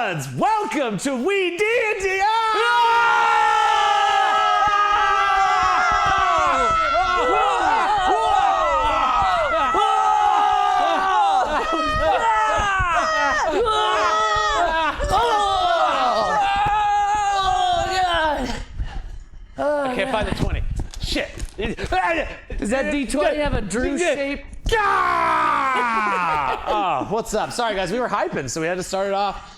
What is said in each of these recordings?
buds? Welcome to WeeDnD. I can't find the 20. Shit. Does that D20 have a Drew shape? Oh, what's up? Sorry guys, we were hyping, so we had to start it off.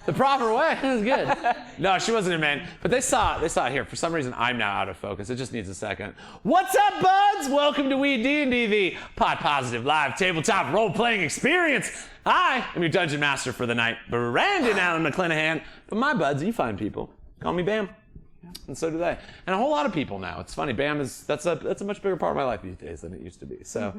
The proper way. That was good. No, she wasn't in main, but they saw it here. For some reason, I'm now out of focus. It just needs a second. What's up, buds? Welcome to WeeDnD, the pod positive live tabletop role-playing experience. I am your dungeon master for the night, Brandon Allen McClanahan. But my buds, you fine people, call me Bam. And so do they. And a whole lot of people now. It's funny, Bam that's a much bigger part of my life these days than it used to be. So,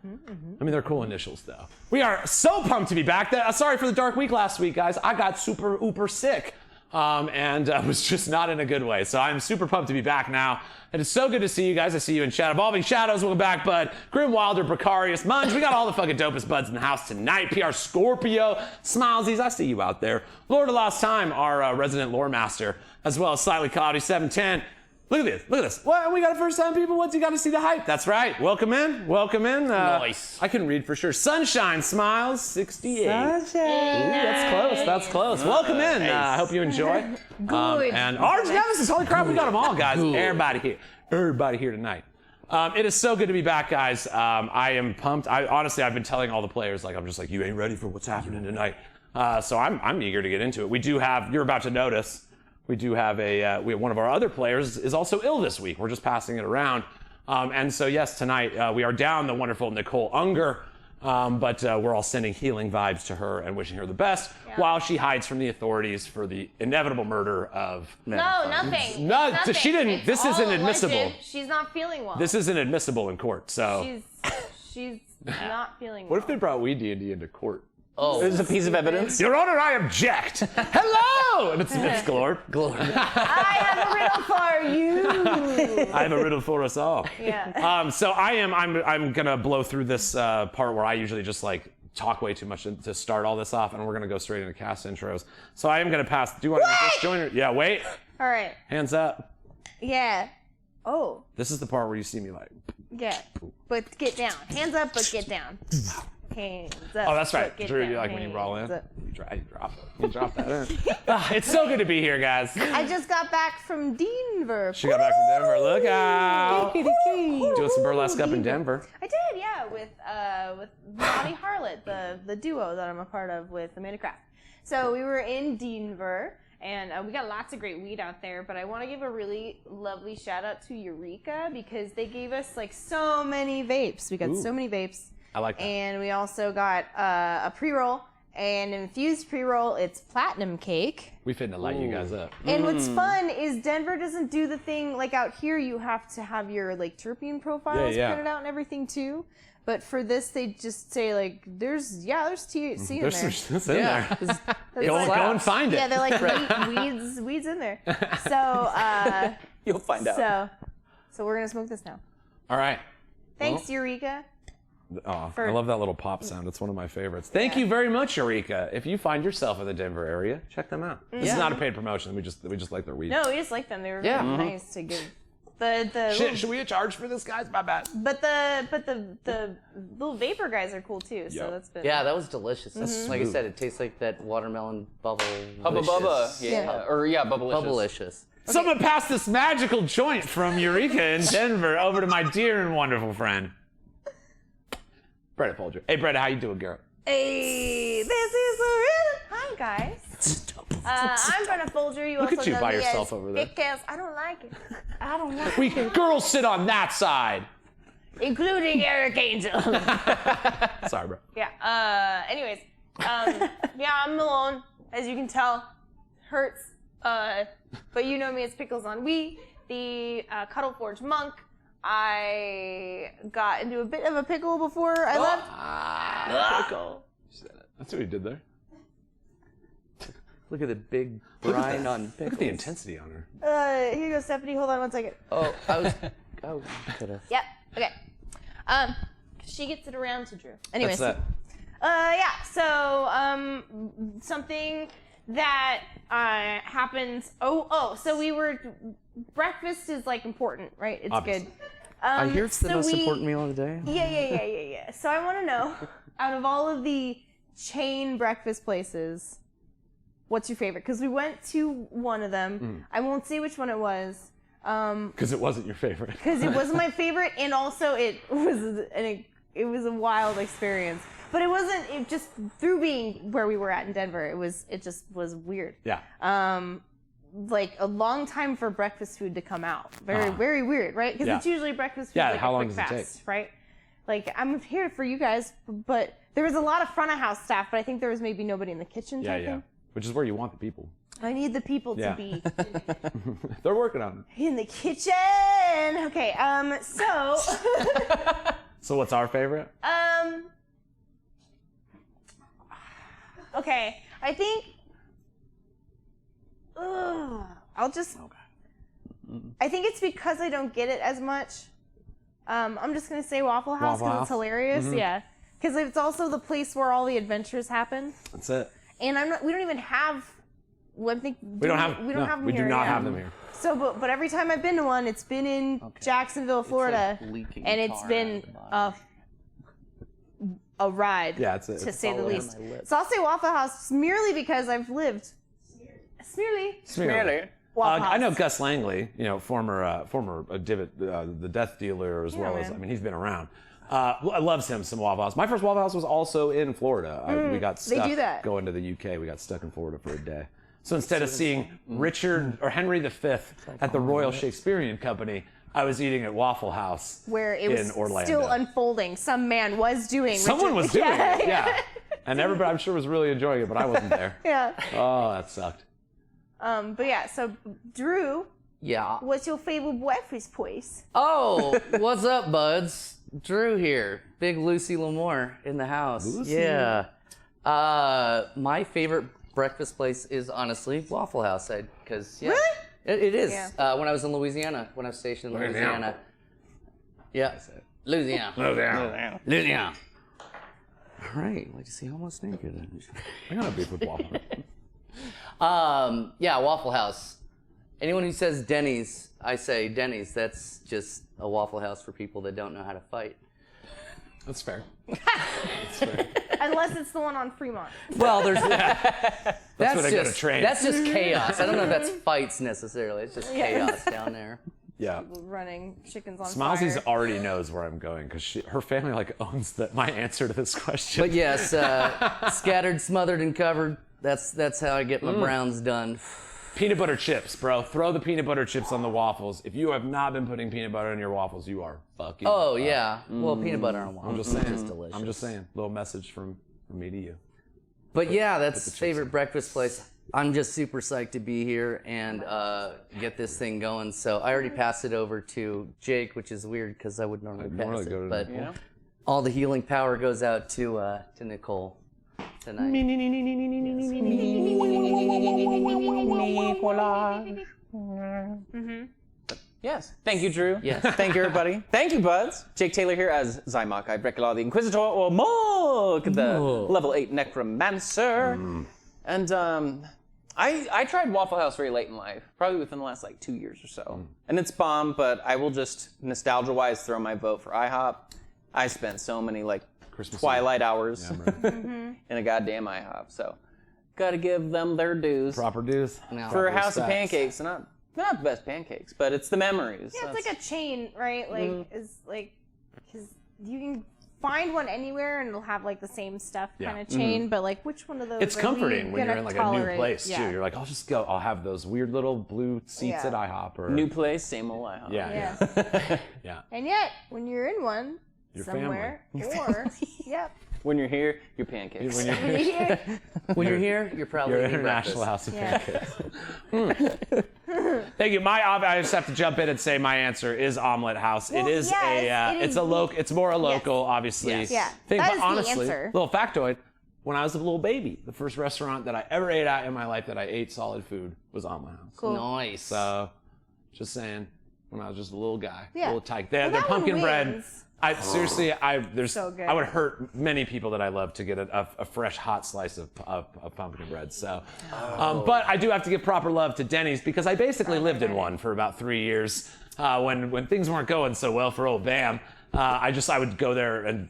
I mean, they're cool initials though. We are so pumped to be back. Sorry for the dark week last week, guys. I got super uber sick and was just not in a good way. So I'm super pumped to be back now. It is so good to see you guys. I see you in chat. Evolving Shadows, welcome back, bud. Grim Wilder, Precarious, Munge. We got all the fucking dopest buds in the house tonight. PR Scorpio, Smilesies, I see you out there. Lord of Lost Time, our resident lore master, as well as Slightly Cloudy 710. Look at this. What? We got a first time people? What's you got to see the hype? That's right. Welcome in. Nice. I can read for sure. Sunshine Smiles 68. Sunshine. Ooh, that's close. Nice. Welcome in. I hope you enjoy. Good. And Orange Nemesis, holy crap, we got them all, guys. Everybody here tonight. It is so good to be back, guys. I am pumped. Honestly, I've been telling all the players, I'm just like, you ain't ready for what's happening tonight. So I'm eager to get into it. We do have, you're about to notice, we do have one of our other players is also ill this week. We're just passing it around. And so yes, tonight we are down the wonderful Nicole Unger, but we're all sending healing vibes to her and wishing her the best while she hides from the authorities for the inevitable murder of... Nothing. Nothing. She didn't, it's this isn't alleged. admissible. She's not feeling well. This isn't admissible in court, so... She's not feeling well. What if they brought WeeDnD into court? Oh, This is a piece of evidence. Your Honor, I object. Hello! And it's Glord. I have a riddle for you. I have a riddle for us all. Yeah. So I'm gonna blow through this part where I usually just talk way too much to start all this off, and we're gonna go straight into cast intros. So I am gonna pass. Do you want to just join her? Yeah, wait. All right. Hands up. Yeah. Oh. This is the part where you see me Yeah. But get down. Hands up, but get down. Hands up. Oh, that's right. Get Drew, down. you when you roll in. Hands up. You drop that in. It's so good to be here, guys. I just got back from Denver. She got back from Denver. Look out. Doing some burlesque up in Denver. I did, yeah, with Naughty Harlot, the duo that I'm a part of with Amanda Craft. So we were in Denver, and we got lots of great weed out there, but I want to give a really lovely shout out to Eureka because they gave us so many vapes. We got so many vapes. I like that. And we also got a pre-roll, an infused pre-roll. It's platinum cake. We finna light you guys up. And what's fun is Denver doesn't do the thing like out here. You have to have your terpene profiles printed out and everything too. But for this, they just say there's THC in there. There's in there. Go and find it. Yeah, they're like weeds in there. So You'll find out. So we're gonna smoke this now. All right. Thanks, Eureka. Oh, I love that little pop sound. It's one of my favorites. Thank you very much, Eureka. If you find yourself in the Denver area, check them out. This is not a paid promotion. We just like their weed. No, we just like them. They were really nice to give. Should we charge for this, guys? My bad. But the little vapor guys are cool too. So that's been. Yeah, that was delicious. That's like I said, it tastes like that watermelon bubble. Hubba Bubba. Yeah. Or Bubblicious. Bubblicious. Someone passed this magical joint from Eureka in Denver over to my dear and wonderful friend, Bretta Folger. Hey, Bretta, how you doing, girl? Hey, this is the rhythm. Hi, guys. I'm Bretta Folger. You Look also at you know by me yourself as over there. Because I don't like it. I don't like We it. girls sit on that side. Including Eric Angel. Sorry, bro. Yeah. Anyways. Yeah, I'm alone. As you can tell, hurts. But you know me as Pickles on Wii, the Cuddle Forge monk. I got into a bit of a pickle before I left. Pickle. That's what he did there. Look at the big brine on pickles. Look at the intensity on her. Here you go, Stephanie. Hold on 1 second. Oh, could have. Yep. Okay. She gets it around to Drew. Anyways. That's Yeah. So something that happens. So breakfast is like important, right? It's Obviously. good. I hear it's the so most important meal of the day. Yeah. So I want to know, out of all of the chain breakfast places, what's your favorite? Because we went to one of them. I won't say which one it was. Because it wasn't your favorite. Because it wasn't my favorite, and also it was a wild experience. But it wasn't. It just through being where we were at in Denver, it just was weird. Yeah. Like a long time for breakfast food to come out. Very weird, right? Because it's usually breakfast food. Yeah. Like How a long quick does it fast, take? right? Like I'm here for you guys, but there was a lot of front of house staff, but I think there was maybe nobody in the kitchen. Type thing. Which is where you want the people. I need the people to be They're working on it. in the kitchen. Okay, so So what's our favorite? okay, I think I'll just I think it's because I don't get it as much. I'm just gonna say Waffle House Waffle because House? it's hilarious. Yeah, because it's also the place where all the adventures happen. That's it. And we don't even have. Well, I think We don't have them here. do not yeah. have them here. So, but every time I've been to one, it's been in Jacksonville, Florida, leaking and it's tar been out of the a ride. Yeah, it's to say the all over least. my lips. So I'll say Waffle House merely because I've lived. Smearly. Really? Waffle House. I know Gus Langley, former divot, the death dealer, as well as, man. I mean, he's been around. I loves him some Waffle House. My first Waffle House was also in Florida. We got stuck do that. going to the UK. We got stuck in Florida for a day. So instead of seeing Richard or Henry V at the Royal Shakespearean Company, I was eating at Waffle House where it in was Orlando. still unfolding. Some man was doing. Someone was doing it, yeah. And everybody, I'm sure, was really enjoying it, but I wasn't there. Yeah. Oh, that sucked. But yeah. So Drew, Yeah. what's your favorite breakfast place? Oh, what's up, buds? Drew here. Big Lucy Lamore in the house. Lucy. Yeah. My favorite breakfast place is honestly Waffle House. Because Really? It is. Yeah. When I was in Louisiana, when I was stationed in Louisiana. Louisiana. Yeah. Louisiana. Louisiana. Louisiana. All right. Like to see almost naked. I got a beef with Waffle. Yeah, Waffle House. Anyone who says Denny's, I say Denny's. That's just a Waffle House for people that don't know how to fight. That's fair. Unless it's the one on Fremont. Well, there's That's where they go to just train. that's just chaos. I don't know if that's fights necessarily. It's just chaos down there. Yeah. Running chickens on Smilesy fire. already knows where I'm going because her family owns my answer to this question. But yes, scattered, smothered, and covered. That's how I get my browns done. Peanut butter chips, bro. Throw the peanut butter chips on the waffles. If you have not been putting peanut butter in your waffles, you are fucking. Oh yeah. Well, peanut butter on waffles. I'm just saying. It's delicious. I'm just saying. Little message from me to you. But yeah, that's favorite breakfast place. I'm just super psyched to be here and get this thing going. So I already passed it over to Jake, which is weird because I would normally pass it. But all the healing power goes out to Nicole tonight. Yes. Thank you, Drew. Yes. Thank you, everybody. Thank you, Buds. Jake Taylor here as Zymock. I Brekala, the Inquisitor, or Morg, the level 8 Necromancer. And I tried Waffle House very late in life, probably within the last 2 years or so. And it's bomb, but I will just, nostalgia-wise, throw my vote for IHOP. I spent so many Christmas twilight hours in a goddamn IHOP, so gotta give them their dues. Proper dues. No. For a house of respects. pancakes, not the best pancakes, but it's the memories. Yeah, it's like a chain, right? Because you can find one anywhere and it'll have the same stuff kind of chain, but which one of those? It's are comforting we when you're gonna in a tolerate? new place Yeah. too. You're like, I'll have those weird little blue seats Yeah. at IHOP or New place, same old IHOP. Yeah. yeah. And yet, when you're in one Your somewhere, or When you're here, you're pancakes. When you're when you're here, When you're here, you're probably Your eating international breakfast. house of pancakes. Thank you. I just have to jump in and say my answer is Omelet House. Well, it is yes, it it's is a local. It's more a local, obviously. Yes. Yeah, Thing, that but is the honestly, answer. little factoid: when I was a little baby, the first restaurant that I ever ate at in my life that I ate solid food was Omelet House. cool. Nice. So, just saying, when I was just a little guy, Yeah. little tyke. Well, Their that one pumpkin bread. wins. Seriously, there's So good. I would hurt many people that I love to get a fresh hot slice of pumpkin bread. So, but I do have to give proper love to Denny's because I basically lived in one for about 3 years when things weren't going so well for old Bam. I would go there and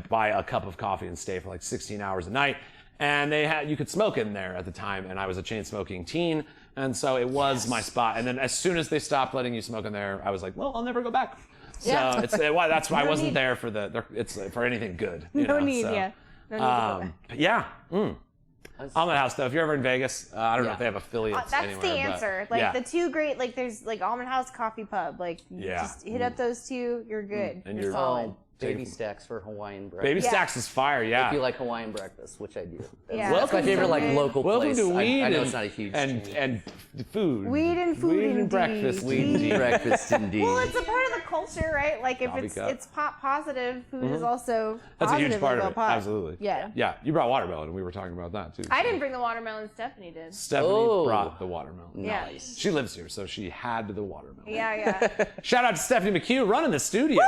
buy a cup of coffee and stay for like 16 hours a night. And you could smoke in there at the time, and I was a chain smoking teen, and so it was my spot. And then as soon as they stopped letting you smoke in there, I was like, well, I'll never go back. So that's why I wasn't there for for anything good. No need, yeah. No need to go back. But yeah. Almond House, though, if you're ever in Vegas, I don't know if they have affiliates That's anywhere. the answer. The two great, there's Almond House Coffee Pub. Just hit up those two, you're good. And you're solid. Baby Stacks for Hawaiian breakfast. Baby Stacks is fire, yeah. If you like Hawaiian breakfast, which I do. Yeah. That's my favorite local Welcome place. to Weed I know and, it's not a huge and food. Weed and food Weed and indeed. breakfast. Weed breakfast indeed. Well, it's a part of the culture, right? If Coffee cup. it's pop positive, food is also That's a positive huge part of about it. pot. Absolutely. Yeah. Yeah, you brought watermelon, and we were talking about that, too. I didn't bring the watermelon, Stephanie did. Stephanie brought the watermelon. Yeah. Nice. She lives here, so she had the watermelon. Yeah. Shout out to Stephanie McHugh running the studio.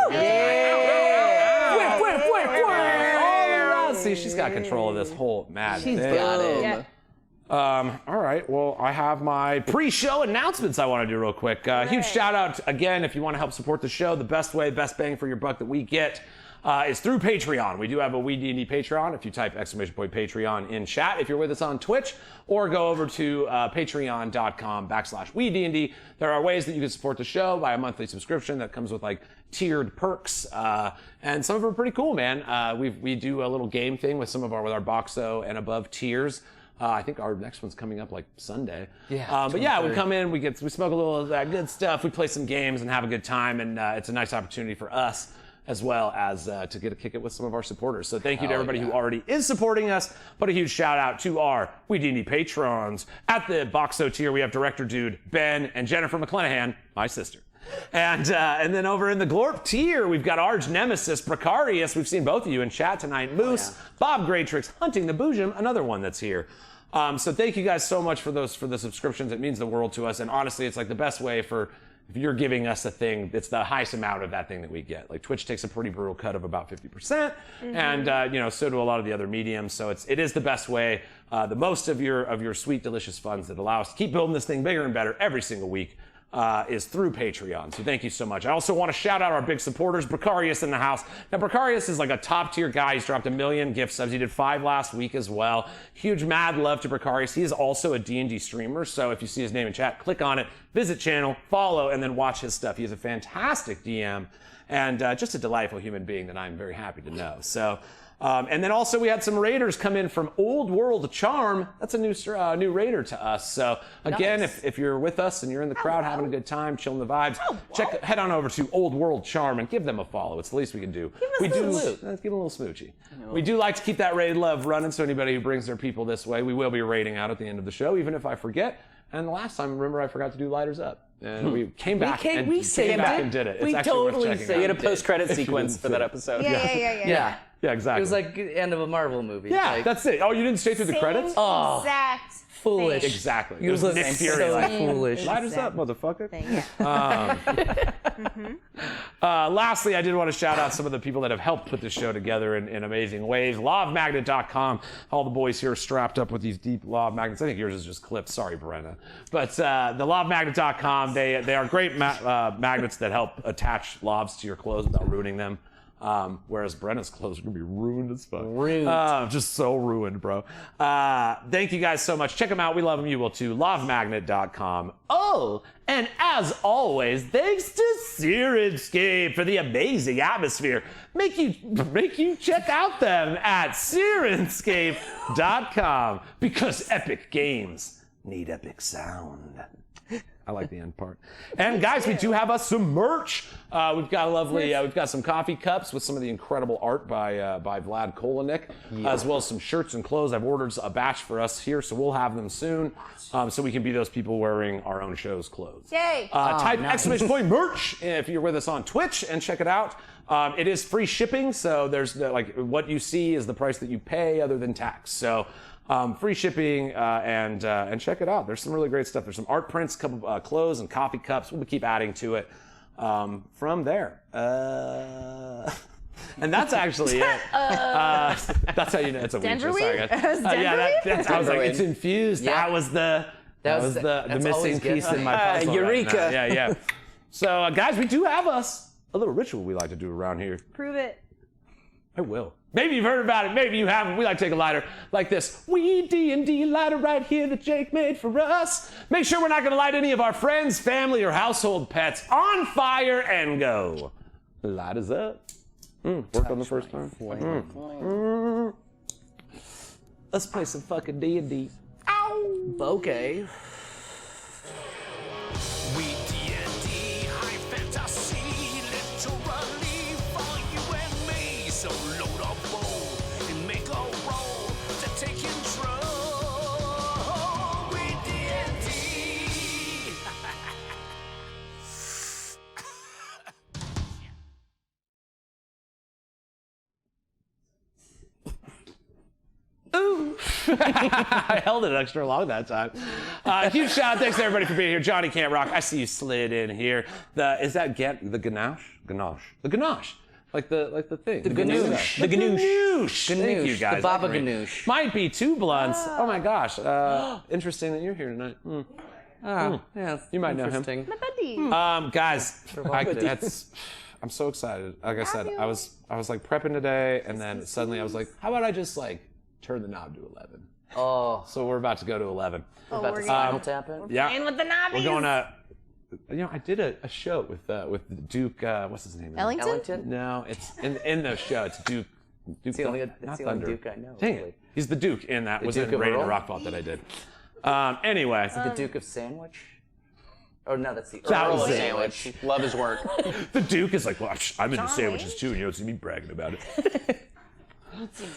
See, she's got control of this whole mad She's thing. got it. Yeah. All right, well, I have my pre-show announcements I want to do real quick. Huge shout out, again, if you want to help support the show, the best way, best bang for your buck that we get is through Patreon. We do have a WeeDnD Patreon. If you type !Patreon in chat, if you're with us on Twitch, or go over to patreon.com/WeeDnD. There are ways that you can support the show by a monthly subscription that comes with tiered perks, and some of them are pretty cool, man. We do a little game thing with with our Boxo and above tiers. I think our next one's coming up Sunday. Yeah. But yeah, we come in, we smoke a little of that good stuff, we play some games and have a good time, and it's a nice opportunity for us as well as to get to kick it with some of our supporters. So thank you to everybody who already is supporting us, but a huge shout out to our WeeDnD patrons. At the Boxo tier, we have Director Dude, Ben, and Jennifer McClanahan, my sister. And then over in the Glorp tier, we've got Arch Nemesis, Precarious. We've seen both of you in chat tonight. Moose, Bob Graytrix, Hunting the Boojum, another one that's here. So thank you guys so much for the subscriptions. It means the world to us. And honestly, it's the best way if you're giving us a thing, it's the highest amount of that thing that we get. Twitch takes a pretty brutal cut of about 50%, and so do a lot of the other mediums. So it is the best way, the most of your sweet, delicious funds that allow us to keep building this thing bigger and better every single week. Is through Patreon. So thank you so much. I also want to shout out our big supporters, Precarious in the house. Now, Precarious is a top tier guy. He's dropped 1 million gift subs. He did 5 last week as well. Huge mad love to Precarious. He is also a D&D streamer. So if you see his name in chat, click on it, visit channel, follow, and then watch his stuff. He is a fantastic DM and just a delightful human being that I'm very happy to know. So, and then also we had some raiders come in from Old World Charm. That's a new raider to us. So again, if you're with us and you're in the crowd having a good time, chilling the vibes, head on over to Old World Charm and give them a follow. It's the least we can do. Give them a little smoochy. We do like to keep that raid love running. So anybody who brings their people this way, we will be raiding out at the end of the show, even if I forget. And the last time, remember, I forgot to do lighters up. And we came back and did it. It's actually worth checking out. We had a post-credit sequence for that episode. Yeah, exactly. It was like the end of a Marvel movie. Yeah, that's it. Oh, you didn't stay through the credits? Oh. Exact. Foolish. Exactly. It was Nick Fury. so foolish. Lighters up, motherfucker. Thing, Lastly, I did want to shout out some of the people that have helped put this show together in amazing ways. Lawofmagnet.com. All the boys here are strapped up with these deep law of magnets. I think yours is just clipped. Sorry, Brenna. But the lawofmagnet.com, they are great magnets that help attach lobs to your clothes without ruining them. Whereas Brenna's clothes are going to be ruined as fuck. Just so ruined, bro. Thank you guys so much. Check them out. We love them. You will too. Lawofmagnet.com. Oh, and as always, thanks to Sirenscape for the amazing atmosphere. Make you check out them at Sirenscape.com because epic games need epic sound. I like the end part. And guys, we do have some merch. We've got we've got some coffee cups with some of the incredible art by Vlad Kolanik, as well as some shirts and clothes. I've ordered a batch for us here, so we'll have them soon, so we can be those people wearing our own show's clothes. Yay! Type !merch if you're with us on Twitch and check it out. It is free shipping, so there's what you see is the price that you pay other than tax. So. Free shipping, and check it out. There's some really great stuff. There's some art prints, a couple of clothes and coffee cups. We'll keep adding to it from there. And that's actually it. That's how you know it's a weed. Denver Sorry, weed? guys. That's I was like, it's infused. Yeah. That was the That's missing always good. piece in my puzzle. Eureka. Right now. Yeah. So, guys, we do have a little ritual we like to do around here. Prove it. I will. Maybe you've heard about it, maybe you haven't. We like to take a lighter like this Weed&d lighter right here that Jake made for us. Make sure we're not gonna light any of our friends, family, or household pets on fire and go. Light us up. Worked on the first time. Let's play some fucking D&D. Ow! Okay. WeeDnD, high fantasy, literally for you and me. So load up bowl and make a roll to take control. WeeDnD. Ooh. I held it extra long that time. Huge shout out. Thanks to everybody for being here. Johnny Can't Rock. I see you slid in here. Is that the ganache? Ganache. The ganache. Like the thing. The ganoush. The ganoush. Thank you Ganoush, guys. the baba Great. ganoush. Might be 2 blunts. Oh my gosh. Interesting that you're here tonight. Yeah, You might know him. interesting. My buddy. Guys, I'm so excited. Like I said, I was like prepping today, and then suddenly I was like, how about I just like turn the knob to 11? Oh, So we're about to go to 11. about we're to gonna- spinal tap it. Yeah. Playing with the knobbies. We're going to, I did a show with Duke, what's his name? Ellington? Ellington? No, it's in the show. It's Duke. It's the only, not it's the Thunder. only Duke I know. Dang really. it. He's the Duke in that. Was Duke in of Raid and the Earl? Rock Vault that I did. Anyway. The Duke of Sandwich? Oh, no, that's the That Earl was of it. Sandwich. Love his work. The Duke is like, well, I'm into Johnny. sandwiches too, and you don't see me bragging about it.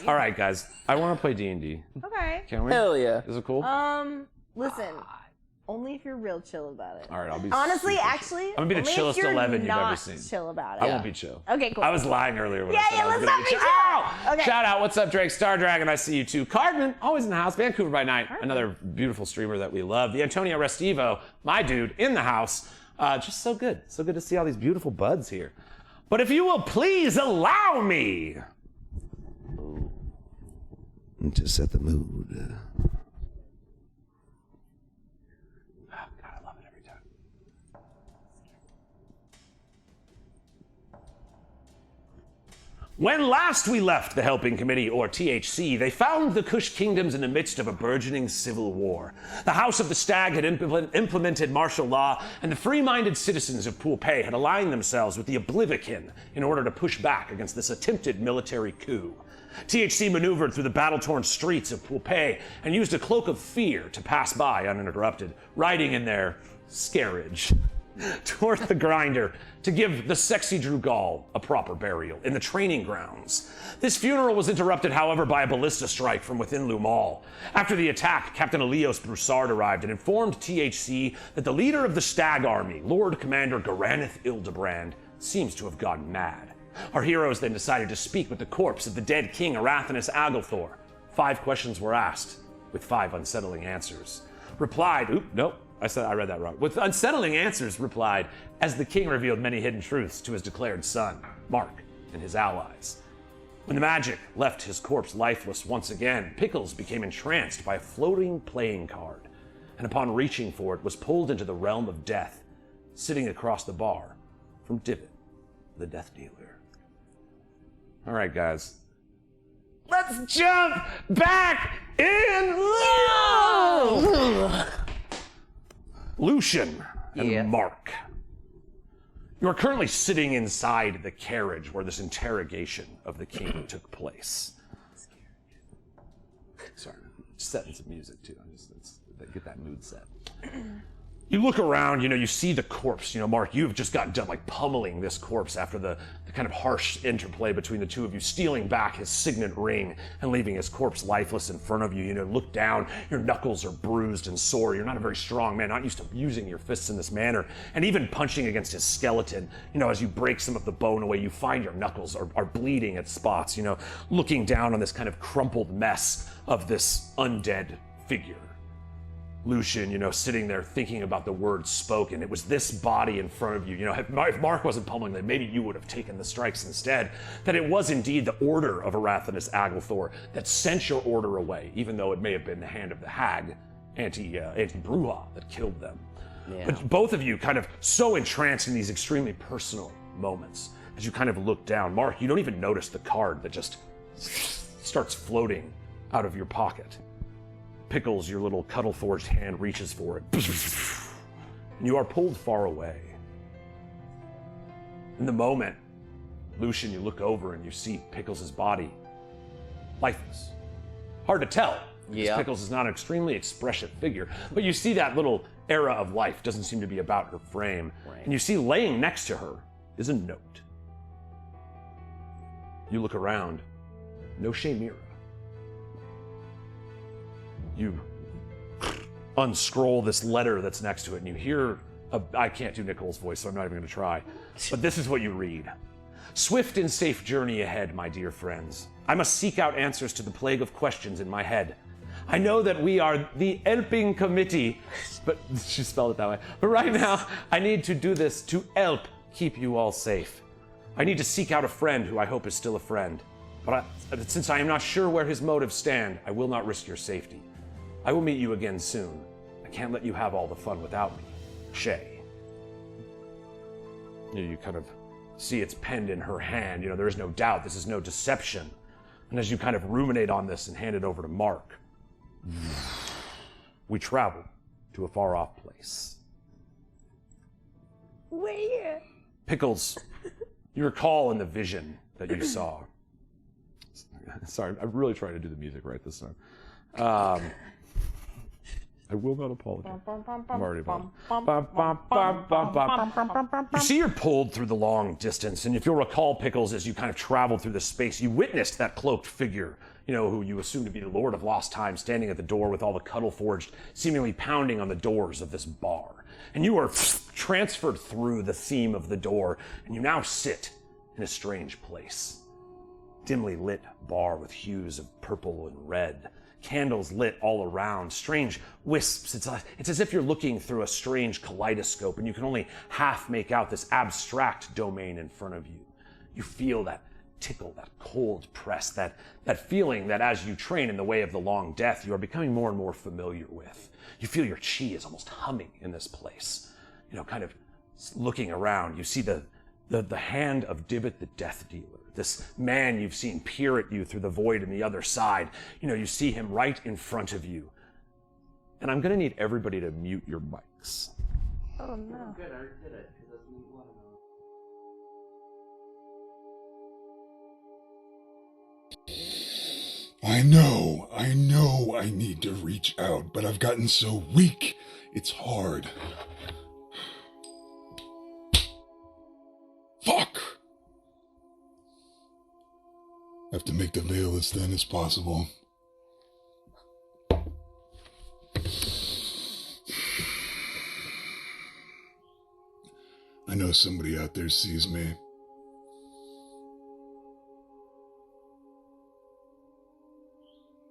All right, guys. I want to play D&D. Okay. Can we? Hell yeah. Is it cool? Listen. Only if you're real chill about it. All right, I'll be Honestly, super chill. actually, I'm gonna be the only if chillest you're 11 you've not ever seen. Chill about it. I won't be chill. Okay, cool. I was lying earlier when I Yeah, said yeah, I was let's gonna not be be chill. chill. Ow! Okay. Shout out, what's up, Drake? Star Dragon, I see you too. Cardman, always in the house. Vancouver by night, another beautiful streamer that we love. The Antonio Restivo, my dude, in the house. Just so good. So good to see all these beautiful buds here. But if you will please allow me to set the mood. Oh, God, I love it every time. When last we left the Helping Committee, or THC, they found the Kush kingdoms in the midst of a burgeoning civil war. The House of the Stag had implemented martial law, and the free-minded citizens of Poolpay had aligned themselves with the Oblivion in order to push back against this attempted military coup. THC maneuvered through the battle-torn streets of Poolpay and used a cloak of fear to pass by uninterrupted, riding in their scarriage toward the grinder to give the sexy Drugal a proper burial in the training grounds. This funeral was interrupted, however, by a ballista strike from within Lumal. After the attack, Captain Elios Broussard arrived and informed THC that the leader of the Stag Army, Lord Commander Garaneth Ildebrand, seems to have gone mad. Our heroes then decided to speak with the corpse of the dead king Arathanus Agalthor. 5 questions were asked, with 5 unsettling answers. Replied, I read that wrong. With unsettling answers, replied, as the king revealed many hidden truths to his declared son, Mark, and his allies. When the magic left his corpse lifeless once again, Pickles became entranced by a floating playing card, and upon reaching for it, was pulled into the realm of death, sitting across the bar from Divot, the death dealer. All right, guys. Let's jump back in. Lucian and Yeah. Mark. You are currently sitting inside the carriage where this interrogation of the king took place. Sorry, just setting some music too. Get that mood set. You look around, you see the corpse. Mark, you've just gotten done like pummeling this corpse after the kind of harsh interplay between the two of you, stealing back his signet ring and leaving his corpse lifeless in front of you. Look down, your knuckles are bruised and sore. You're not a very strong man, not used to using your fists in this manner. And even punching against his skeleton, as you break some of the bone away, you find your knuckles are bleeding at spots, looking down on this kind of crumpled mess of this undead figure. Lucian, sitting there thinking about the words spoken. It was this body in front of you. If Mark wasn't pummeling them, maybe you would have taken the strikes instead. That it was indeed the order of Arathanus Aglethor that sent your order away, even though it may have been the hand of the hag, Anti-Bruja, that killed them. Yeah. But both of you kind of so entranced in these extremely personal moments. As you kind of look down, Mark, you don't even notice the card that just starts floating out of your pocket. Pickles, your little cuddle-forged hand reaches for it. And you are pulled far away. In the moment, Lucian, you look over and you see Pickles' body lifeless. Hard to tell, because Yeah. Pickles is not an extremely expressive figure, but you see that little era of life doesn't seem to be about her frame. Right. And you see laying next to her is a note. You look around, no Shamira. You unscroll this letter that's next to it, and you hear, I can't do Nicole's voice, so I'm not even going to try, but this is what you read. Swift and safe journey ahead, my dear friends. I must seek out answers to the plague of questions in my head. I know that we are the helping committee, but she spelled it that way. But right now, I need to do this to help keep you all safe. I need to seek out a friend who I hope is still a friend. But since I am not sure where his motives stand, I will not risk your safety. I will meet you again soon. I can't let you have all the fun without me. Shay. You kind of see it's penned in her hand. There is no doubt. This is no deception. And as you kind of ruminate on this and hand it over to Mark, we travel to a far-off place. Where? Pickles, you recall in the vision that you saw. Sorry, I'm really trying to do the music right this time. I will not apologize. I'm already You see you're pulled through the long distance, and if you'll recall, Pickles, as you kind of traveled through the space, you witnessed that cloaked figure, who you assume to be the Lord of Lost Time, standing at the door with all the cuddle forged, seemingly pounding on the doors of this bar. And you are transferred through the theme of the door, and you now sit in a strange place. Dimly lit bar with hues of purple and red. Candles lit all around, strange wisps. It's as if you're looking through a strange kaleidoscope and you can only half make out this abstract domain in front of you. You feel that tickle, that cold press, that feeling that as you train in the way of the long death, you are becoming more and more familiar with. You feel your chi is almost humming in this place. Kind of looking around, you see the hand of Dibbit the Death Dealer. This man you've seen peer at you through the void on the other side. You see him right in front of you. And I'm gonna need everybody to mute your mics. Oh no. Good, I already did it. 'Cause that's what you want I know I need to reach out, but I've gotten so weak, it's hard. Fuck! I have to make the veil as thin as possible. I know somebody out there sees me.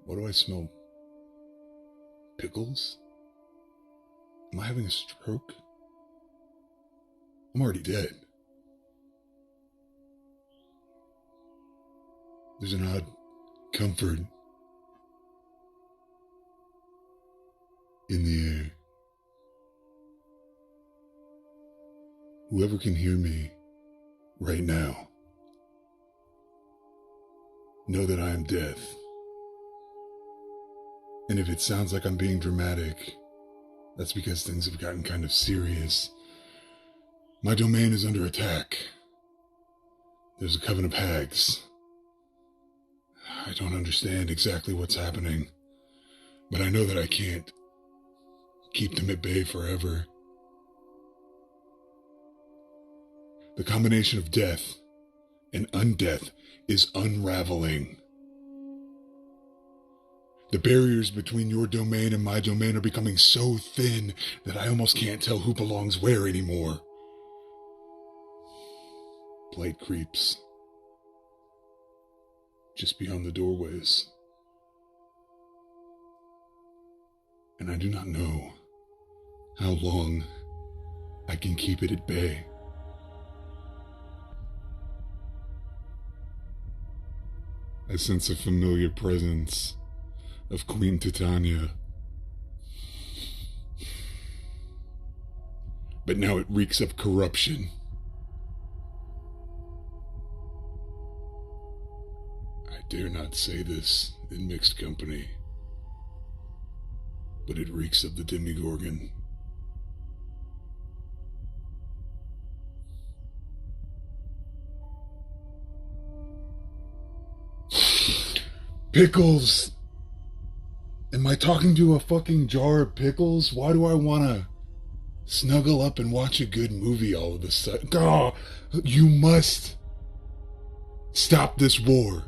What do I smell? Pickles? Am I having a stroke? I'm already dead. There's an odd comfort in the air. Whoever can hear me right now, know that I am death. And if it sounds like I'm being dramatic, that's because things have gotten kind of serious. My domain is under attack. There's a coven of hags. I don't understand exactly what's happening, but I know that I can't keep them at bay forever. The combination of death and undeath is unraveling. The barriers between your domain and my domain are becoming so thin that I almost can't tell who belongs where anymore. Blight creeps just beyond the doorways. And I do not know how long I can keep it at bay. I sense a familiar presence of Queen Titania. But now it reeks of corruption. I dare not say this in mixed company, but it reeks of the Demigorgon. Pickles! Am I talking to a fucking jar of pickles? Why do I wanna snuggle up and watch a good movie all of a sudden? Oh, you must stop this war.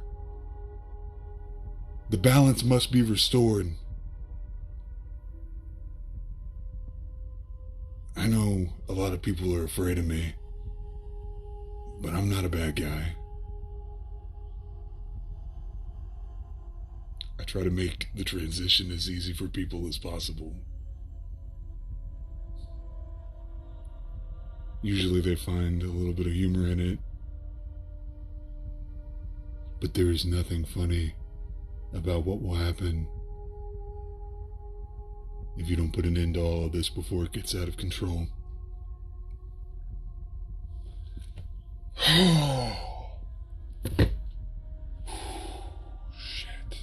The balance must be restored. I know a lot of people are afraid of me, but I'm not a bad guy. I try to make the transition as easy for people as possible. Usually they find a little bit of humor in it, but there is nothing funny about what will happen if you don't put an end to all of this before it gets out of control. Shit.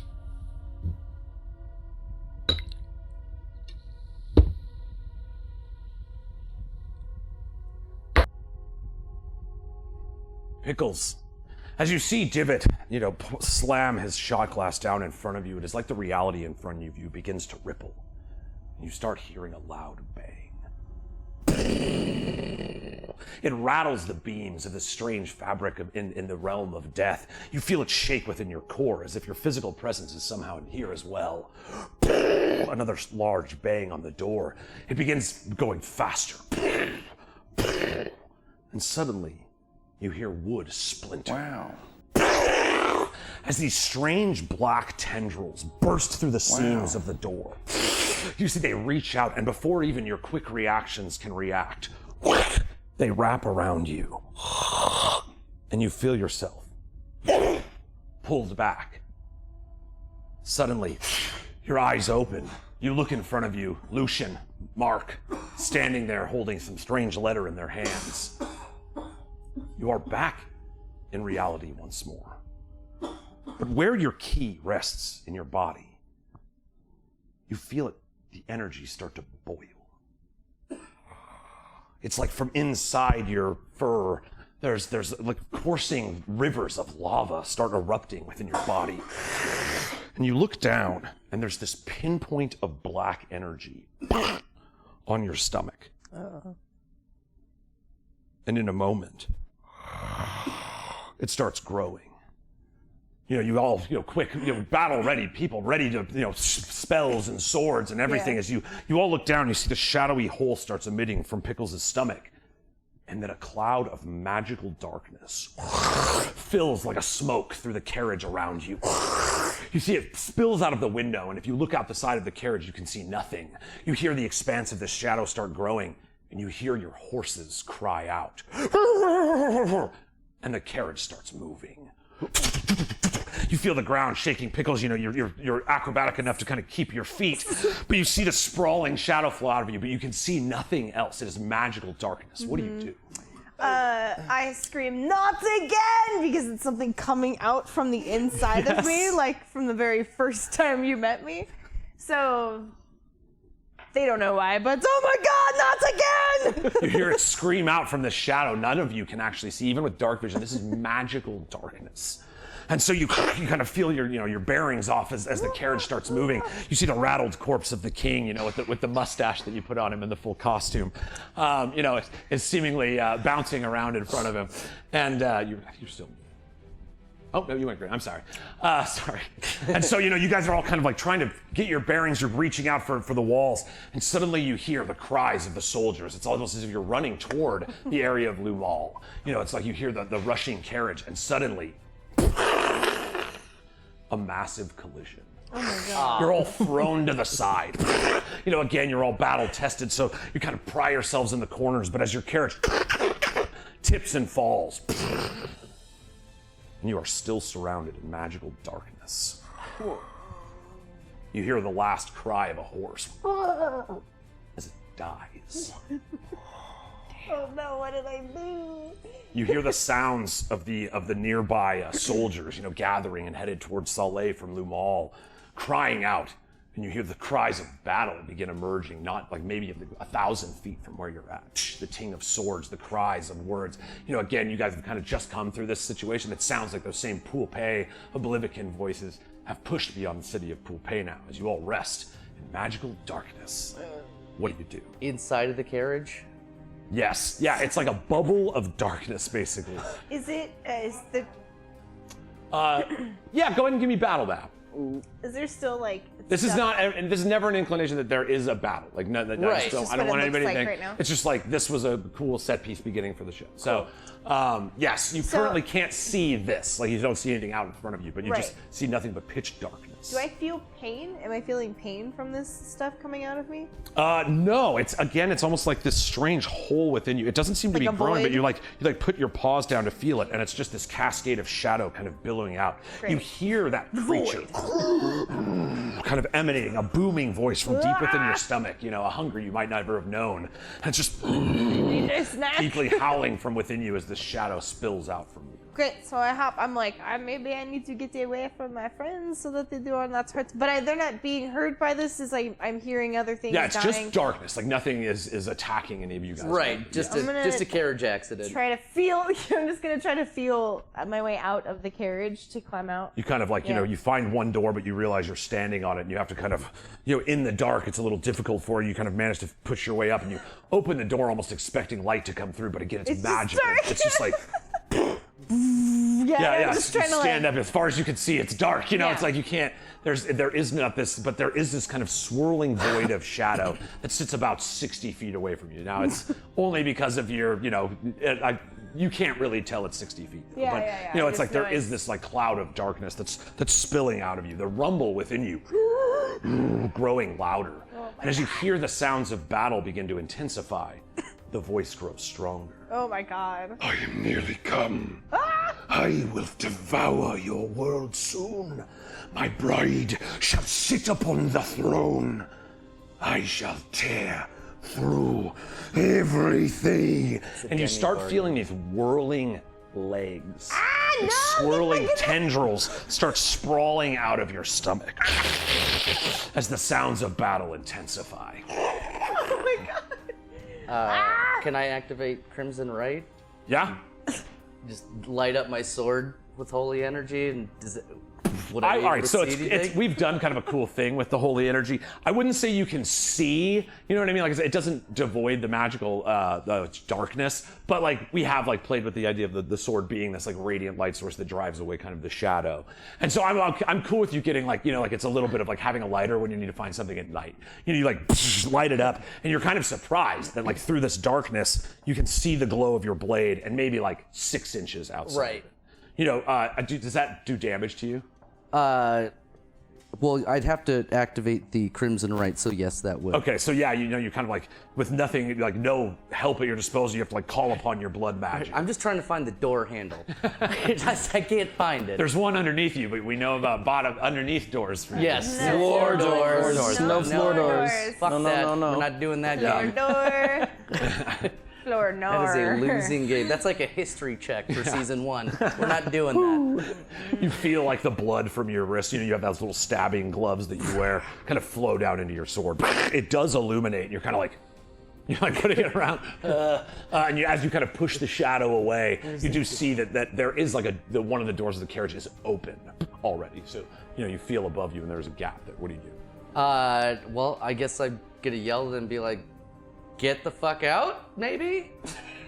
Pickles. As you see Divot, slam his shot glass down in front of you, it is like the reality in front of you begins to ripple. And you start hearing a loud bang. It rattles the beams of this strange fabric in the realm of death. You feel it shake within your core as if your physical presence is somehow in here as well. Another large bang on the door. It begins going faster. And suddenly, you hear wood splinter. Wow. As these strange black tendrils burst through the seams of the door. You see they reach out, and before even your quick reactions can react, they wrap around you. And you feel yourself pulled back. Suddenly, your eyes open. You look in front of you, Lucian, Mark, standing there holding some strange letter in their hands. You are back in reality once more. But where your key rests in your body, you feel it, the energy start to boil. It's like from inside your fur, there's like coursing rivers of lava start erupting within your body. And you look down, and there's this pinpoint of black energy on your stomach. And in a moment, it starts growing. You all, quick, battle ready, people ready to, spells and swords and everything. As you all look down, you see the shadowy hole starts emitting from Pickles' stomach. And then a cloud of magical darkness fills like a smoke through the carriage around you. You see it spills out of the window, and if you look out the side of the carriage, you can see nothing. You hear the expanse of the shadow start growing, and you hear your horses cry out. And the carriage starts moving. You feel the ground shaking. Pickles, you're acrobatic enough to kind of keep your feet, but you see the sprawling shadow flow out of you, but you can see nothing else. It is magical darkness. What do you do? I scream, "Not again!" because it's something coming out from the inside of me, like from the very first time you met me. So they don't know why, but oh my God, not again! You hear it scream out from the shadow. None of you can actually see, even with dark vision. This is magical darkness. And so you kind of feel your bearings off as the carriage starts moving. You see the rattled corpse of the king, with the mustache that you put on him in the full costume. It's seemingly bouncing around in front of him. And you're still... Oh, no, you went great. I'm sorry. Sorry. And so, you guys are all kind of like trying to get your bearings. You're reaching out for the walls. And suddenly you hear the cries of the soldiers. It's almost as if you're running toward the area of Lumal. It's like you hear the rushing carriage. And suddenly, a massive collision. Oh my god. You're all thrown to the side. Again, you're all battle tested, so you kind of pry yourselves in the corners, but as your carriage tips and falls, and you are still surrounded in magical darkness. You hear the last cry of a horse as it dies. Oh no, what did I do? You hear the sounds of the nearby soldiers, gathering and headed towards Saleh from Lumal, crying out, and you hear the cries of battle begin emerging, not like maybe 1,000 feet from where you're at. The ting of swords, the cries of words. Again, you guys have kind of just come through this situation. It sounds like those same Poolpay, Oblivion voices have pushed beyond the city of Poolpay now, as you all rest in magical darkness. What do you do? Inside of the carriage? Yes, yeah, it's like a bubble of darkness, basically. Is the Yeah, go ahead and give me battle map. is there still like This is stuff- not, and this is never an inclination that there is a battle. Like, no, Right. I It's don't, just I don't what want it looks anybody to like think. right now. It's just like this was a cool set piece beginning for the show. So, yes, you currently can't see this. Like, you don't see anything out in front of you, but you just Right. see nothing but pitch darkness. Do I feel pain? Am I feeling pain from this stuff coming out of me? No, it's almost like this strange hole within you. It doesn't seem to Like be a growing, but void? you put your paws down to feel it, and it's just this cascade of shadow kind of billowing out. Great. You hear that creature kind of emanating a booming voice from deep within your stomach. A hunger you might never have known. And it's just Need a snack. deeply howling from within you as the shadow spills out from you. Great. So I hop. I'm like, maybe I need to get away from my friends so that they do not hurt. But they're not being hurt by this. Is like I'm hearing other things. Yeah, it's dying. just darkness. Like nothing is attacking any of you guys. Right, just I'm gonna a carriage accident. Try to feel. I'm just gonna try to feel my way out of the carriage to climb out. You kind of like, you find one door, but you realize you're standing on it, and you have to kind of, in the dark, it's a little difficult for you. You kind of manage to push your way up, and you open the door almost expecting light to come through, but again, it's just magical. dark. It's just like, Yeah. I'm just trying to stand up as far as you can see. It's dark, Yeah. It's like you can't. There is not this, but there is this kind of swirling void of shadow that sits about 60 feet away from you. Now it's only because of your, you can't really tell it's 60 feet. Yeah, but yeah. it's Just like there know is this like cloud of darkness that's spilling out of you. The rumble within you growing louder, and as you hear the sounds of battle begin to intensify, the voice grows stronger. Oh my god. I am nearly come. I will devour your world soon. My bride shall sit upon the throne. I shall tear through everything. And you start feeling these whirling legs. These no, swirling tendrils start sprawling out of your stomach as the sounds of battle intensify. Oh my god. Can I activate Crimson Right? Yeah? Just light up my sword with holy energy, and would All I be able right, to so see anything? we've done kind of a cool thing with the holy energy. I wouldn't say you can see, you know what I mean? Like it doesn't devoid the magical the darkness, but like we have like played with the idea of the sword being this like radiant light source that drives away kind of the shadow. And so I'm cool with you getting like, like it's a little bit of like having a lighter when you need to find something at night. You like light it up, and you're kind of surprised that like through this darkness you can see the glow of your blade and maybe like 6 inches outside. Right. Does that do damage to you? Well, I'd have to activate the Crimson Right, so yes, that would. Okay, so yeah, you're kind of like with nothing, like no help at your disposal, you have to like call upon your blood magic. I'm just trying to find the door handle. I can't find it. There's one underneath you, but we know about underneath doors for you. Yes, No floor doors. doors. No floor doors. Fuck No, no, that. no, no. We're not doing that Floor game. door. Floor door. That is a losing game. That's like a history check for season 1. We're not doing that. You feel like the blood from your wrist. You have those little stabbing gloves that you wear kind of flow down into your sword. It does illuminate, and you're kind of like, putting it around, and as you kind of push the shadow away, you do see that there is like one of the doors of the carriage is open already. So you feel above you, and there's a gap there. What do you do? Well, I guess I'd get a yell and be like, get the fuck out, maybe?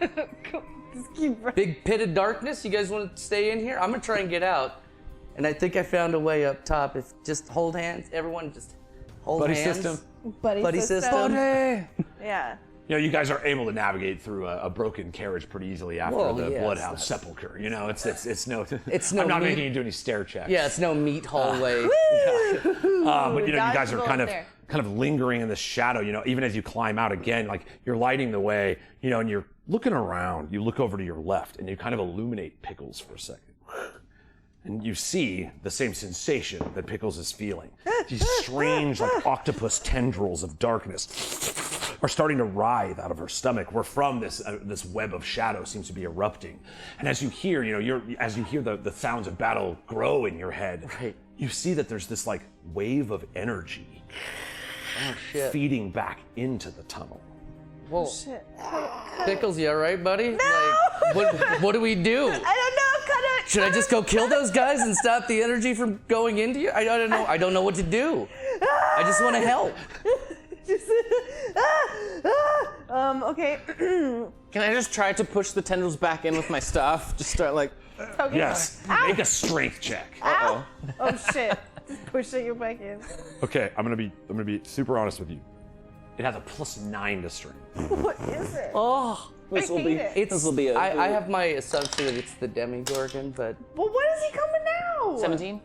Just keep running. Big pit of darkness, you guys want to stay in here? I'm gonna try and get out. And I think I found a way up top. If just hold hands, everyone just hold Buddy hands. system. Buddy Buddy system. Yeah. you guys are able to navigate through a broken carriage pretty easily after the bloodhound sepulcher. It's no. I'm not making you do any stair checks. Yeah, it's no meat hallway. But you guys are kind of lingering in the shadow. Even as you climb out again, like you're lighting the way. And you're looking around. You look over to your left, and you kind of illuminate Pickles for a second. And you see the same sensation that Pickles is feeling. These strange, like octopus tendrils of darkness are starting to writhe out of her stomach, where from this web of shadow seems to be erupting. And as you hear, the sounds of battle grow in your head, you see that there's this like wave of energy feeding back into the tunnel. Whoa. Shit. Pickles, you all right, buddy? No! Like, what do we do? I don't know. Should I just go kill those guys and stop the energy from going into you? I don't know. I don't know what to do. I just want to help. Okay. Can I just try to push the tendrils back in with my staff? Just start like. Okay. Yes. Make a strength check. Ow. Oh shit. Just pushing it back in. Okay, I'm gonna be super honest with you. It has a +9 to strength. What is it? Oh, this will be. This will be. I have my assumption that it's the Demigorgon, but. Well, what is he coming now? 17.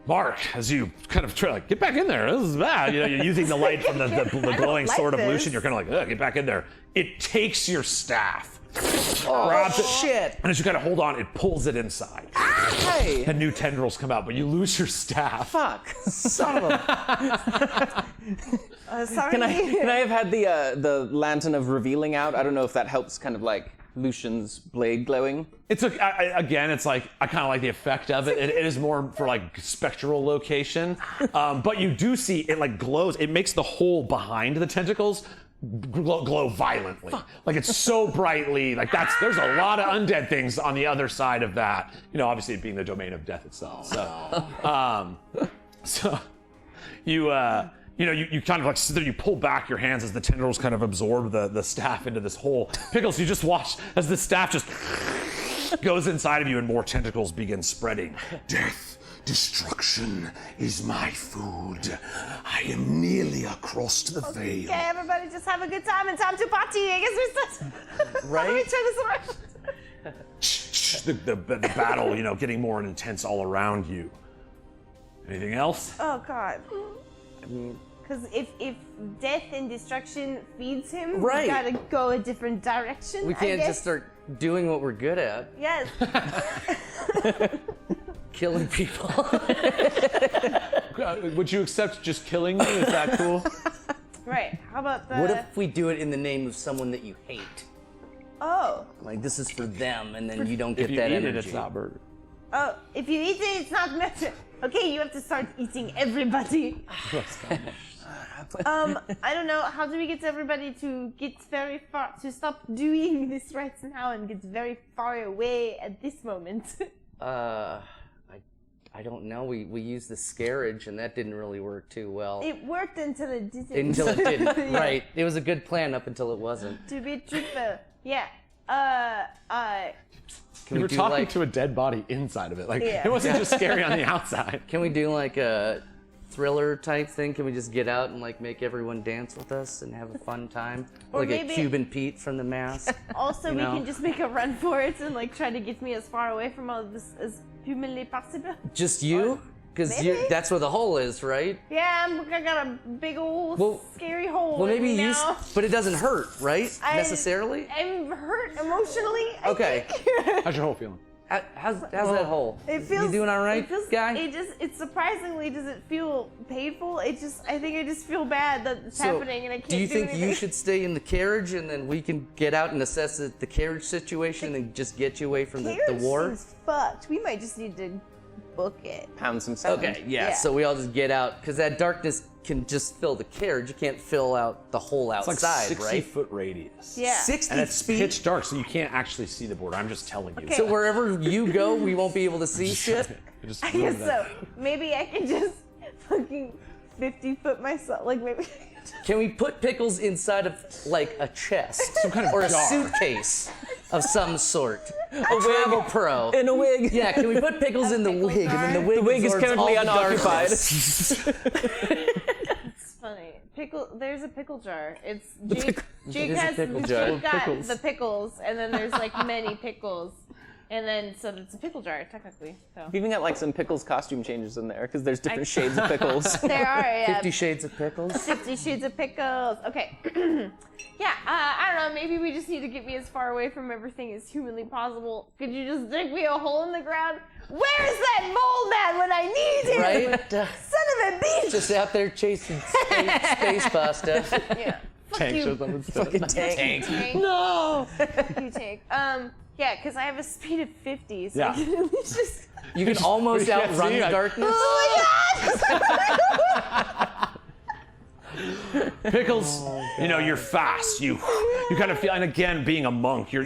Mark, as you kind of try, like, get back in there. This is bad. You're using the light from the glowing like sword of this. Lucian. You're kind of like, ugh, get back in there. It takes your staff, grabs it, shit. and as you kind of hold on, it pulls it inside. Hey. And new tendrils come out, but you lose your staff. Fuck. Son of a. Sorry. Can I have had the lantern of revealing out? I don't know if that helps kind of like Lucian's blade glowing. It's again, it's like I kind of like the effect of it. It is more for like spectral location, but you do see it like glows. It makes the hole behind the tentacles glow violently. Like it's so brightly. Like there's a lot of undead things on the other side of that. Obviously it being the domain of death itself. So you kind of like sit there, you pull back your hands as the tendrils kind of absorb the staff into this hole. Pickles, you just watch as the staff just goes inside of you and more tentacles begin spreading. Death, destruction is my food. I am nearly across to the veil. Okay, everybody just have a good time and time to party. I guess we're still... Right? Let me turn this around. The battle, getting more intense all around you. Anything else? Oh, God. Because if death and destruction feeds him, Right. we gotta go a different direction. We I can't guess. just start doing what we're good at. Yes. Killing people. Would you accept just killing me? Is that cool? Right. How about the? What if we do it in the name of someone that you hate? Oh. Like this is for them, and then you don't get If you that eat energy. it, it's not burger. Oh. If you eat it, it's not meant. Okay, you have to start eating everybody. I don't know. How do we get everybody to get very far to stop doing this right now and get very far away at this moment? I don't know. We used the scarage, and that didn't really work too well. It worked until it didn't. Until it didn't. Yeah. Right. It was a good plan up until it wasn't. To be truthful, yeah. Can You were do talking like, to a dead body inside of it. Like Yeah. it wasn't just scary on the outside. Can we do like a thriller type thing? Can we just get out and like make everyone dance with us and have a fun time? Or Like maybe- a Cuban Pete from The Mask. Also, we know? can just make a run for it and like try to get me as far away from all of this as humanly possible. Just you? Because Maybe. that's where the hole is, right? Yeah, I got a big old Well- scary hole. Well, in maybe me you. now. But it doesn't hurt, right? Necessarily. I'm hurt emotionally. I Okay. think. How's your whole feeling? How's that hole? It feels. You doing all right, it feels, guy? It surprisingly doesn't feel painful. I think I just feel bad that it's happening and I can't do you think anything. you should stay in the carriage and then we can get out and assess the carriage situation and just get you away from the Carriage war? seems fucked. We might just need to book it. Pound some sound. Okay, yeah, Yeah. so we all just get out because that darkness can just fill the carriage. You can't fill out the whole It's like outside, 60 right? foot radius. Yeah. 60 And it's feet. pitch dark, so you can't actually see the border. I'm just telling you. Okay. So wherever you go, we won't be able to see shit. Just I remember guess that. so. Maybe I can just fucking 50-foot myself. Like maybe. Can we put Pickles inside of like a chest Some kind of or a jar. suitcase of some sort? A travel pro. In a wig. Yeah, can we put Pickles in the pickle wig and then jar? the wig The wig is absorbs currently all the unoccupied. darkness? funny. There's a pickle jar. It's Jake is a has pickle jar. Jake got Pickles. the pickles, and then there's like many pickles, and then so it's a pickle jar technically. So We've even got like some pickles costume changes in there because there's different shades of pickles. there are 50 Shades of Pickles. 50 shades of pickles. Okay. Yeah, I don't know. Maybe we just need to get me as far away from everything as humanly possible. Could you just dig me a hole in the ground? Where's that mole man when I need him? Right? Son of a bitch! Just out there chasing space pasta. Yeah. Fuck Tank you. shows up instead. Fucking tank. Tank. No. You tank. Yeah, because I have a speed of 50, so Yeah. I can at least just. You can almost Yeah, outrun see, the I- darkness. Oh Pickles, you know, you're fast. You kind of feel, and again, being a monk, you're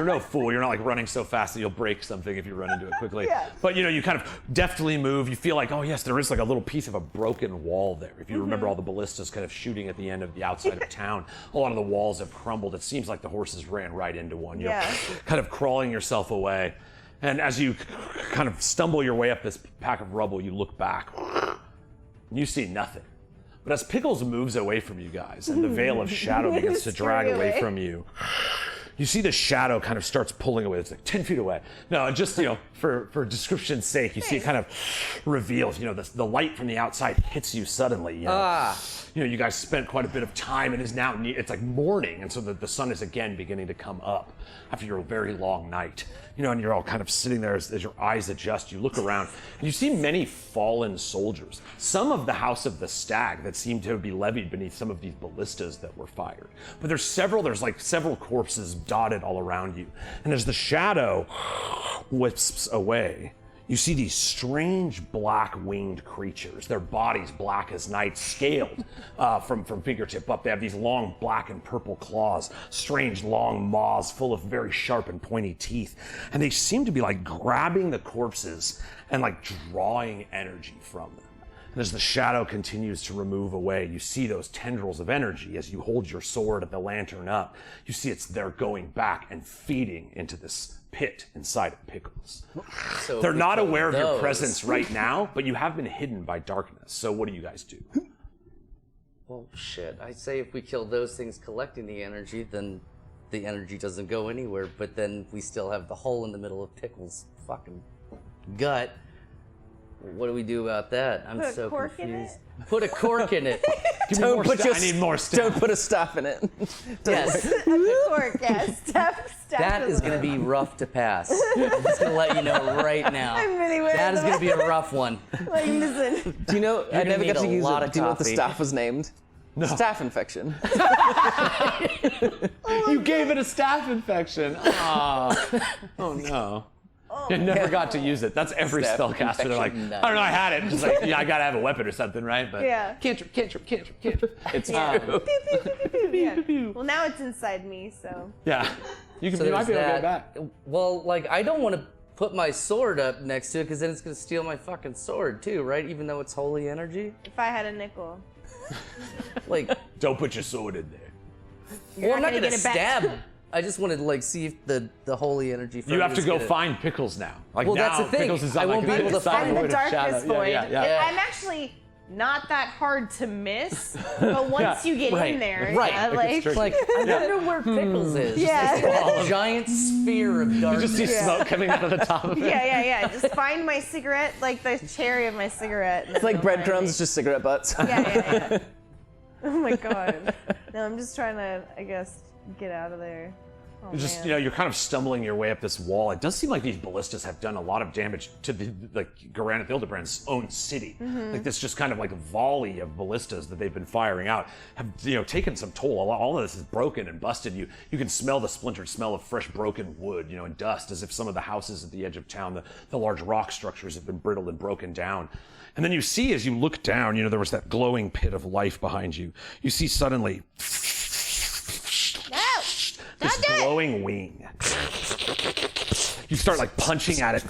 no fool. You're not like running so fast that you'll break something if you run into it quickly. Yeah. But you kind of deftly move. You feel like, oh yes, there is like a little piece of a broken wall there. If you remember all the ballistas kind of shooting at the end of the outside of town, a lot of the walls have crumbled. It seems like the horses ran right into one. You're Yeah. kind of crawling yourself away. And as you kind of stumble your way up this pack of rubble, you look back and you see nothing. But as Pickles moves away from you guys and the veil of shadow begins to drag away away. from you, you see the shadow kind of starts pulling away. It's like 10 feet away. No, just, for description's sake, you see it kind of reveals, the light from the outside hits you suddenly. You guys spent quite a bit of time. It is now, it's like morning. And so the sun is again beginning to come up after your very long night. And you're all kind of sitting there as your eyes adjust. You look around and you see many fallen soldiers. Some of the House of the Stag that seem to be levied beneath some of these ballistas that were fired. But there's several corpses dotted all around you. And as the shadow wisps away, you see these strange black-winged creatures. Their bodies black as night, scaled from fingertip up. They have these long black and purple claws, strange long maws full of very sharp and pointy teeth. And they seem to be like grabbing the corpses and like drawing energy from them. And as the shadow continues to remove away, you see those tendrils of energy as you hold your sword and the lantern up. You see they're going back and feeding into this pit inside of Pickles. So They're we not kill aware of your those. presence right now, but you have been hidden by darkness. So what do you guys do? Well, shit. I say if we kill those things collecting the energy, then the energy doesn't go anywhere, but then we still have the hole in the middle of Pickles' fucking gut. What do we do about that? I'm Put a so cork in confused. Put a cork in it. I need more stuff. Don't put a stop in it. Yes. Cork, yeah. Stuff That is going to be rough to pass. I'm just going to let you know right now. I'm really worried That is going to be a about rough one. Like, listen. Do you know? I gonna never need got to a use lot it. of Do you know what the coffee. staff was named? No. Staph infection. You gave it a staph infection. Oh no. You never got to use it. That's every Staph spellcaster. They're like, infection, I don't know, I had it. It's like, I gotta have a weapon or something, right? But Yeah. cantrip. It's Yeah. Pew, pew, pew, pew, pew, yeah. Well, now it's inside me, so. yeah. You So might there's be able to get it that. back. Well, like, I don't want to put my sword up next to it because then it's going to steal my fucking sword too, right? Even though it's holy energy. If I had a nickel. Like, Don't put your sword in there. well, I'm not gonna going to get it back. stab. I just wanted to like see if the holy energy. You have to go find. find Pickles now. Like Well, now, that's the thing. Pickles is I on won't like be able to inside find void I'm the of darkness shadow. void. Yeah. I'm actually not that hard to miss, but once you get Right, in there, right. yeah, Like, it's like, tricky. Like, I wonder where Pickles is. Yeah. This giant sphere of You darkness. just see smoke coming out of the top of it. yeah. Just find my cigarette, like the cherry of my cigarette. It's like breadcrumbs, it's just cigarette butts. Yeah. Oh my god. No, I'm just trying to, I guess, get out of there. Oh, You're just, man. you're kind of stumbling your way up this wall. It does seem like these ballistas have done a lot of damage to the Garanath Hildebrand's own city. Like this just kind of like volley of ballistas that they've been firing out have, taken some toll. All of this is broken and busted. You can smell the splintered smell of fresh broken wood, and dust, as if some of the houses at the edge of town, the large rock structures have been brittled and broken down. And then you see, as you look down, there was that glowing pit of life behind you. You see suddenly this glowing wing. You start like punching at it.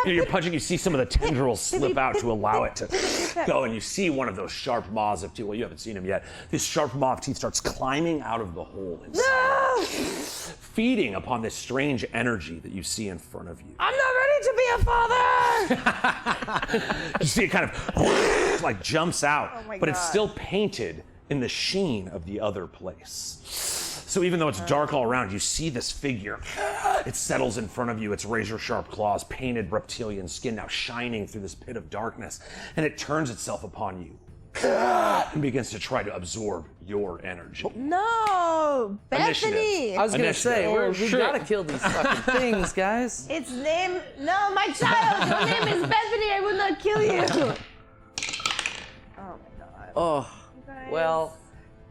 You're punching, you see some of the tendrils slip out to allow it to go, and you see one of those sharp maws of teeth. Well, you haven't seen him yet. This sharp maw of teeth starts climbing out of the hole inside, feeding upon this strange energy that you see in front of you. I'm not ready to be a father! You see it kind of like jumps out, my but it's God. still painted in the sheen of the other place. So even though it's dark all around, you see this figure. It settles in front of you, its razor-sharp claws, painted reptilian skin now shining through this pit of darkness, and it turns itself upon you and begins to try to absorb your energy. No, Bethany. I was gonna say, Initiative. we gotta kill these fucking things, guys. Its name. No, my child. Your name is Bethany. I will not kill you. Oh my God. Oh, guys. well,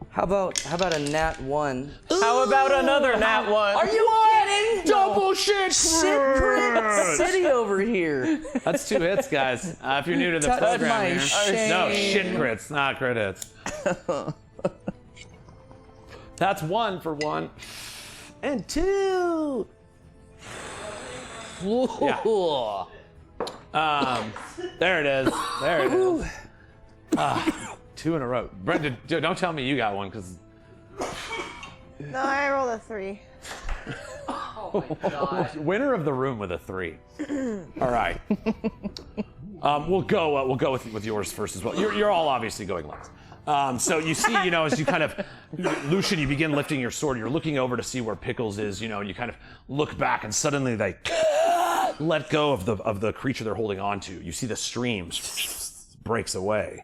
how about a nat 1? How about another nat 1? Are you kidding? Double shit Shit crit city over here. That's 2 hits, guys. If you're new to the Touch program my here. shame. No, shit crits, not crit hits. That's 1 for 1. And 2. Yeah. There it is. There it is. 2 in a row. Brenda, don't tell me you got one, because No, I rolled a 3. winner of the room with a 3. All right. We'll go with yours first as well. You're all obviously going last. So you see, as you kind of, Lucian, you begin lifting your sword. You're looking over to see where Pickles is, and you kind of look back, and suddenly they let go of the creature they're holding on to. You see the stream breaks away.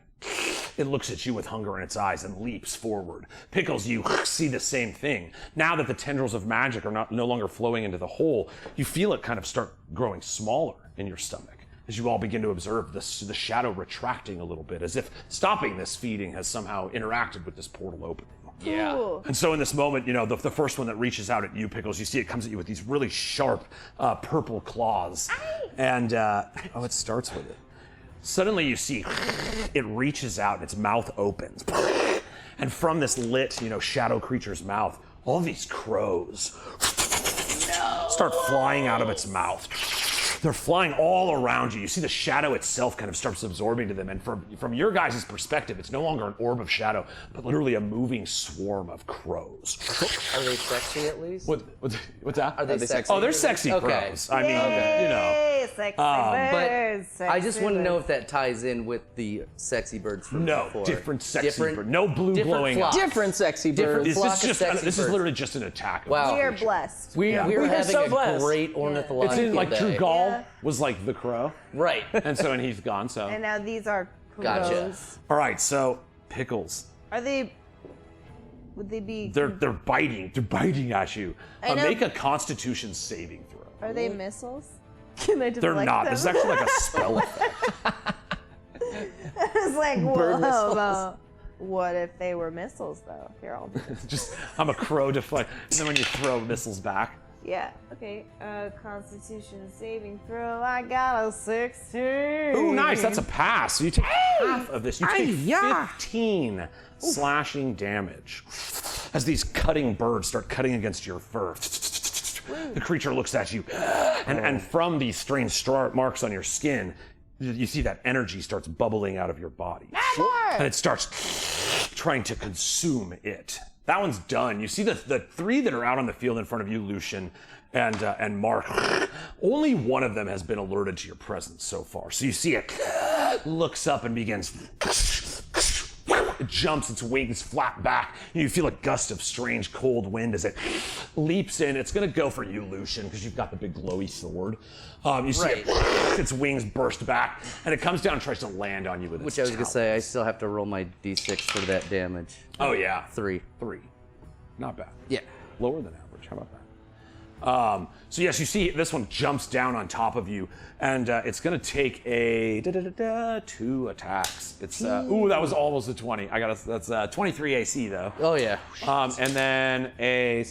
It looks at you with hunger in its eyes and leaps forward. Pickles, you see the same thing. Now that the tendrils of magic are no longer flowing into the hole, you feel it kind of start growing smaller in your stomach as you all begin to observe the shadow retracting a little bit, as if stopping this feeding has somehow interacted with this portal opening. Yeah. Ooh. And so in this moment, the first one that reaches out at you, Pickles, you see it comes at you with these really sharp purple claws. And, it starts with it. Suddenly you see it reaches out and its mouth opens. And from this lit, shadow creature's mouth, all these crows start flying out of its mouth. They're flying all around you. You see the shadow itself kind of starts absorbing to them. And from your guys' perspective, it's no longer an orb of shadow, but literally a moving swarm of crows. Are they sexy at least? What's that? Are they sexy? Oh, they're sexy Okay. crows. I mean, Yay, sexy But birds. I just sexy want to know birds. if that ties in with the sexy birds from no, before. different sexy Different- bird. No blue different glowing flock. eyes. Different sexy Different birds. flock of This sexy is birds. literally just an attack. Wow. We are blessed. We're are having so a blessed. great It's ornithological in like day. Trugal was like the crow, Right. and he's gone. So And now these are crows. Gotcha. all right, so Pickles, Are they? Would they be? they're biting at you. I know. Make a Constitution saving throw. Are they missiles? Can I deflect They're not. them? This is actually like a spell effect. It's like, Bird whoa, missiles. but what if they were missiles though? Here, I'll do this. Just I'm a crow deflect. And then when you throw missiles back, Yeah. Okay. Constitution saving throw. I got a 16. ooh, nice. That's a pass. So you take half of this. You take 15 slashing damage as these cutting birds start cutting against your fur. The creature looks at you, and from these strange marks on your skin, you see that energy starts bubbling out of your body. And it starts trying to consume it. That one's done. You see the 3 that are out on the field in front of you, Lucian and Mark. Only one of them has been alerted to your presence so far. So you see it looks up and begins. It jumps, its wings flap back. You feel a gust of strange cold wind as it leaps in. It's going to go for you, Lucian, because you've got the big glowy sword. You see its wings burst back, and it comes down and tries to land on you with its Which I was going to talons. say, I still have to roll my d6 for that damage. Oh, yeah. 3. 3. Not bad. Yeah. Lower than average. How about that? So yes, you see this one jumps down on top of you, and it's going to take a 2 attacks. It's ooh, that was almost a 20. That's 23 AC though. Oh, yeah. And then a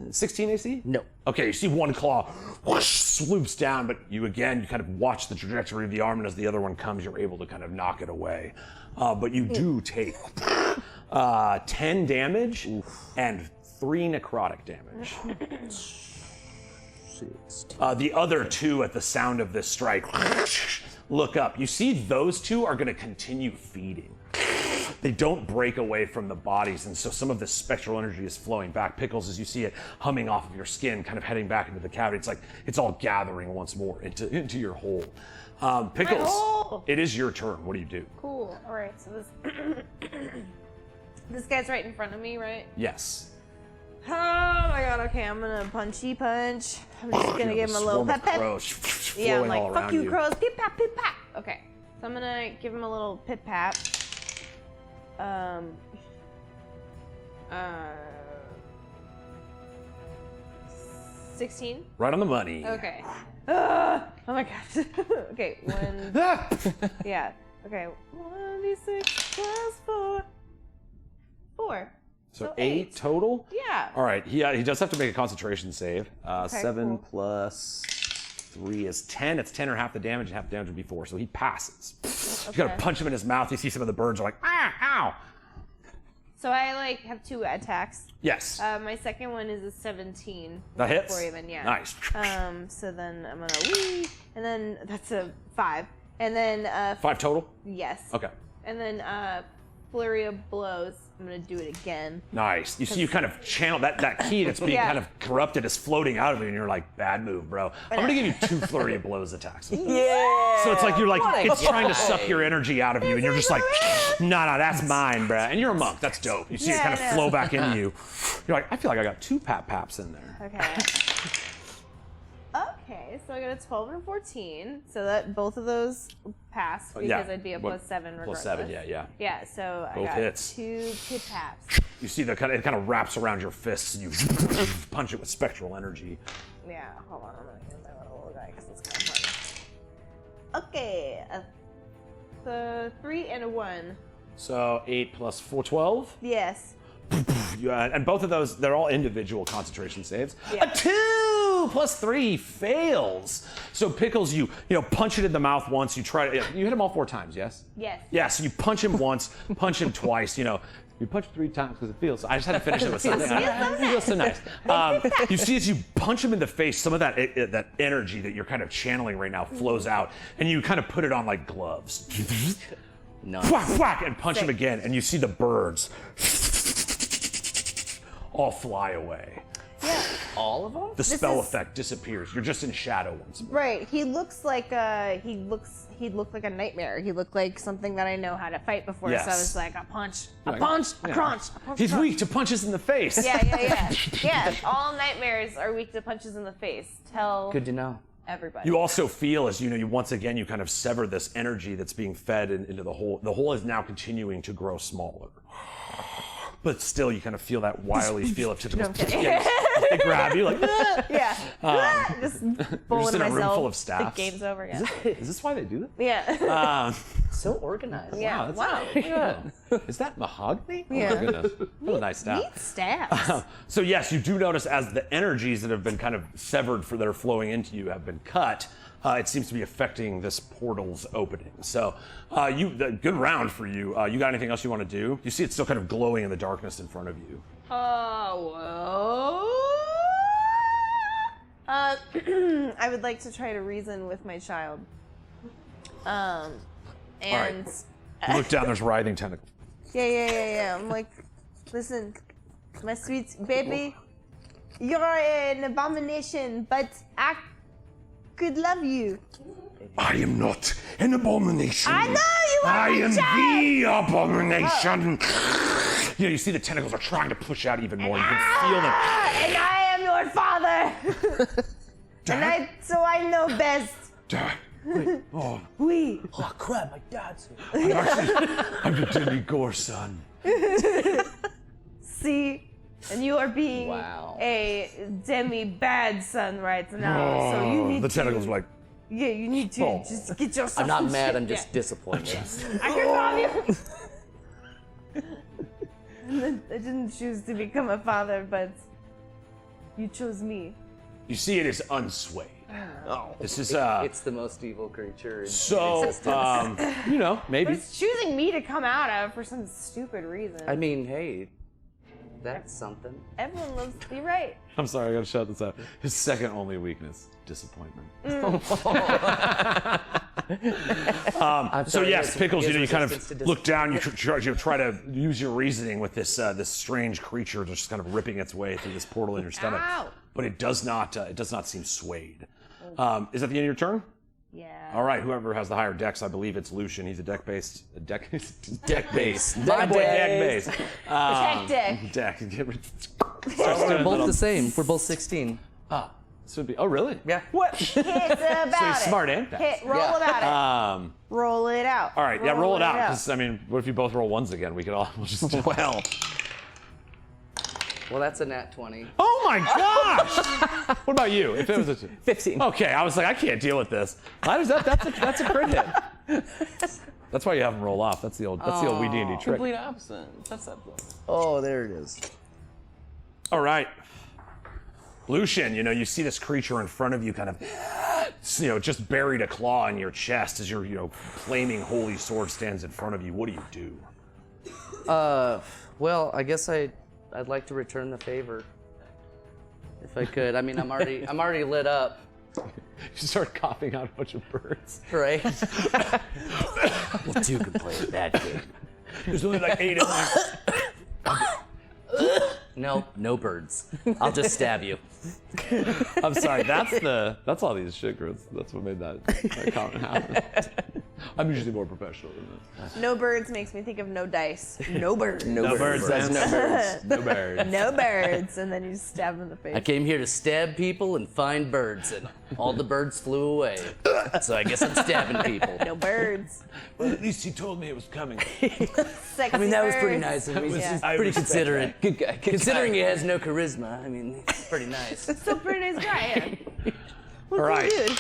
16 AC. No. Okay, you see one claw whoosh, swoops down, but you kind of watch the trajectory of the arm, and as the other one comes, you're able to kind of knock it away. But you do take 10 damage and 3 necrotic damage. The other 2 at the sound of this strike look up. You see those 2 are going to continue feeding. they don't break away from the bodies, and so some of this spectral energy is flowing back. Pickles, as you see it humming off of your skin, kind of heading back into the cavity, it's like it's all gathering once more into your hole. Pickles, hole! it is your turn. What do you do? Cool. All right. So this guy's right in front of me, right? Yes. Oh my god. Okay, I'm gonna punchy punch. I'm just gonna give him a little pep pep. Yeah, I'm like, fuck you, crows. Pip pap, pip pap. Okay, so I'm gonna give him a little pip pap. 16. Right on the money. Okay. Oh my gosh. Okay, one. Yeah. Okay. 1d6 plus 4. 4. So 8 total? Yeah. All right, he does have to make a concentration save. 7 cool. plus 3 is 10. It's 10 or half the damage, and half the damage would be 4, so he passes. You gotta punch him in his mouth. You see some of the birds are like, ah, ow. So I like have 2 attacks. Yes. My second one is a 17. That hits? For even, yeah. Nice. So then I'm gonna wee, and then that's a 5. And then 5 total? yes. Okay. And then flurry of blows. I'm gonna do it again. Nice. You see, you kind of channel that key that's being Yeah. kind of corrupted is floating out of you, and you're like, bad move, bro. I'm gonna give you 2 flurry of blows attacks. Yeah. So it's like you're like, it's trying to suck your energy out of you, and you're just like, no, that's mine, bro. And you're a monk. That's dope. You see it Yeah, kind of I know. flow back into you. You're like, I feel like I got 2 paps in there. Okay. Okay, so I got a 12 and a 14. So that both of those pass because yeah. I'd be a What- plus 7 regardless. Plus 7, yeah. Yeah, so Both I got hits. 2 pit taps. You see it kind of wraps around your fists, and you punch it with spectral energy. Yeah, hold on, I'm gonna get my little guy because it's kind of fun. Okay, so 3 and a 1. So 8 plus 4, 12. Yes. And both of those, they're all individual concentration saves. Yeah. A 2 plus 3 fails. So Pickles, you punch it in the mouth once. You try to, you hit him all 4 times, yes? Yes. Yeah, so you punch him once, punch him twice, you punch 3 times because it feels. I just had to finish it with something. It feels so nice. You see, as you punch him in the face, some of that energy that you're kind of channeling right now flows out, and you kind of put it on like gloves. Nice. Whack, whack, and punch him again, and you see the birds all fly away. Yeah. All of them? The spell is- effect disappears. You're just in shadow once more. Right. He looks like he'd look like a nightmare. He looked like something that I know how to fight before. Yes. So I was like, a punch, a Like, punch, a yeah. crunch, a punch. He's crunch. weak to punches in the face. Yeah. Yeah. All nightmares are weak to punches in the face. Tell Good to know. everybody. You also feel as you once again you kind of sever this energy that's being fed into the hole. The hole is now continuing to grow smaller. But still, you kind of feel that wily feel of typical. I'm kidding. Yeah, they grab you like, "Ah." Yeah. Just bowling just in a room myself. full of The staffs. game's over. Yeah. Is this why they do that? Yeah. So organized. Yeah. Wow. Is that mahogany? Yeah. Oh my goodness. What a nice staff. Neat stabs. So yes, you do notice as the energies that have been kind of severed that are flowing into you have been cut, it seems to be affecting this portal's opening. So good round for you. You got anything else you want to do? You see it's still kind of glowing in the darkness in front of you. Whoa. I would like to try to reason with my child. And You look down, there's writhing tentacles. yeah. I'm like, listen, my sweet baby, you're an abomination, but I could love you. I am not an abomination. I know you are I my am child. the abomination. You see the tentacles are trying to push out even more. You can feel them. And I am your father. Dad? So I know best. Dad. Oh, We. Oh crap, my dad's here. I'm the Demi-Gore son. See? And you are being Wow. a demi-bad son right now. So you need The to... tentacles are like, Yeah, you need to Oh. just get yourself I'm not some mad, shit. I'm just disappointed. I can love you. And then I didn't choose to become a father, but you chose me. you see it is unswayed. Oh, This is it's the most evil creature in so existence. But maybe. it's choosing me to come out of for some stupid reason. I mean, hey, That's something. Everyone loves to be right. I'm sorry, I gotta shout this out. His second only weakness, disappointment. So yes, Pickles, you kind of look down, you try to use your reasoning with this this strange creature just kind of ripping its way through this portal in your stomach. Ow. But it does not seem swayed. Is that the end of your turn? Yeah. All right, whoever has the higher dex, I believe it's Lucian. He's a deck-based. Deck-based. My boy, deck-based. Deck. We're both the same. We're both 16. This would be. Oh, really? Yeah. What? It's about So he's it. smart and fast. Roll about it. Roll it out. All right, yeah, roll it out. Because I mean, what if you both roll ones again? We'll just do Well. Well, that's a nat 20. Oh my gosh! What about you? If it was a 15. Okay, I was like, I can't deal with this. That's a crit hit. That's why you have them roll off. That's the old WeeDnD trick. Complete opposite. That's that. Oh, there it is. All right, Lucian. You see this creature in front of you, kind of, just buried a claw in your chest as your, flaming holy sword stands in front of you. What do you do? Well, I guess I'd like to return the favor. If I could. I mean, I'm already lit up. You start coughing out a bunch of birds. Right? Well, two can play a bad game. There's only like 8 of them. No birds. I'll just stab you. I'm sorry. That's all these shit girls. That's what made that comment happen. I'm usually more professional than this. No birds makes me think of no dice. No birds. No birds. That's no birds. No birds. No birds. And then you just stab them in the face. I came here to stab people and find birds, and all the birds flew away. So I guess I'm stabbing people. No birds. Well, at least he told me it was coming. Sexy I mean, that was pretty birds. nice. I mean, Yeah. he's pretty considerate. Good guy. Good Considering guy. he has no charisma, I mean, it's pretty nice. Still pretty nice guy. Yeah. All right. Dude.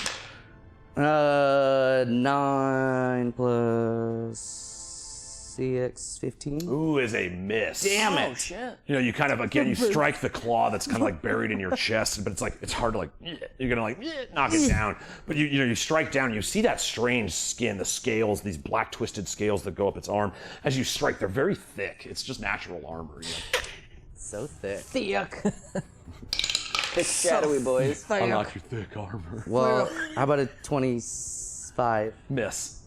9 plus CX 15. Ooh is a miss. Damn it. Oh shit. You kind of, again, you strike the claw that's kind of like buried in your chest, but it's hard to like, you're gonna like knock it down. But you strike down, you see that strange skin, the scales, these black twisted scales that go up its arm. As you strike, they're very thick. It's just natural armor. So thick. Thick shadowy boys. Unlock your thick armor. Well, how about a 25? Miss.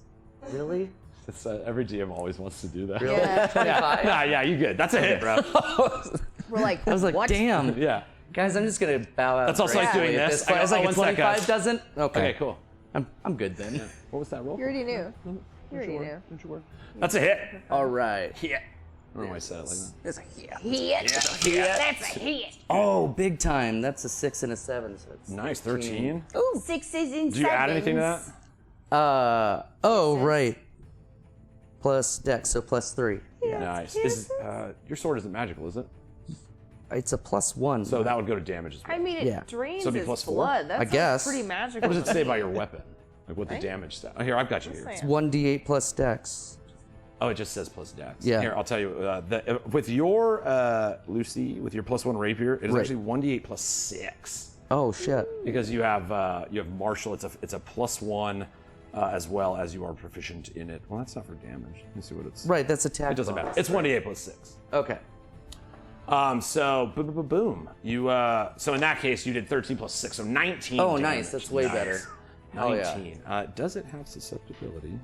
Really? It's, every GM always wants to do that. Yeah. 25? Yeah, you good. That's a hit, bro. We're like, I was like, what? damn. Yeah. Guys, I'm just gonna bow out. That's also like doing gracefully at this. point. It's I like got a 1 second. 25 doesn't? Okay. Okay, cool. I'm good then. What was that roll? You already knew. You already knew. That's a hit. All right. Yeah. I don't know why I said it like that. It's a hit. That's a hit. Oh, big time. That's a 6 and a 7. So it's Nice, 13. Ooh. 6s and 7s. Do you add anything to that? oh, right. Plus dex, so plus 3. Nice. Your sword isn't magical, is it? It's a plus 1. So that would go to damage as well. I mean, it Yeah. drains So it'd be his plus 4? blood. That's I guess. pretty magical. What does it say about your weapon? Like what the damage stat? Oh, here, I've got you here. 1d8 plus dex. Oh, it just says plus dex. Yeah. Here, I'll tell you. With your Lucy, with your plus 1 rapier, it is Right. actually 1d8 plus 6 Oh, shit. because you have martial. It's a plus 1 as well as you are proficient in it. Well, that's not for damage. Let me see what it's. Right, that's attack. It doesn't matter. bonus. It's 1d8 plus 6. Okay. So boom. You so in that case you did 13 plus 6, so 19. Oh, damage. nice. That's way better. 19. Does it have susceptibility?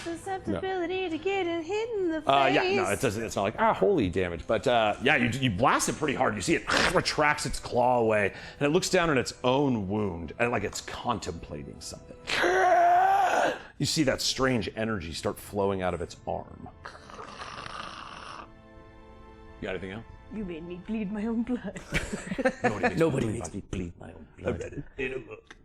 Susceptibility to getting hit in the face. Yeah, no, it doesn't. It's not like holy damage, but yeah, you blast it pretty hard. You see it retracts its claw away, and it looks down at its own wound, and like it's contemplating something. You see that strange energy start flowing out of its arm. You got anything else? You made me bleed my own blood. Nobody makes me bleed my own blood. read it in a book.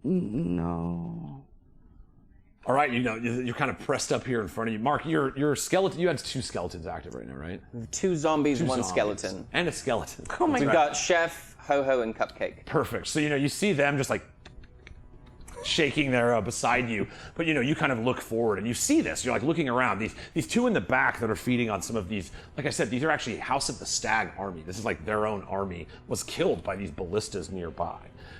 No. All right, you're kind of pressed up here in front of you. Mark, your skeleton. You had 2 skeletons active right now, right? 2 zombies, 2 1 zombies. skeleton. And a skeleton. Oh my We've god. got Chef, Ho-Ho, and Cupcake. Perfect. So you see them just like shaking there beside you, but you kind of look forward and you see this. You're like looking around. These 2 in the back that are feeding on some of these. Like I said, these are actually House of the Stag army. This is like their own army was killed by these ballistas nearby,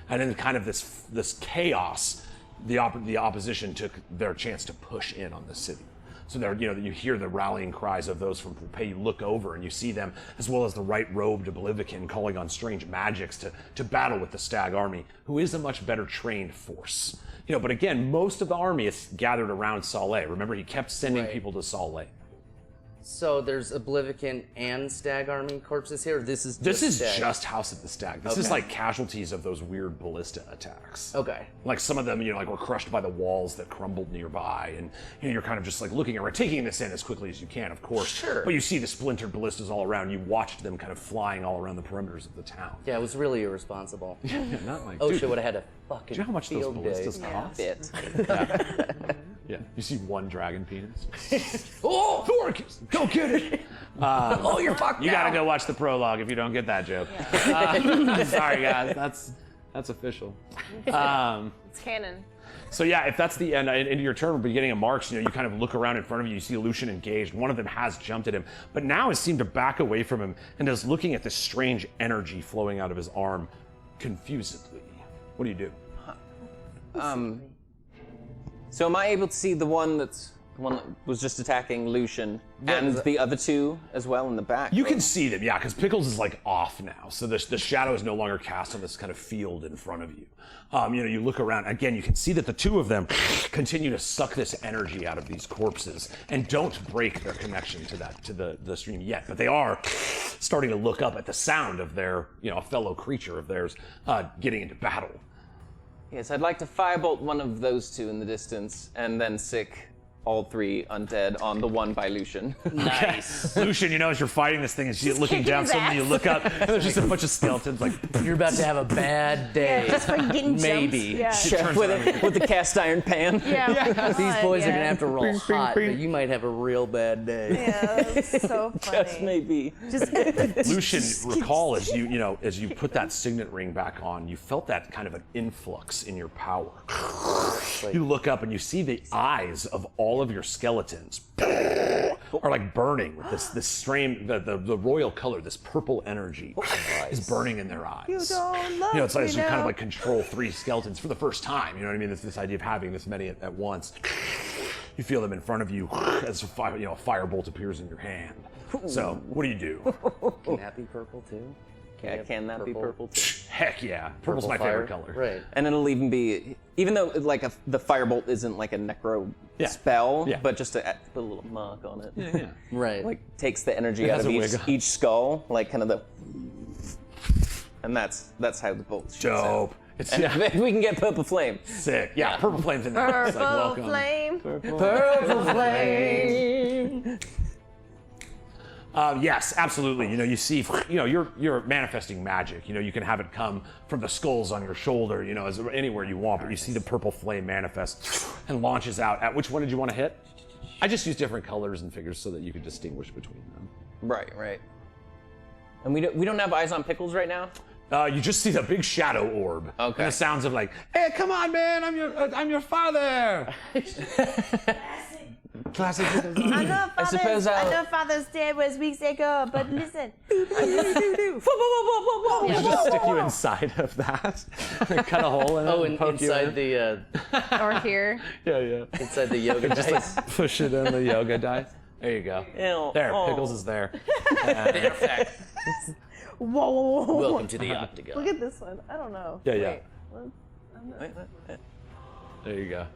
and then kind of this chaos. the opposition took their chance to push in on the city. So there, you hear the rallying cries of those from Pompeii. You look over and you see them, as well as the right-robed Oblivion calling on strange magics to battle with the Stag army, who is a much better trained force. But again, most of the army is gathered around Saleh. Remember, he kept sending people to Saleh. So there's Oblivion and Stag army corpses here? This is Stag? Just House of the Stag. This is like casualties of those weird ballista attacks. Okay. Like some of them, were crushed by the walls that crumbled nearby, and you're kind of just like looking around, taking this in as quickly as you can, of course. Sure. But you see the splintered ballistas all around. You watched them kind of flying all around the perimeters of the town. Yeah, it was really irresponsible. Yeah, not like. OSHA would have had a fucking do you know how much those field ballistas day. cost? Bit. Yeah. You see one dragon penis. Oh, Thoricus, go get it! oh, you're fucked You now. gotta go watch the prologue if you don't get that joke. Sorry, guys. That's official. It's canon. So yeah, if that's the end, into your turn, beginning of marks, you kind of look around in front of you, you see Lucian engaged. One of them has jumped at him, but now has seemed to back away from him and is looking at this strange energy flowing out of his arm confusedly. What do you do? So am I able to see the one that was just attacking Lucian and the other two as well in the back? You can see them, yeah, because Pickles is like off now, so the shadow is no longer cast on this kind of field in front of you. You look around again. You can see that the two of them continue to suck this energy out of these corpses and don't break their connection to the stream yet. But they are starting to look up at the sound of their a fellow creature of theirs getting into battle. Yes, I'd like to firebolt one of those two in the distance and then sick all three undead on the one by Lucian. Nice. Lucian, as you're fighting this thing, as you're looking kicking down, his suddenly you ass. look up, and there's just a bunch of skeletons like. You're about to have a bad day. Just like getting Maybe. jumps. Yeah. Chef with the cast iron pan. Yeah. These boys are gonna have to roll Bing, bing, hot, bing. but you might have a real bad day. Yeah, that's so funny. Just maybe. Lucian, recall as you put that signet ring back on, you felt that kind of an influx in your power. You look up and you see the eyes of all of your skeletons are like burning with this strange, the royal color, this purple energy is burning in their eyes. You don't love It's like me you kind now. of like control 3 skeletons for the first time. You know what I mean? This idea of having this many at once. You feel them in front of you as a firebolt appears in your hand. So what do you do? Can that be purple too? Yeah, can that be purple too? Heck yeah, purple's my favorite color. Right. And it'll even be, even though like the firebolt isn't like a necro spell, Yeah. but just to put a little mark on it. Yeah. Right. Like takes the energy out has of a wig on. each skull, like kind of the, and that's how the bolt shoots out. Dope. It's And if we can get purple flame. sick. Yeah, purple flame's in there. It's like, Purple welcome. flame. Purple flame. Yes, absolutely. You see, you're manifesting magic. You can have it come from the skulls on your shoulder, as anywhere you want. But you see the purple flame manifest and launches out. At which one did you want to hit? I just use different colors and figures so that you can distinguish between them. Right. And we don't have eyes on Pickles right now. You just see the big shadow orb. Okay. And the sounds of like, "Hey, come on, man! I'm your father." Classic. I suppose I I'll- know Father's Day was weeks ago, but listen. You just stick you inside of that, and cut a hole in it. Oh, and and poke you inside in. the Or here. Yeah. inside the yoga dice. Push it in the yoga dice. There you go. Ew. There, Oh. Pickles is there. Whoa. Welcome to the octagon. Look at this one. I don't know. Yeah. Wait, There you go.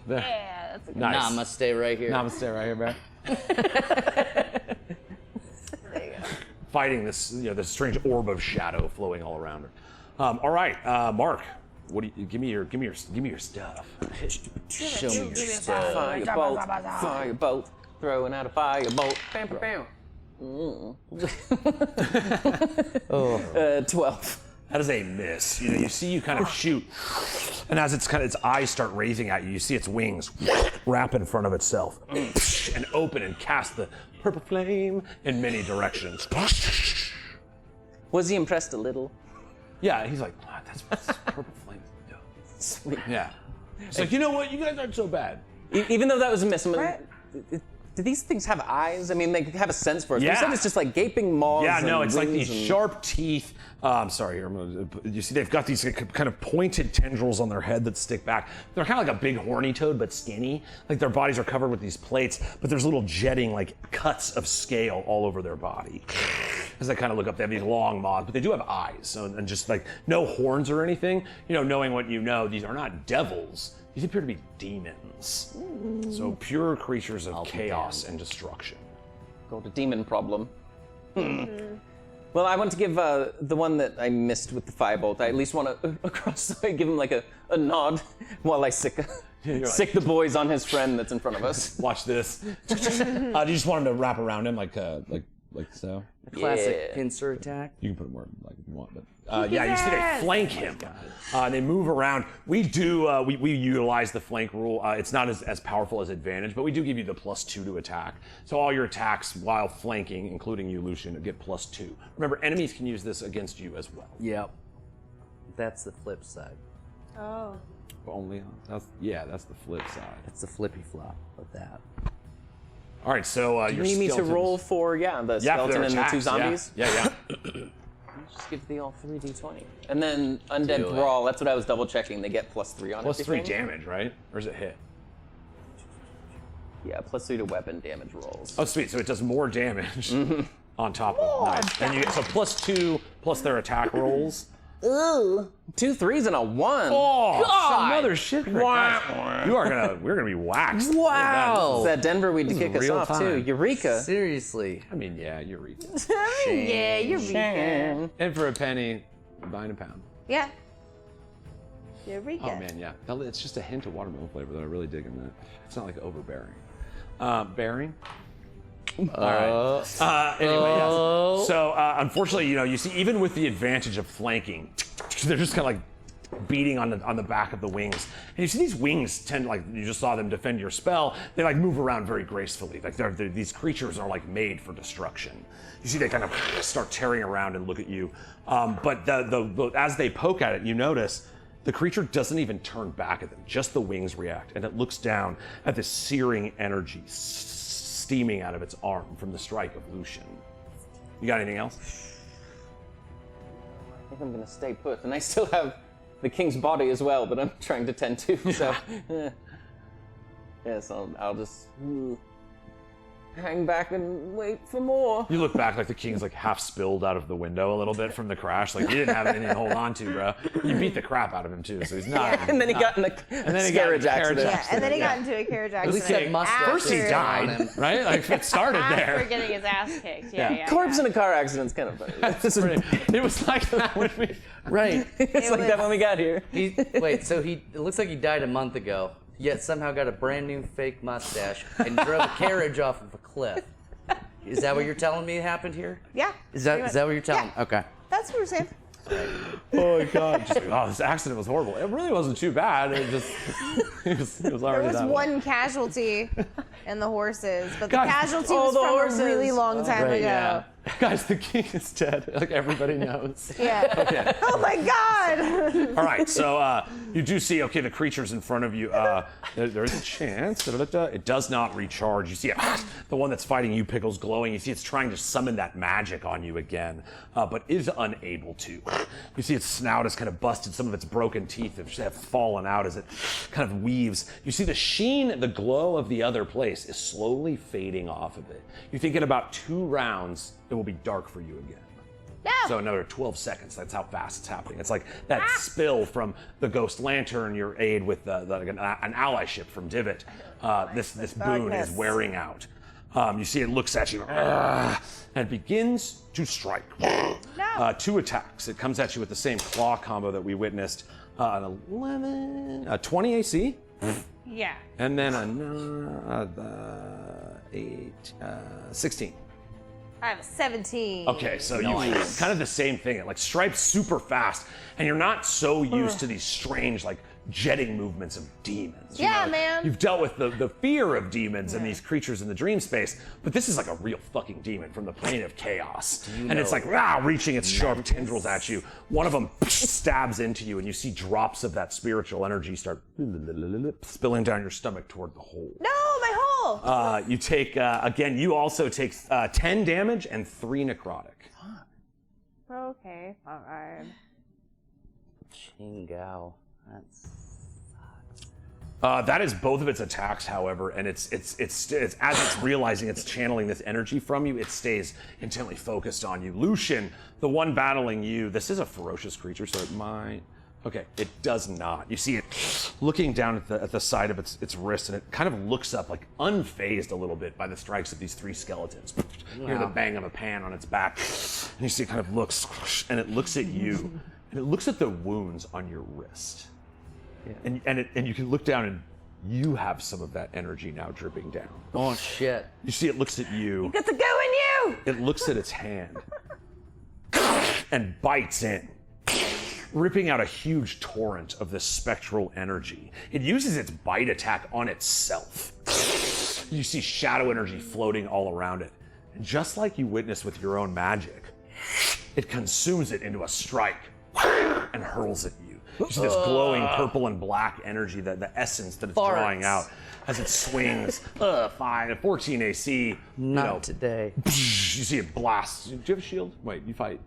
There. yeah, that's a good Nice. Namaste right here. Namaste right here, bro. There you go. Fighting this, this strange orb of shadow flowing all around her. All right, Mark. What do you give me your stuff? Show me your stuff. Firebolt, throwing out a firebolt. Bam, bam, bam. 12. That is a miss. You see you kind of shoot, and as its eyes start raising at you, you see its wings wrap in front of itself and open and cast the purple flame in many directions. Was he impressed a little? Yeah, he's like, "Ah, that's purple flame. Dope." Sweet. Yeah. It's like, you know what? You guys aren't so bad. Even though that was a miss, I'm Right. do these things have eyes? I mean, they have a sense for us. Yeah. You said it's just like gaping maws. Yeah, no, and it's like wings these and- sharp teeth. I'm sorry, here. You see, they've got these kind of pointed tendrils on their head that stick back. They're kind of like a big horny toad, but skinny. Like their bodies are covered with these plates, but there's little jetting like cuts of scale all over their body. As I kind of look up, they have these long maws, but they do have eyes, so, and just like no horns or anything. You know, knowing what you know, these are not devils. These appear to be demons. So pure creatures of chaos and destruction. Got a demon problem. Well, I want to give the one that I missed with the firebolt. I at least want to across the way give him like a nod while I sick the boys on his friend that's in front of us. Watch this. Do you just want him to wrap around him like so? Classic pincer attack. You can put it more like if you want, but yeah, you see they flank him. They move around. We utilize the flank rule. It's not as powerful as advantage, but we do give you the +2 to attack. So all your attacks while flanking, including you, Lucian, get +2. Remember, enemies can use this against you as well. Yep. That's the flip side. Oh. Only that's the flip side. That's the flippy flop of that. All right, so You your need me to skeletons- roll for the for skeleton their and the two attacks, zombies? Yeah. Just give the all 3d20. And then Undead Do it. Brawl, that's what I was double checking. They get +3 on +3 everything. damage, right? Or is it hit? Yeah, +3 to weapon damage rolls. Oh, sweet. So it does more damage on top of nice. And you get so +2 plus their attack rolls. Ooh. 2 3s and a 1. Oh, God. another shit. Wow. We're gonna be waxed. Wow. It's that Denver weed to kick us real off time. too. Eureka. Seriously. I mean, yeah, you're reading. Yeah, you're Eureka. And for a penny, buying a pound. Yeah. Eureka. Oh man, yeah. It's just a hint of watermelon flavor that I really dig in that. It's not like overbearing. Bearing. All right. Anyway, yes. So unfortunately, you see, even with the advantage of flanking, they're just kind of like beating on the back of the wings. And you see these wings tend, like you just saw them defend your spell. They like move around very gracefully. Like these creatures are like made for destruction. You see they kind of start tearing around and look at you. But as they poke at it, you notice the creature doesn't even turn back at them. Just the wings react, and it looks down at this searing energy steaming out of its arm from the strike of Lucian. You got anything else? I think I'm gonna stay put. And I still have the king's body as well, but I'm trying to tend to, so. Yes, I'll just hang back and wait for more. You look back like the king's like half spilled out of the window a little bit from the crash. Like he didn't have anything to hold on to, bro. You beat the crap out of him too, so he's not. And then he got in a carriage accident. Yeah, and then he got into a carriage accident. least that mustache First he After- died, right? Like it started After there. getting his ass kicked. Yeah. Corpse in a car accident's kind of funny. It was like that when we. Right. It's like that when we got here. So it looks like he died a month ago, yet somehow got a brand new fake mustache and drove a carriage off of a cliff. Is that what you're telling me happened here? Yeah. Is that what you're telling me? Okay. That's what we're saying. Oh my god! This accident was horrible. It really wasn't too bad. It just it was There already was that way. one casualty in the horses, but the God, casualty all was the from horses. a really long time right, ago. Yeah. Guys, the king is dead. Like everybody knows. Yeah. Okay. Oh my god! All right, so you do see, okay, the creature's in front of you. There is a chance. It does not recharge. You see it, the one that's fighting you, Pickle's glowing. You see it's trying to summon that magic on you again, but is unable to. You see its snout is kind of busted. Some of its broken teeth have fallen out as it kind of weaves. You see the sheen, the glow of the other place is slowly fading off of it. You think in about 2 rounds, it will be dark for you again. No. So another 12 seconds. That's how fast it's happening. It's like that spill from the Ghost Lantern, your aid with an allyship from Divot. This boon is wearing out. You see it looks at you and it begins to strike. No. 2 attacks. It comes at you with the same claw combo that we witnessed. An 11, a 20 AC, Yeah. and then another 16. I have a 17. Okay, so you kind of the same thing. It like stripes super fast, and you're not so used to these strange like jetting movements of demons. You Yeah, know, man. You've dealt with the fear of demons and these creatures in the dream space, but this is like a real fucking demon from the plane of chaos. And it's like reaching its sharp tendrils at you. One of them stabs into you, and you see drops of that spiritual energy start spilling down your stomach toward the hole. No, my hole! cool. You take, again, you also take 10 damage and 3 necrotic. Okay, fine. Chingao. That's. That is both of its attacks, however, and it's as it's realizing it's channeling this energy from you, it stays intently focused on you. Lucian, the one battling you, this is a ferocious creature, so it might. Okay, it does not. You see it looking down at the side of its wrist, and it kind of looks up, like unfazed a little bit by the strikes of these 3 skeletons. You hear the bang of a pan on its back, and you see it kind of looks, and it looks at you, and it looks at the wounds on your wrist. Yeah. And you can look down and you have some of that energy now dripping down. Oh shit. You see it looks at you. You got to go in you! It looks at its hand and bites in, ripping out a huge torrent of this spectral energy. It uses its bite attack on itself. You see shadow energy floating all around it. And just like you witnessed with your own magic, it consumes it into a strike and hurls at you. You see this glowing purple and black energy, the essence that it's drawing out as it swings. 14 AC. Not today. You see it blast. Do you have a shield? Wait, you fight.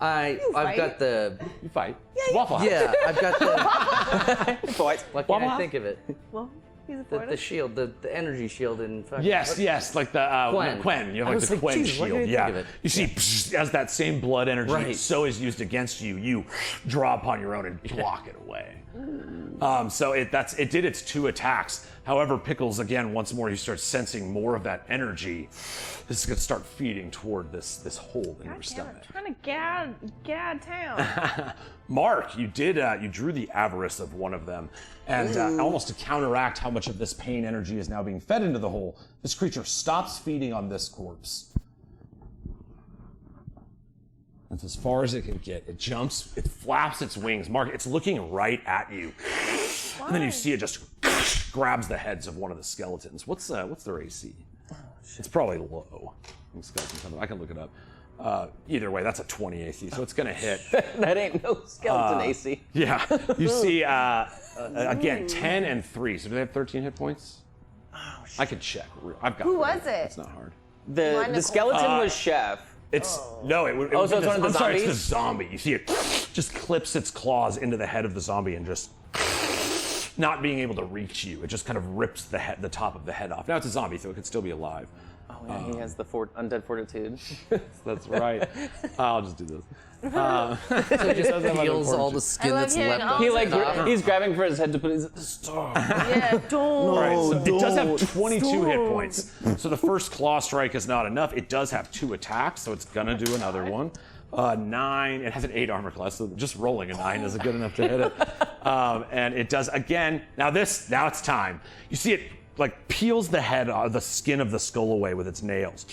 I've got the. You fight. Waffle House. Yeah, I've got the. Fight. Why can't I think of it? Well, he's a The shield, the energy shield in fucking. Yes, like the Quen. You have like was the like, Quen geez, why shield. can't I Yeah. think of it? You see, as that same blood energy Right. so is used against you, you draw upon your own and block it away. So it did its 2 attacks. However, Pickles, again, once more, you start sensing more of that energy. This is going to start feeding toward this hole in your Damn, stomach. I'm trying to get out of town. Mark, you drew the avarice of one of them, and almost to counteract how much of this pain energy is now being fed into the hole, this creature stops feeding on this corpse. And as far as it can get, it jumps, it flaps its wings. Mark, it's looking right at you. Why? And then you see it just grabs the heads of one of the skeletons. What's their AC? It's probably low. I can look it up. Either way, that's a 20 AC, so it's gonna hit. That ain't no skeleton AC. Yeah, you see, again, 10 and 3. So do they have 13 hit points? Oh, shit. I could check. I've got. Who was it? It's not hard. The skeleton was Chef. It's no, it so it's one of the I'm sorry, it's the zombies? zombie. You see it just clips its claws into the head of the zombie and just not being able to reach you. It just kind of rips the top of the head off. Now it's a zombie, so it could still be alive. Oh yeah, he has the undead fortitude. That's right. I'll just do this. So it just peels all the skin I love that's hearing left. all on He this top. he's grabbing for his head to put his stop. Yeah, don't. All right, so it does have 22 hit points. So the first claw strike is not enough. It does have 2 attacks, so it's gonna do another one. 9. It has an 8 armor class, so just rolling a 9 isn't good enough to hit it. And it does again. Now it's time. You see it like peels the skin of the skull away with its nails.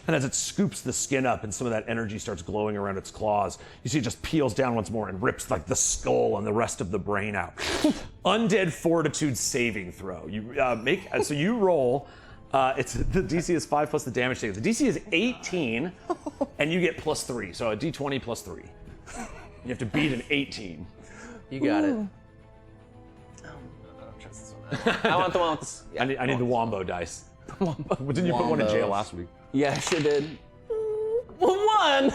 And as it scoops the skin up and some of that energy starts glowing around its claws, you see it just peels down once more and rips like the skull and the rest of the brain out. Undead Fortitude saving throw. You so you roll. The DC is 5 plus the damage taken. The DC is 18, and you get +3. So a D20 +3. You have to beat an 18. You got it. I want the one with the, yeah. I need the Wombo dice. Didn't you put one in jail Wombos. last week? Yeah, I sure did. 1! Oh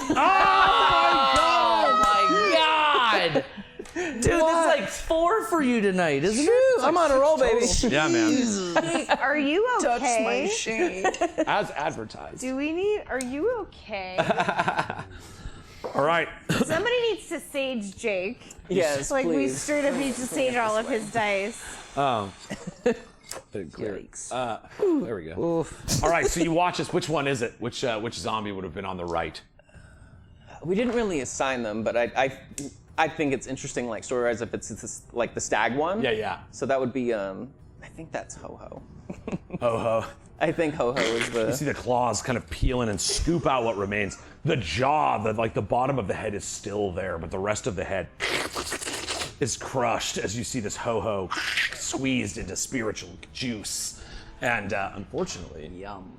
my god! Dude, this is like 4 for you tonight, isn't it? I'm on a roll, baby. Yeah, man. Are you okay? shame. As advertised. Are you okay? All right. Somebody needs to sage Jake. Yes, Like, we please. straight up need to sage all of his dice. Didn't clear it. There we go. All right, so you watch this. Which one is it? Which zombie would have been on the right? We didn't really assign them, but I think it's interesting, like story-wise, if it's like the stag one. Yeah. So that would be I think that's Ho Ho. Ho ho. I think Ho Ho is You see the. the claws kind of peel in and scoop out what remains. The jaw, the bottom of the head is still there, but the rest of the head is crushed as you see this ho-ho squeezed into spiritual juice. And unfortunately, Yum.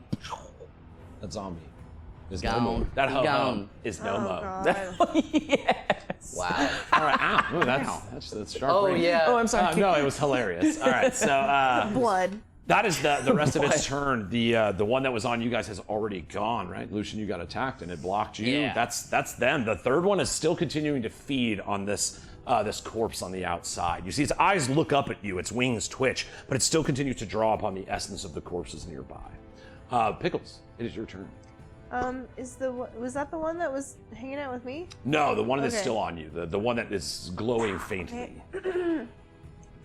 that zombie is Gone. no more. That ho-ho Gone. is no more. Yes. Wow. All right, ow. Ooh, that's sharp. Oh brain. yeah. Oh, I'm sorry. No, it was hilarious. All right, so Blood. That is the rest of its turn. The one that was on you guys has already gone, right? Lucian, you got attacked and it blocked you. Yeah. That's them. The third one is still continuing to feed on this this corpse on the outside. You see its eyes look up at you, its wings twitch, but it still continues to draw upon the essence of the corpses nearby. Pickles, it is your turn. Was that the one that was hanging out with me? No, the one that's Okay. still on you. The one that is glowing faintly. Then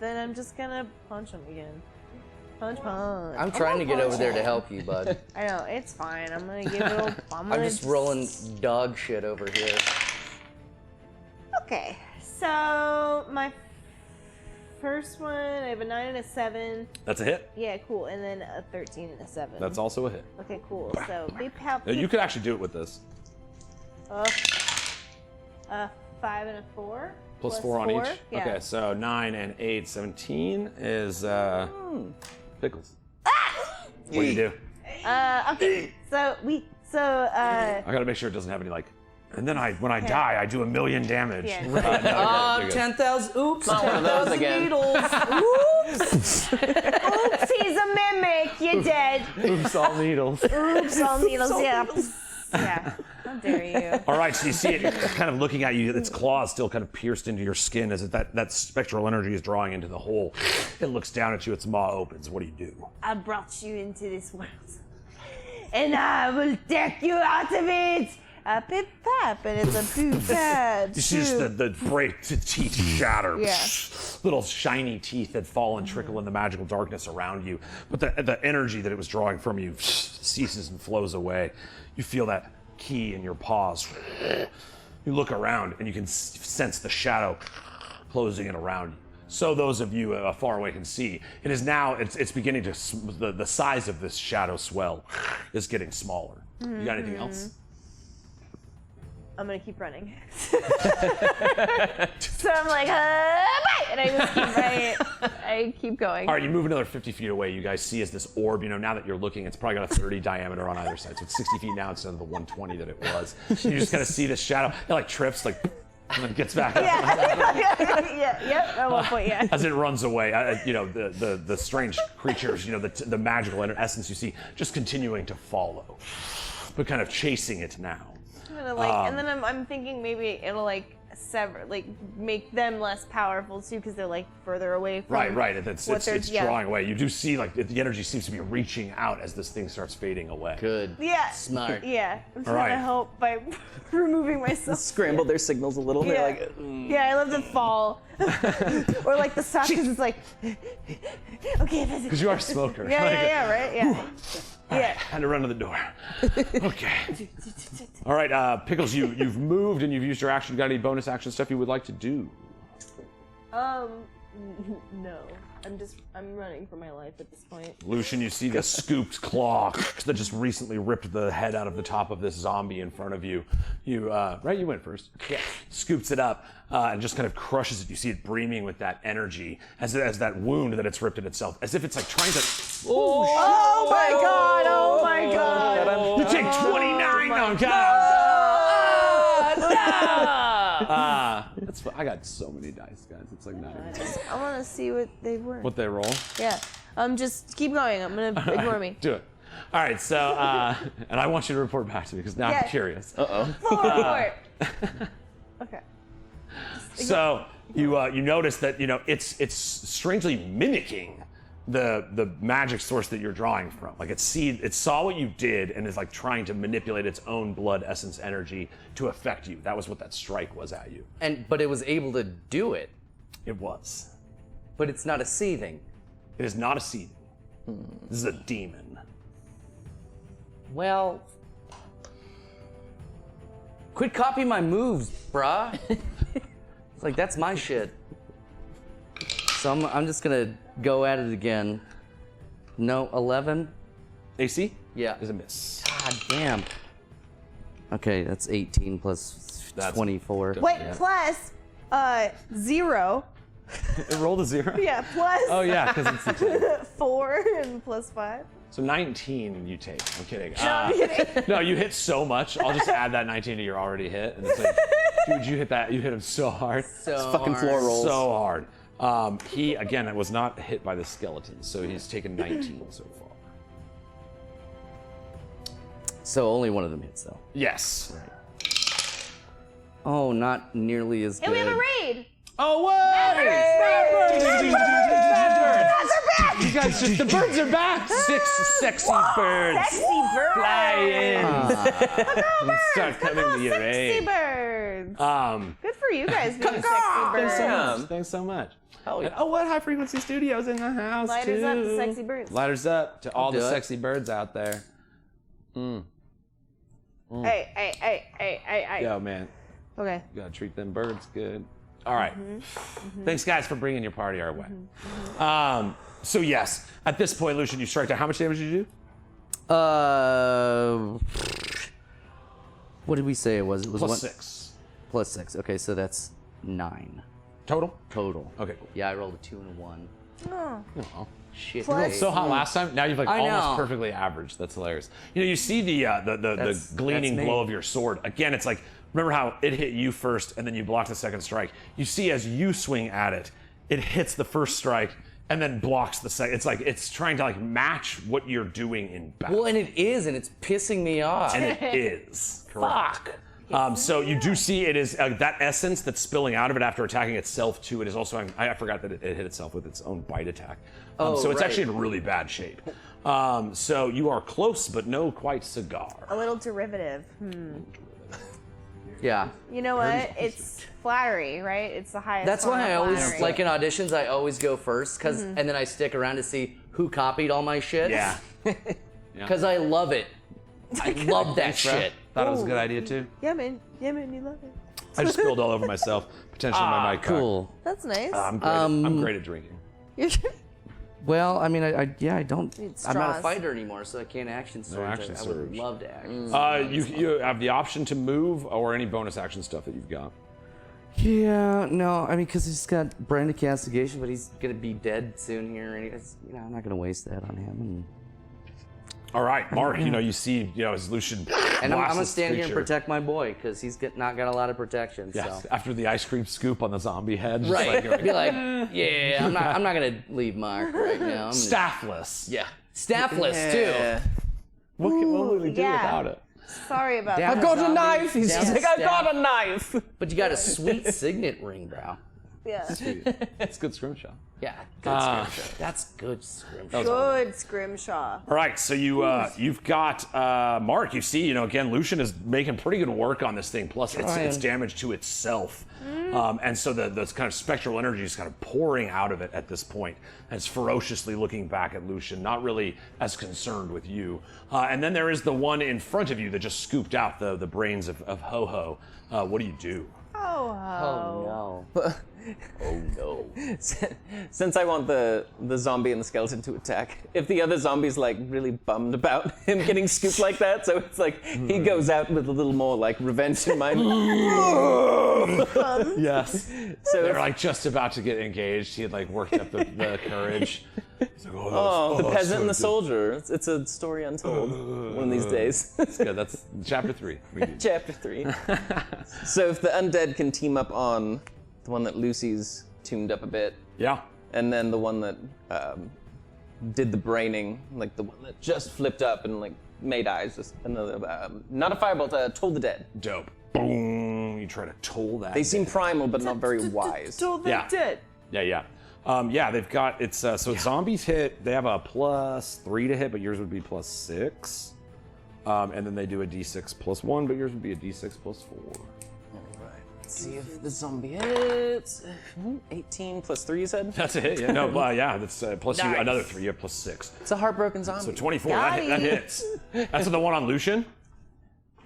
I'm just gonna punch him again. Punch. I'm trying to get over there to help you, bud. I know, it's fine. I'm gonna give it a... I'm just rolling dog shit over here. Okay, so my first one, I have a 9 and a 7. That's a hit. Yeah, cool. And then a 13 and a 7. That's also a hit. Okay, cool. So beep help. You could actually do it with this. 5 and a 4. Plus 4 on each? Yeah. Okay, so 9 and 8, 17 is Pickles. What do you do? Okay. So I gotta make sure it doesn't have any like. And then when I die, I do 1,000,000 damage. Yeah. No, you're good. 10,000. Oops. Not one of those 10,000 again. needles. Oops. Oops, he's a mimic. You're dead. Oops, all needles. Oops, all needles. Yeah. Yeah. How dare you? All right, so you see it kind of looking at you. Its claws still kind of pierced into your skin as that spectral energy is drawing into the hole. It looks down at you. Its maw opens. What do you do? I brought you into this world, and I will take you out of it. A pip pap, and it's a poop pad. You see just the teeth shatter. Yeah. Little shiny teeth that fall and trickle in the magical darkness around you. But the energy that it was drawing from you ceases and flows away. You feel that key in your paws. You look around and you can sense the shadow closing in around you. So those of you far away can see. It is now, it's beginning to, the size of this shadow swell is getting smaller. You got anything else? I'm gonna keep running. So I'm like, bye! And I just keep running. I keep going. All right, you move another 50 feet away. You guys see as this orb, now that you're looking, it's probably got a 30 diameter on either side. So it's 60 feet now instead of the 120 that it was. You just kind of see this shadow. It like trips, like, and then gets back up. Yep, at one point, yeah. As it runs away, the strange creatures, the magical essence you see just continuing to follow, but kind of chasing it now. I'm gonna, and then I'm thinking maybe it'll make them less powerful too, because they're further away from. Right. It's drawing away. You do see the energy seems to be reaching out as this thing starts fading away. Good. Yeah. Smart. Yeah. I'm All trying to right. help by removing myself. Scramble their signals a little Yeah. bit. Yeah, I love to fall. Or the sock, because it's like, okay. Because you are a smoker. Yeah, right? Yeah. Yeah. Had to run to the door. Okay. All right, Pickles, you've moved and you've used your action. Got any bonus action stuff you would like to do? No. I'm running for my life at this point. Lucian, you see the scooped claw that just recently ripped the head out of the top of this zombie in front of you. You went first. Yeah. Scoops it up and just kind of crushes it. You see it breaming with that energy as that wound that it's ripped in itself, as if it's trying to. Oh my god! Oh my god! You take 29 on that's fun. I got so many dice, guys. It's not even. I want to see what they were. What they roll? Yeah. Just keep going. I'm gonna ignore me. Do it. All right. So, and I want you to report back to me because now Yeah. I'm curious. Full report. Okay. So you notice that it's strangely mimicking the magic source that you're drawing from. It saw what you did and is trying to manipulate its own blood essence energy to affect you. That was what that strike was at you. But it was able to do it. It was. But it's not a seething. It is not a seething. This is a demon. Well, quit copying my moves, brah. It's that's my shit. So I'm just gonna go at it again. No, 11. AC? Yeah. Is a miss. God damn. Okay, that's 18 plus That's 24. Wait, plus 0. It rolled a 0? Yeah, plus Oh yeah, because it's a 10. 4 and plus 5. So 19 you take. I'm kidding. No, I'm kidding. No, you hit so much. I'll just add that 19 to your already hit. And it's dude, you hit that. You hit him so hard. So Fucking floor hard. rolls. So hard. He, again, was not hit by the skeleton, so he's taken 19 so far. So only one of them hits, though. Yes. Oh, not nearly as good. And we have a raid. Oh, what? You guys, just the birds are back. 6 sexy birds. Sexy birds. Fly in. Let's start coming to your sexy aid. birds. Um, Good for you guys being sexy birds. Thanks so much. Hell yeah. And, oh, what High Frequency Studios in the house, Lighters too. up the sexy birds. Lighters up to all the do it. sexy birds out there. Hey. Yo, man. Okay. You gotta treat them birds good. All right. Thanks, guys, for bringing your party our way. So yes, at this point, Lucian, you strike down. How much damage did you do? What did we say it was? It was Plus one, 6. Plus 6. Okay, so that's 9 Total? total. Okay, cool. Yeah, I rolled a 2 and a 1. Oh. Shit. Plus- Dave. So hot last time. Now you've like I almost know. perfectly average. That's hilarious. You know, you see the That's gleaming me. glow of your sword. Again, it's like, remember how it hit you first and then you blocked the second strike. You see as you swing at it, it hits the first strike and then blocks the second. It's like it's trying to like match what you're doing in battle. Well, and it is, and it's pissing me off. And it is. Correct. So you do see it is that essence that's spilling out of it after attacking itself too. It is also, I forgot that it hit itself with its own bite attack. So it's right. actually in really bad shape. So you are close, but no quite cigar. A little derivative. Yeah. You know what? It's flattery, right? It's the highest. That's form why I of always, flattery. like in auditions, I always go first, and then I stick around to see who copied all my shit. Yeah. Because I love it. I love that shit. Thought it was a good idea too. Yeah, man, you love it. I just spilled all over myself. Potentially my mic. Cool. That's nice. I'm great at drinking. Well, I mean, I don't. Need I'm not a straws. fighter anymore, so I can't action surge. action I would surge. love to action. You have the option to move or any bonus action stuff that you've got. Yeah, no, I mean, because he's got branded castigation, but he's gonna be dead soon here, and I'm not gonna waste that on him. All right, Mark. You see, as Lucian. And I'm blasts gonna this stand here and creature. protect my boy because he's not got a lot of protection. Yes. So. After the ice cream scoop on the zombie head. just Right. like, Be like, yeah, I'm not gonna leave Mark right now. I'm gonna, staffless. yeah, staffless too. What would we do yeah. without it? Sorry about Down that. I've got a zombie, knife. He's down just like, I've staff. got a knife. But you got a sweet signet ring, bro. Yeah. It's good scrimshaw. Yeah, good scrimshaw. That's good scrimshaw. Good scrimshaw. All right, so you've got Mark. You see, again, Lucian is making pretty good work on this thing. Plus, it's damage to itself, and so the kind of spectral energy is kind of pouring out of it at this point. And it's ferociously looking back at Lucian, not really as concerned with you. And then there is the one in front of you that just scooped out the brains of Ho Ho. What do you do? Oh. Oh no. Oh no. Since I want the zombie and the skeleton to attack, if the other zombie's like really bummed about him getting scooped like that, so it's like he goes out with a little more like revenge in mind. Yes. So They're if- like just about to get engaged. He had like worked up the courage. He's like, Oh, the that's peasant and the so soldier. It's a story untold one of these days. good. Yeah, that's chapter 3. Chapter 3. So if the undead can team up on the one that Lucy's tuned up a bit, Yeah. and then the one that did the braining, like the one that just flipped up and like made eyes, just another, not a firebolt, told the dead. Dope. Boom. You try to toll that. They seem primal, but not very wise. Told Yeah. them dead. Yeah, they've got zombies hit. They have a +3 to hit, but yours would be +6. And then they do a d6 +1, but yours would be a d6 +4. Let's see if the zombie hits. 18 plus 3, you said? That's a hit. Yeah. No. That's plus you Nice. another 3. You have +6. It's a heartbroken zombie. So 24. Got That it. hits. That's the one on Lucian.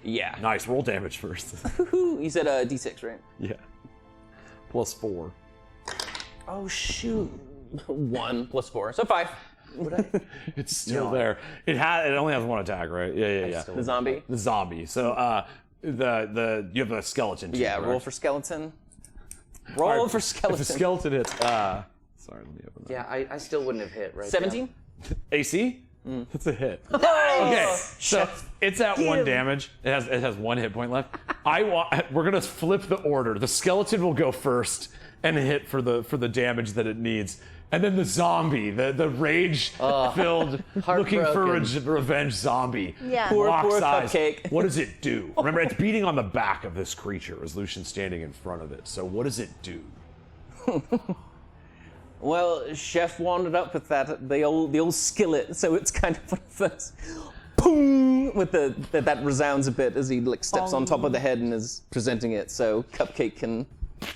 Yeah. Nice. Roll damage first. You said d6, right? Yeah. +4. Oh, shoot. 1 plus 4, so 5. It's still there. It only has one attack, right? Yeah. The zombie? The zombie. So you have a skeleton too. Yeah, correct? roll for skeleton. Roll for skeleton. If a skeleton hits, sorry, let me open that. Yeah, I still wouldn't have hit, right? 17? AC? That's a hit. Okay, so it's at 1 damage. It has 1 hit point left. We're gonna flip the order. The skeleton will go first, and hit for the damage that it needs. And then the zombie, the rage-filled, looking for revenge zombie. Yeah. Poor locks eyes. Cupcake. What does it do? Remember, it's beating on the back of this creature as Lucian's standing in front of it. So what does it do? Well, Chef wandered up with the old skillet, so it's kind of one of those boom with that resounds a bit as he steps on top of the head and is presenting it, so Cupcake can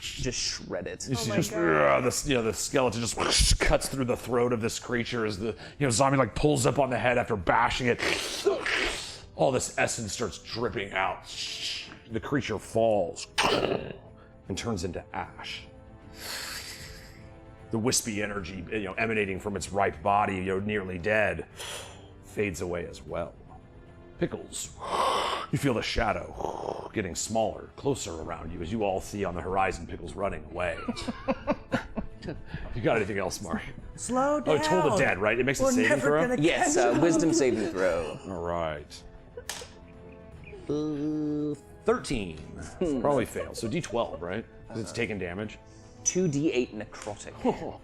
just shred it. The skeleton just cuts through the throat of this creature as the zombie pulls up on the head after bashing it. All this essence starts dripping out. The creature falls and turns into ash. The wispy energy, emanating from its ripe body, nearly dead, fades away as well. Pickles, you feel the shadow getting smaller, closer around you as you all see on the horizon Pickles running away. You got anything else, Mark? Slow down. Oh, Toll the Dead, right? It makes a saving throw? Yes, wisdom saving throw. All right. 13. Probably fails. So D12, right? Because it's taking damage. 2d8 necrotic.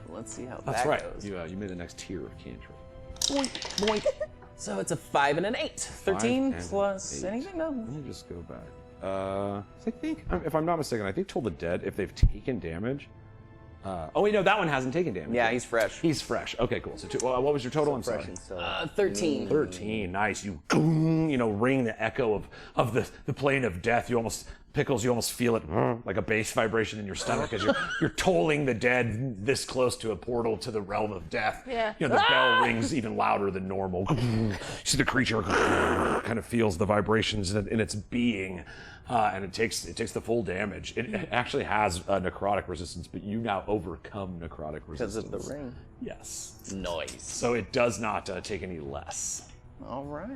Let's see how That's that right. goes. You made the next tier of cantrip. Boink, boink. So it's a 5 and an 8. 13 and plus an 8. anything? No. Let me just go back. I think, if I'm not mistaken, I think Toll the Dead, if they've taken damage. Oh wait, no, that one hasn't taken damage. Yeah, he's fresh. He's fresh. Okay, cool. So what was your total? I'm sorry. 13. 13. Nice. You ring the echo of the plane of death. Pickles, you almost feel it like a bass vibration in your stomach as you're tolling the dead this close to a portal to the realm of death. Yeah. The bell rings even louder than normal. You see the creature kind of feels the vibrations in its being, and it takes the full damage. It actually has a necrotic resistance, but you now overcome necrotic resistance. Because of the ring. Yes. Noise. So it does not take any less. All right.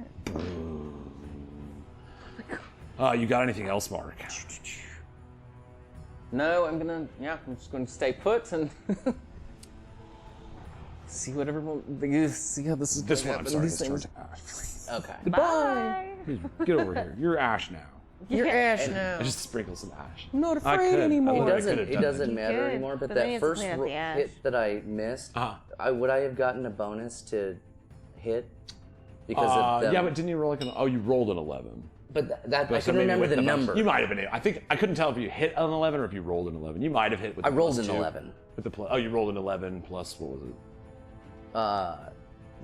You got anything else, Mark? No, I'm just going to stay put and see what everyone, see how this is This going one, to I'm happen. sorry. These This things. turns to ash. Okay. Goodbye. Get over here. You're ash now. You're ash now. I just sprinkle some ash. I'm not I afraid could. anymore. I could have It done doesn't that. matter could, anymore, but but then that you have to first clean up the ash. hit that I missed, would I have gotten a bonus to hit? Because of them? Yeah, but didn't you roll you rolled an 11. But that I So can maybe remember with the bonus- number. You might have been able. I couldn't tell if you hit an 11 or if you rolled an 11. You might have hit with I the rolled plus an 2. 11. With the you rolled an 11 plus what was it?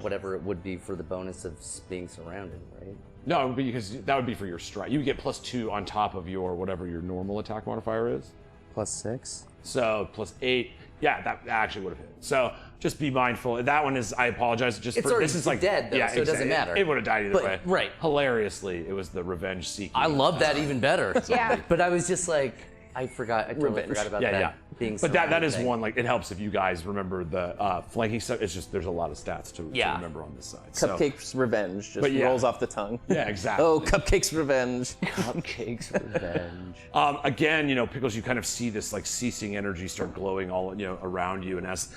Whatever it would be for the bonus of being surrounded, right? No, it would be because that would be for your strike. You would get +2 on top of your whatever your normal attack modifier is. +6. So +8. Yeah, that actually would have hit. So just be mindful. That one is. I apologize. Just It's for already this is like dead, though, so it doesn't matter. It would have died either But- way. right. Hilariously, it was the revenge seeking. I love that even better. Yeah. But I was just like, I totally Revenge. forgot about Yeah, that yeah. being But that surrounded is thing. one, it helps if you guys remember the flanking stuff. It's just, there's a lot of stats to remember on this side. So- Cupcake's revenge just But yeah. rolls off the tongue. Yeah, exactly. Oh, Cupcake's revenge. Cupcake's revenge. Again, Pickles, you kind of see this ceasing energy start glowing all around you, and as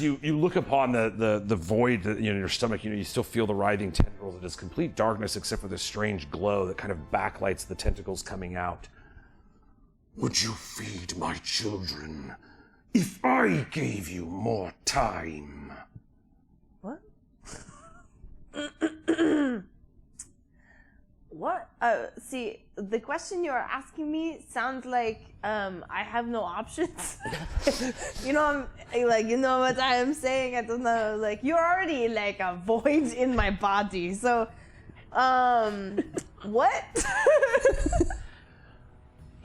you look upon the void in your stomach, you still feel the writhing tendrils. It is complete darkness except for this strange glow that kind of backlights the tentacles coming out. Would you feed my children if I gave you more time? What? What? See, the question you're asking me sounds like I have no options. You know what I'm saying? I don't know. You're already a void in my body. So, what?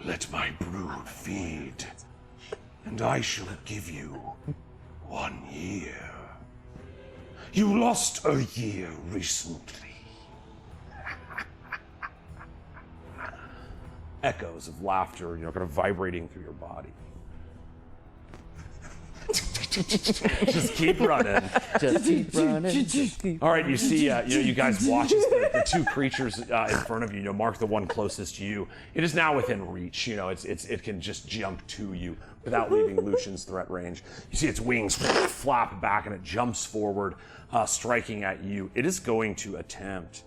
Let my brood feed, and I shall give you 1 year. You lost a year recently. Echoes of laughter, kind of vibrating through your body. Just keep running. Just keep running. All right, you see, you guys watch as the two creatures in front of you, mark the one closest to you. It is now within reach. It can just jump to you without leaving Lucian's threat range. You see its wings flap back and it jumps forward, striking at you. It is going to attempt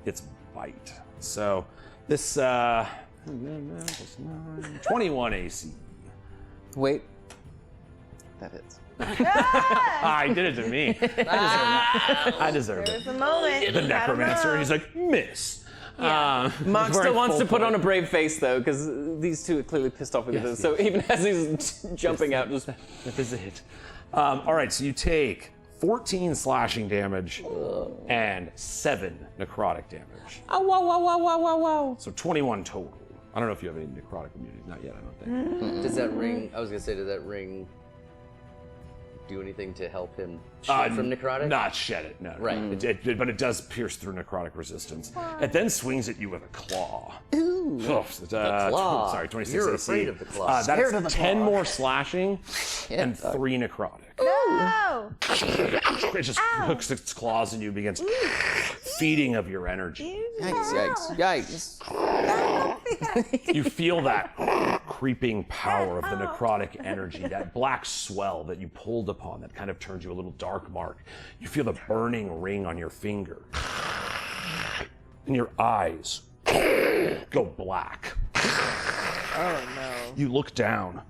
its bite. So this 21 AC. Wait. That hits. Ah, he did it to me. I deserve There's it. a moment. The necromancer, he's like, miss. Yeah. Mark we're still in wants full to put play. on a brave face, though, because these two are clearly pissed off with this. So even as he's jumping out, just... That is it. All right, so you take 14 slashing damage and 7 necrotic damage. Oh, wow, wow, wow, wow, wow, wow. So 21 total. I don't know if you have any necrotic immunity. Not yet, I don't think. Does that ring? I was gonna say, does that ring do anything to help him shed from necrotic? Not shed it, no. Right. But it does pierce through necrotic resistance. It then swings at you with a claw. Ooh. Oh, claw. Sorry, 26 You're AC. afraid of the claw. That is Scared of the 10 claw. more slashing and 3 necrotic. No! It just hooks its claws in you, begins feeding of your energy. Yikes, yikes, yikes. You feel that creeping power of the necrotic energy, that black swell that you pulled upon that kind of turns you a little dark mark. You feel the burning ring on your finger. And your eyes go black. Oh no. You look down.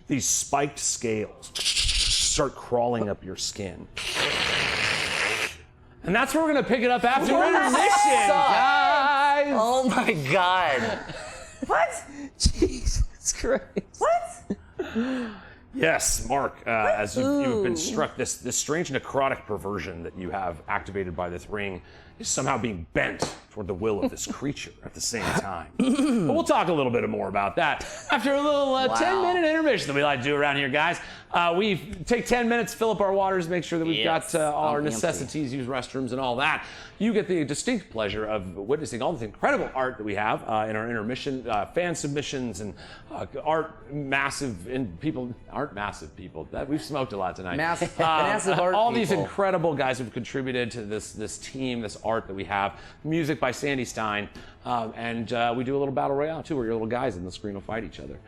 These spiked scales start crawling up your skin. And that's where we're gonna pick it up after intermission, guys. Oh my god. What? Jesus Christ. What? Yes, Mark, as you've been struck, this strange necrotic perversion that you have activated by this ring is somehow being bent toward the will of this creature at the same time. But we'll talk a little bit more about that after a little 10-minute intermission that we like to do around here, guys. We take 10 minutes, fill up our waters, make sure that we've got all our necessities, use restrooms and all that. You get the distinct pleasure of witnessing all this incredible art that we have in our intermission, fan submissions and art massive, and people aren't massive people. We've smoked a lot tonight. Massive art all these people. incredible guys who've contributed to this team, this art that we have. Music by Sandy Stein, and we do a little battle royale too, where your little guys in the screen will fight each other.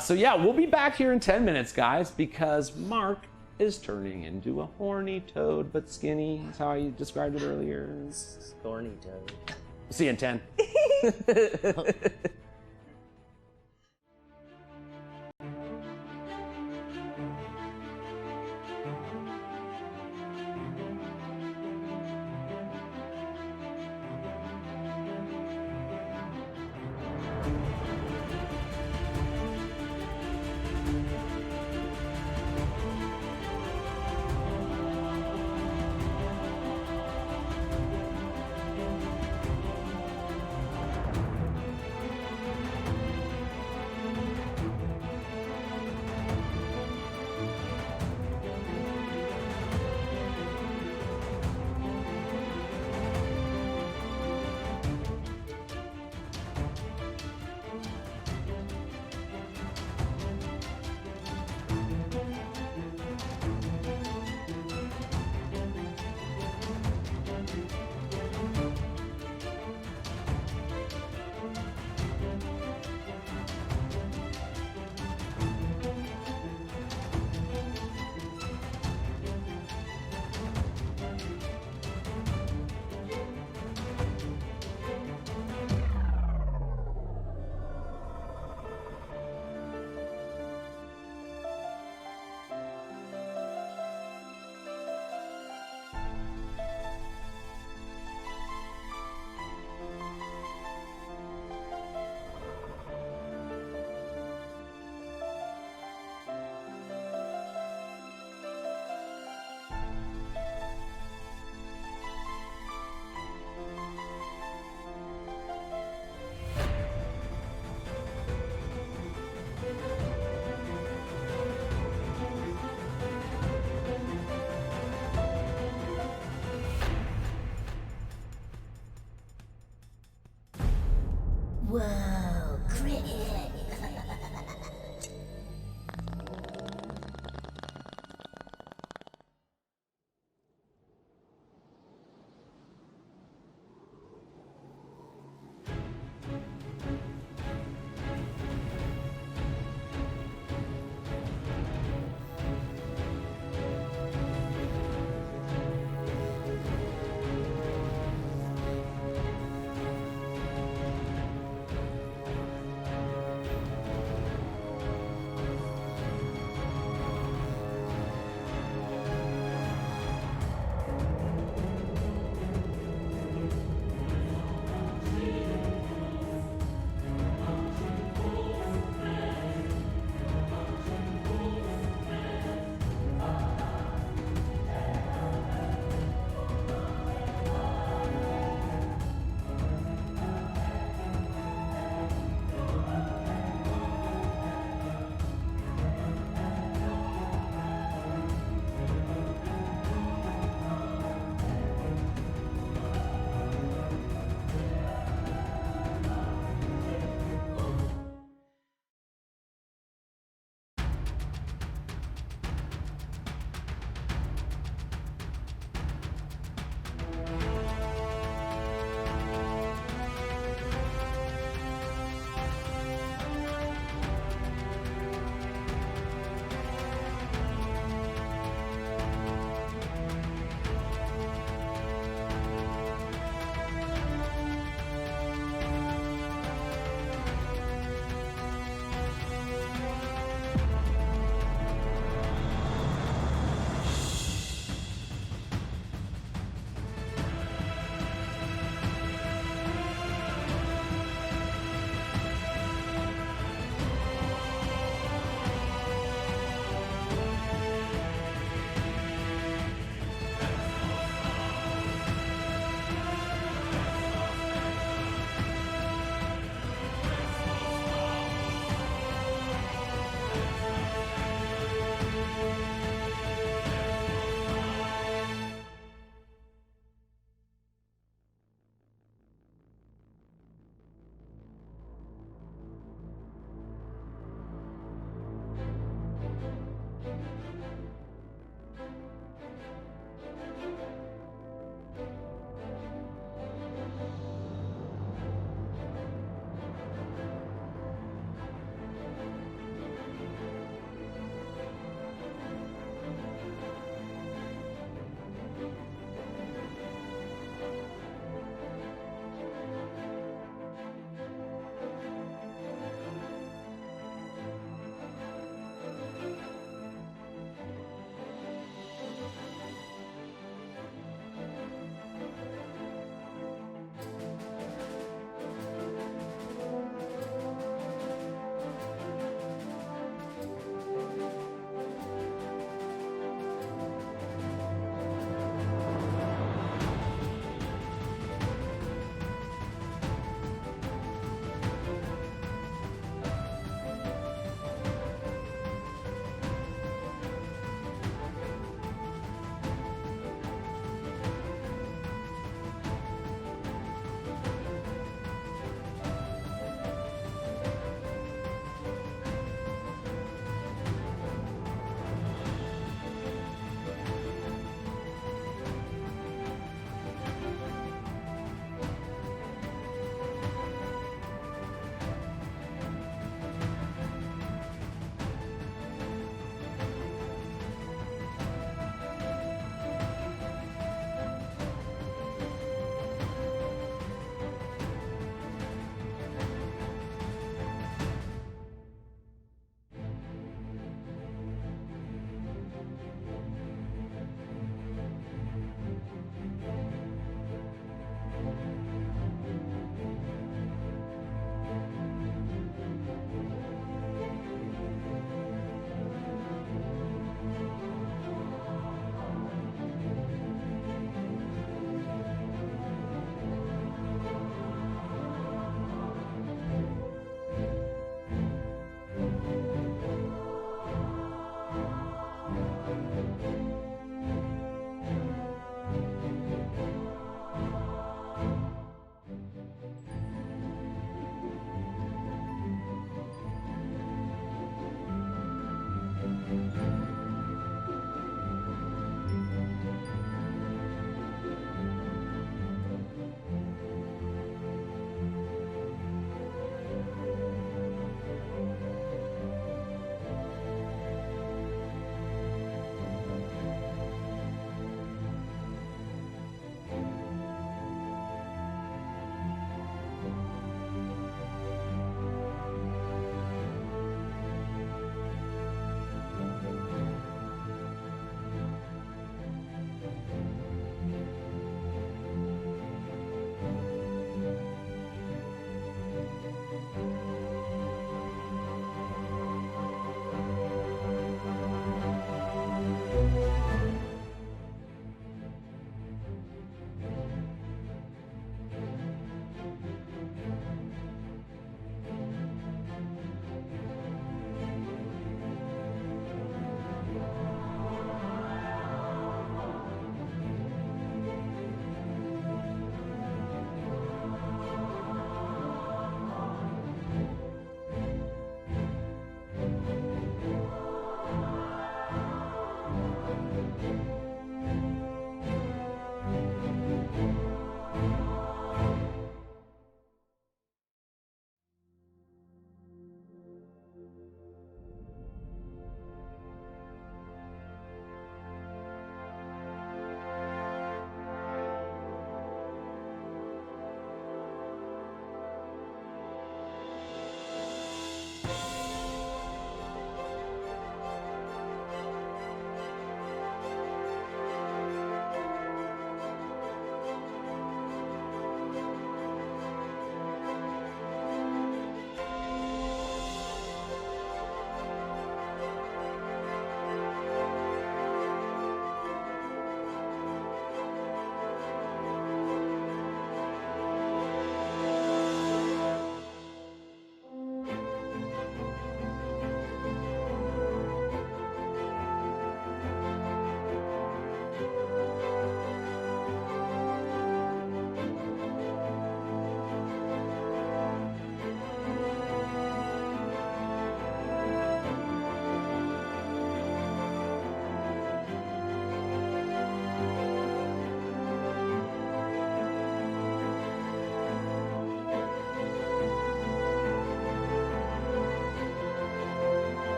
So yeah, we'll be back here in 10 minutes, guys, because Mark is turning into a horny toad, but skinny. That's how I described it earlier. Thorny toad. See you in 10. Whoa, critic.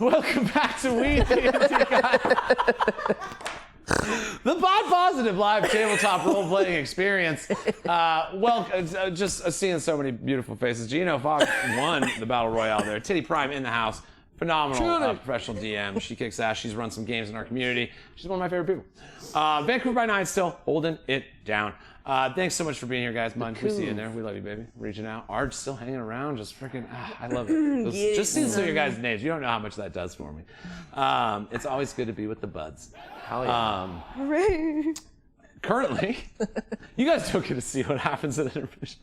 Welcome back to Weed&d, guys. The Pod Positive live tabletop role-playing experience. Just seeing so many beautiful faces. Gino Fox won the Battle Royale there. Titty Prime in the house. Phenomenal professional DM. She kicks ass. She's run some games in our community. She's one of my favorite people. Vancouver by 9 still holding it down. Thanks so much for being here, guys. Mun, we see you in there. We love you, baby. Reaching out. Arj still hanging around. Just freaking, I love it. Just seeing some of your guys' names. You don't know how much that does for me. It's always good to be with the buds. Hell yeah. Currently, you guys don't get to see what happens at intermission.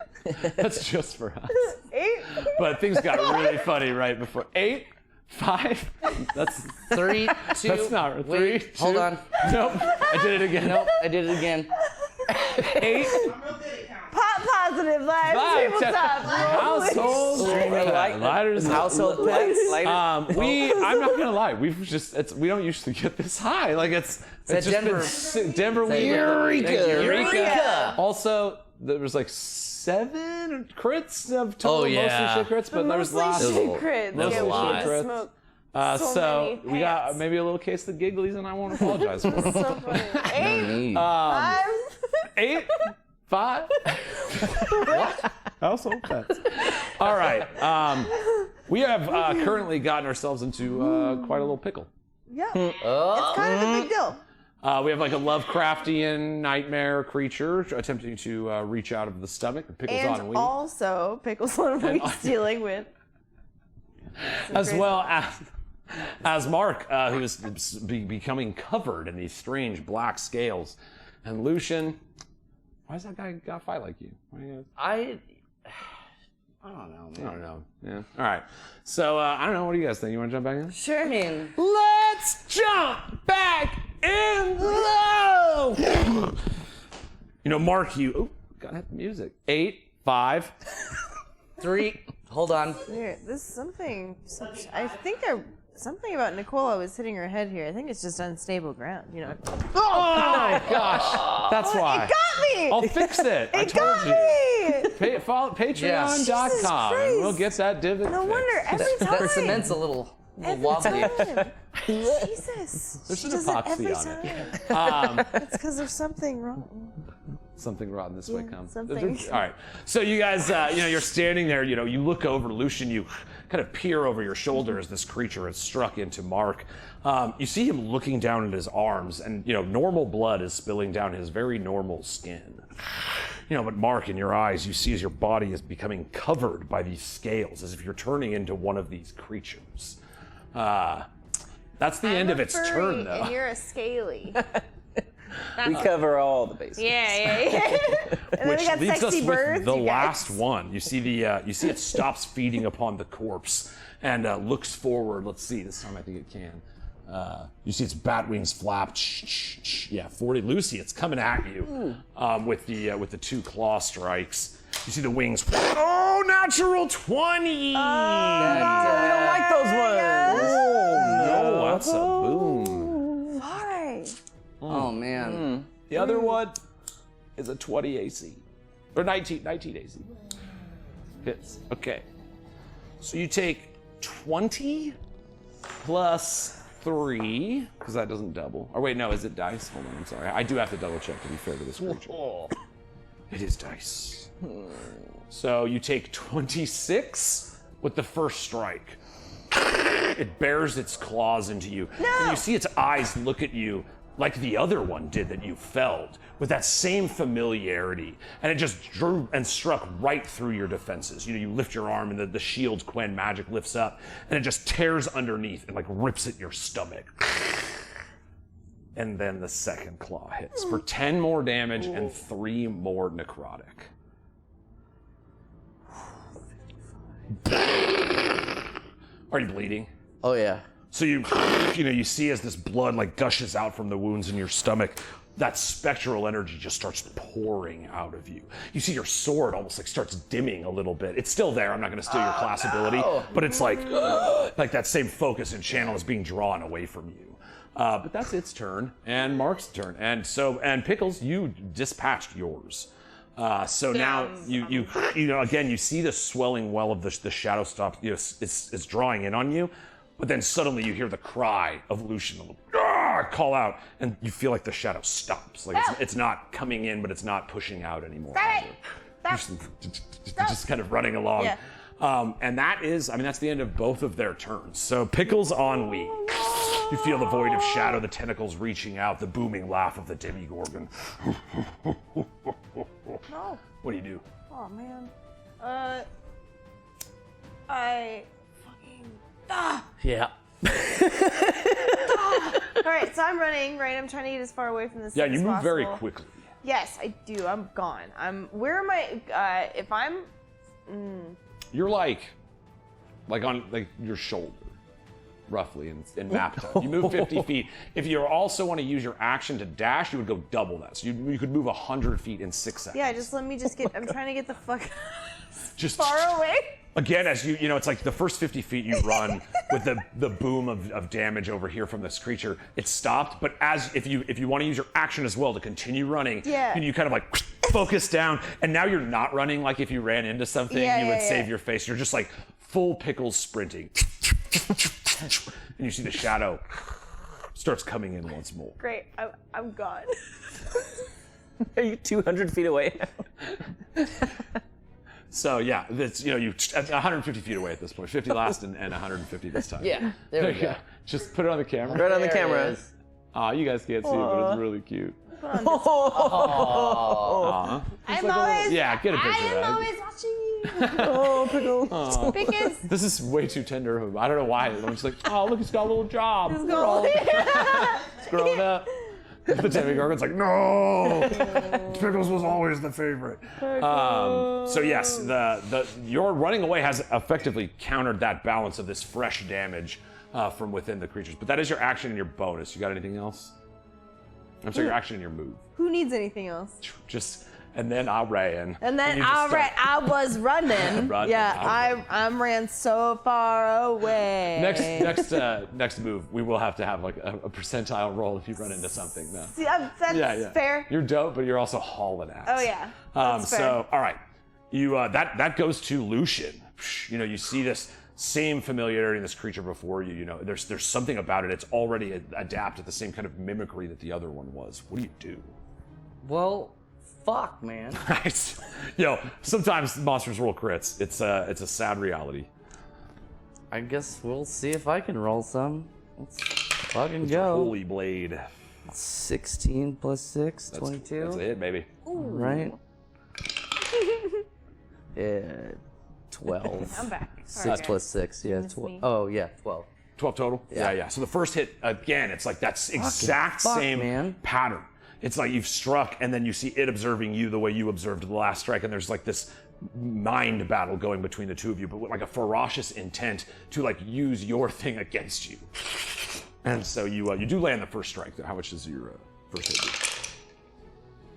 That's just for us. 8. But things got really funny right before 8. 5. That's 3, 2. That's not 3. Wait, 2. hold on. Nope. I did it again. Nope, I did it again. 8. Pop Positive live tabletop. Household lighters. Household pets. I'm not gonna lie. We don't usually get this high. Like it's just Denver. been Denver weed. Eureka. Also, there was like 7 crits of total. Oh, yeah. Mostly shit crits, but there was lots. Secrets. There was a lot. Smoke. So many we got pants. maybe a little case of the gigglies, and I won't apologize for it. So funny. 8. 5. 8, 5. What? Household pets. All right. We have currently gotten ourselves into quite a little pickle. Yeah. It's kind of a big deal. We have like a Lovecraftian nightmare creature attempting to reach out of the stomach. Pickles on And weed. also pickles on weed dealing with. As well as Mark, who is becoming covered in these strange black scales. And Lucian, why does that guy got to fight like you? I don't know, man. I don't know. Yeah. All right. So I don't know. What do you guys think? You want to jump back in? Sure. I mean, Let's jump back in low. Mark, gotta have the music. 8, 5. 3. Hold on. Weird. This is something. I think something about Nicola was hitting her head here. I think it's just unstable ground. Oh my gosh. That's why. It got me. I'll fix it. I It told got you. me. Follow Patreon.com and we'll get that divot. No fixed. wonder every time. That cement's a little wobbly. Jesus. There's She an does it epoxy every on it. time. It's because there's something wrong. Something rotten this way comes. something. All right. So you guys, you're standing there. You look over Lucian. You kind of peer over your shoulder as this creature has struck into Mark. You see him looking down at his arms, and normal blood is spilling down his very normal skin. But Mark, in your eyes, you see as your body is becoming covered by these scales, as if you're turning into one of these creatures. That's the end of its turn, though. And you're a scaly. We cover all the bases. Yeah. And then Which we got leaves us sexy with birds. the you guys. last one. You see it stops feeding upon the corpse and looks forward. Let's see. This time I think it can. You see its bat wings flap. Yeah, 40. Lucy, it's coming at you with the 2 claw strikes. You see the wings. Oh, natural 20. We don't like those ones. Oh no, that's a boom. Why? Oh man. The other one is a 20 AC. Or 19 AC. Hits. Okay. So you take 20 plus 3, because that doesn't double. Or wait, no, is it dice? Hold on, I'm sorry. I do have to double check to be fair to this creature. It is dice. So you take 26 with the first strike. It bears its claws into you. No! And you see its eyes look at you like the other one did that you felled, with that same familiarity. And it just drew and struck right through your defenses. You lift your arm and the shield Quen magic lifts up, and it just tears underneath and rips at your stomach. And then the second claw hits for 10 more damage and 3 more necrotic. Are you bleeding? Oh yeah. So you see as this blood gushes out from the wounds in your stomach, that spectral energy just starts pouring out of you. You see your sword almost starts dimming a little bit. It's still there. I'm not going to steal your class ability, but it's like that same focus and channel is being drawn away from you. But that's its turn and Mark's turn, and Pickles, you dispatched yours. So now you again you see the swelling well of the shadow stop. It's drawing in on you. but then suddenly you hear the cry of Lucian call out, and you feel like the shadow stops. Like it's not coming in, but it's not pushing out anymore. Just kind of running along. Yeah. And that is, I mean, that's the end of both of their turns. So Pickles on Wee. You feel the void of shadow, the tentacles reaching out, the booming laugh of the Demigorgon. No. What do you do? Oh man. I fucking. Yeah. All right, so I'm running. Right, I'm trying to get as far away from this. Yeah, as you move very possible. quickly. Yes, I do. I'm gone. Where am I? If I'm. You're like on your shoulder, roughly in map time. You move 50 feet. If you also want to use your action to dash, you would go double that. So you could move 100 feet in 6 seconds. Yeah, just let me just get. I'm trying to get the fuck Just far away. Again, as you know, it's like the first 50 feet you run with the boom of damage over here from this creature. It's stopped, but if you want to use your action as well to continue running, Yeah. and you kind of like focus down, and now you're not running like if you ran into something, you would save your face. You're just like full Pickles sprinting, and you see the shadow starts coming in once more. Great, I'm gone. Are you 200 feet away now? So yeah, that's you 150 feet away at this point. 50 last and 150 this time. Yeah, there we go. Just put it on the camera. Right on the There it camera. is. Aw, you guys can't see it, but it's really cute. I'm Like always. yeah, get a picture I of am that. always watching you. Oh, Pickle. Because This is way too tender of him. I don't know why. I'm just like, oh, look, he's got a little job. He's growing up. The Demigorgon's like, no! Pickles was always the favorite. So yes, your running away has effectively countered that balance of this fresh damage from within the creatures. But that is your action and your bonus. You got anything else? I'm sorry, your action and your move. who needs anything else? Just, and then I ran. And then you just I was running. Running, Yeah, I'm I ran so far away. Next move, we will have to have like a percentile roll if you run into something. No. See, that's fair. You're dope, but you're also hauling ass. Oh yeah. That's fair. So all right, you that goes to Lucian. You know, you see this same familiarity in this creature before you. You know, there's something about it. It's already adapted the same kind of mimicry that the other one was. What do you do? Well, fuck, man. Nice. Yo, sometimes monsters roll crits. It's a sad reality. I guess we'll see if I can roll some. Let's fucking go. Holy blade. 16 plus 6, 22. That's it, baby. Right? Yeah, 12. I'm back. 6 plus 6, yeah. Miss me. Oh, yeah, 12. 12 total? Yeah. So the first hit, again, it's like that exact fuck, same man. pattern. It's like you've struck, and then you see it observing you the way you observed the last strike, and there's like this mind battle going between the two of you, but with like a ferocious intent to like use your thing against you. And so you do land the first strike. How much is your first hit?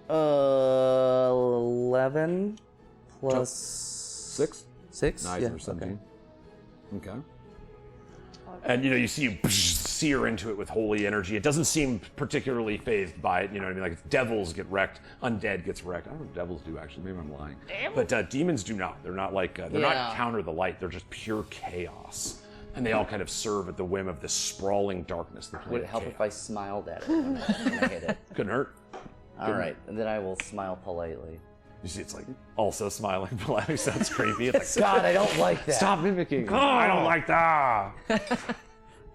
11 plus 6? 6? Nice, yeah, or 17. Okay. And you see you sear into it with holy energy. It doesn't seem particularly fazed by it. You know what I mean? Like devils get wrecked, undead gets wrecked. I don't know if devils do actually. Maybe I'm lying. But demons do not. They're not like they're not counter the light. They're just pure chaos, and they all kind of serve at the whim of this sprawling darkness. Would it help if I smiled at it when I hit it? Couldn't hurt. All right, and then I will smile politely. You see, it's like also smiling politely. Sounds creepy. It's like God, I don't like that. stop mimicking. Oh, I don't like that. I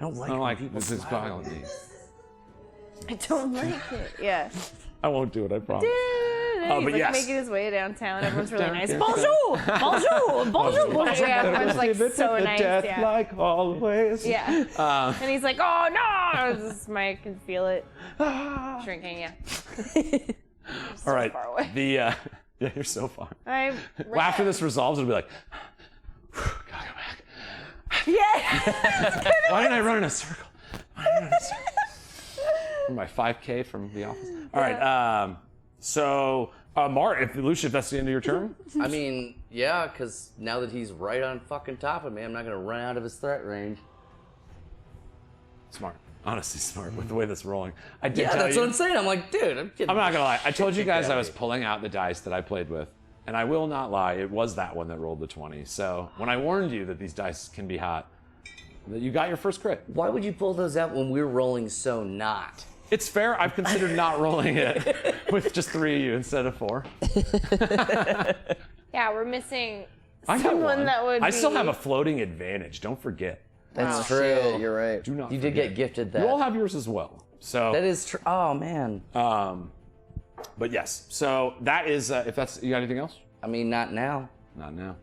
don't like I don't when like people this is smile at violent. me. I don't like it. Yeah. I won't do it. I promise. He's but like yes. making his way downtown. Everyone's really nice. Yeah. Bonjour, bonjour, bonjour, bonjour. Yeah, everyone's like so nice. Yeah. Like always. Yeah. And he's like, oh no! This Mike can feel it shrinking. Yeah. All right. far away. Yeah, you're so far. I Well, after this resolves, it'll be like, gotta go back. Yeah. Why didn't I run in a circle? Why didn't I run in a circle? For my 5K from the office. All right. So, Mart, if that's the end of your turn. I mean, yeah, because now that he's right on fucking top of me, I'm not going to run out of his threat range. Smart. Honestly, smart with the way that's rolling. I did Yeah, tell that's you. what I'm saying. I'm like, dude, I'm kidding. I'm not gonna lie. I told you guys I was Exactly. pulling out the dice that I played with, and I will not lie. It was that one that rolled the 20. So when I warned you that these dice can be hot, You got your first crit. Why would you pull those out when we're rolling so not? It's fair. I've considered not rolling it with just 3 of you instead of 4. Yeah, we're missing I got someone one. that would I still be- have a floating advantage. Don't forget. That's Oh, true. shit, you're right. Do not. You did forget. get gifted that. You all have yours as well. So That is true. Oh man. but yes. So that is. If that's you got anything else? I mean, not now. Not now.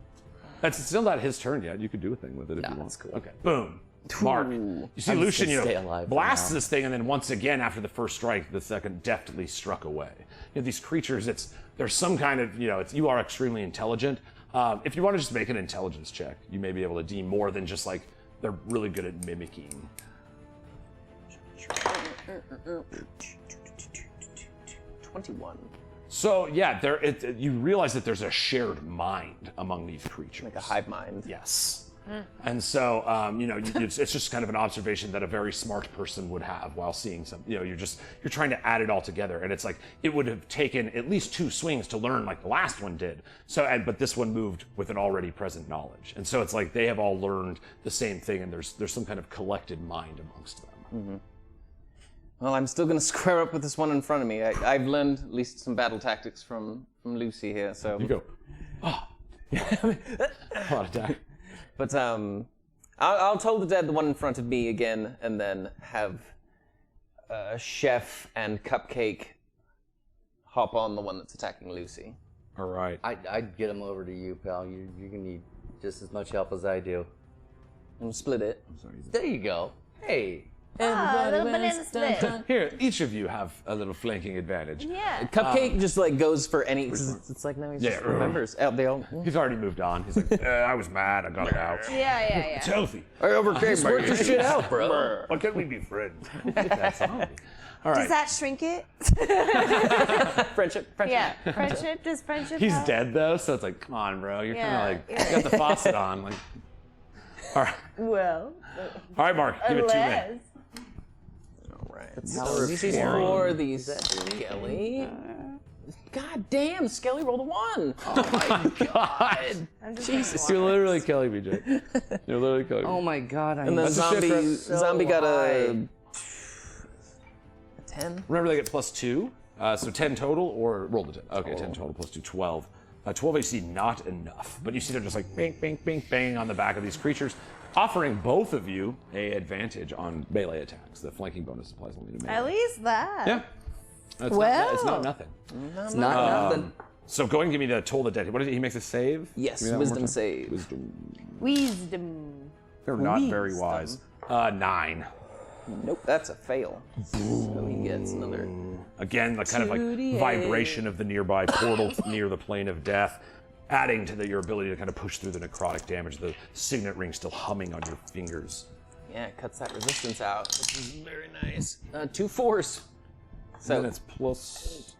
That's still not his turn yet. You could do a thing with it if Nah, you want. that's cool. Okay. Boom. Mark. You see I'm just Lucian, gonna stay alive for blasts now. this thing, and then once again, after the first strike, the second deftly struck away. These creatures, there's some kind of, you are extremely intelligent. If you want to just make an intelligence check, you may be able to deem more than just like they're really good at mimicking. 21. So yeah, you realize that there's a shared mind among these creatures. Like a hive mind. Yes. And so, it's just kind of an observation that a very smart person would have while seeing something. You're trying to add it all together, and it's like it would have taken at least 2 swings to learn, like the last one did. So, but this one moved with an already present knowledge, and so it's like they have all learned the same thing, and there's some kind of collected mind amongst them. Mm-hmm. Well, I'm still going to square up with this one in front of me. I've learned at least some battle tactics from Lucy here, so... You go. Oh. Heart attack. But I'll toll the dead the one in front of me again, and then have Chef and Cupcake hop on the one that's attacking Lucy. All right. I'd get them over to you, pal. You're gonna need just as much help as I do. And split it. There you go. Hey. Ah, a little banana split. Here, each of you have a little flanking advantage. Yeah. Cupcake just like goes for any. It's like no, he just Yeah. remembers. They all. He's already moved on. He's like, I was mad. I got it out. Yeah. It's healthy. I overcame my Work your shit out, bro. Why can't we be friends? That's healthy. All right. Does that shrink it? Friendship. Yeah. Friendship? Does friendship He's help? dead though, so it's like, come on, bro. You're Yeah, kind of like, yeah. you got the faucet on. Like, all right, Well, all right, Mark, give it 2 minutes. unless. All right. Power So of this is sharing. for the Skelly. God damn, Skelly rolled a 1. God, I'm just Jesus. you're literally killing me, Jake. You're literally killing me. Oh my god. And then That's a shit for- zombie got a high. 10. Remember, they get +2, so 10 total, or roll the 10. Okay, 10 total +2, 12. 12 AC, not enough. But you see they're just like bang, bang, bang, bang on the back of these creatures, offering both of you a advantage on melee attacks. The flanking bonus applies only to melee. At least that. Yeah. It's Well. it's not nothing. It's not nothing. So go ahead and give me the toll the dead. What is it? He makes a save? Yes, Give me that one more wisdom time. save. Wisdom. They're not very wise. 9. Nope, that's a fail. So he gets another. Again, the kind of like vibration of the nearby portal near the plane of death, adding to your ability to kind of push through the necrotic damage. The signet ring still humming on your fingers. Yeah, it cuts that resistance out, which is very nice. 2 4s. So then it's plus.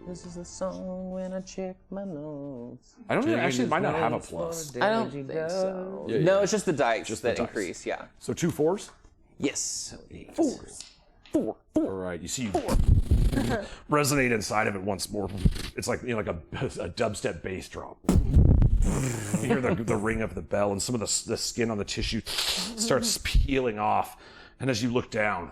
This is a song when I check my notes. I don't even, actually, it might not have a plus. I don't think so. Yeah, No, yeah. it's just the dice Just that the dice. increase, yeah. So 2 4s? Yes. 4. All right, you see you resonate inside of it once more. It's like like a dubstep bass drop. You hear the ring of the bell, and some of the skin on the tissue starts peeling off. And as you look down,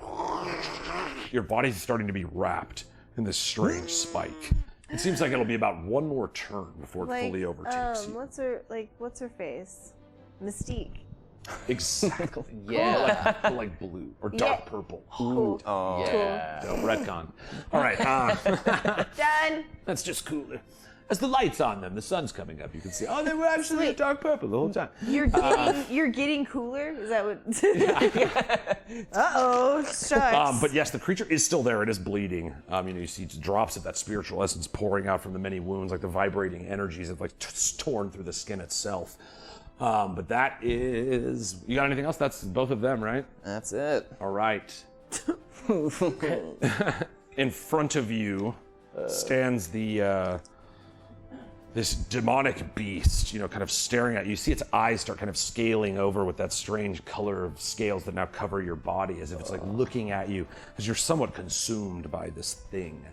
your body's starting to be wrapped in this strange spike. It seems like it'll be about 1 more turn before it fully overtakes you. What's her face? Mystique. Exactly. Yeah. like blue or dark purple. Cool. Yeah. No, retcon. All right. Done. That's just cooler. As the light's on them, the sun's coming up. You can see. Oh, they were actually dark purple the whole time. You're getting cooler? Is that what? Uh-oh. Shucks. But yes, the creature is still there. It is bleeding. You see drops of that spiritual essence pouring out from the many wounds, like the vibrating energies have like torn through the skin itself. But that is. You got anything else? That's both of them, right? That's it. All right. In front of you stands the this demonic beast, kind of staring at you. You see its eyes start kind of scaling over with that strange color of scales that now cover your body, as if it's like looking at you as you're somewhat consumed by this thing.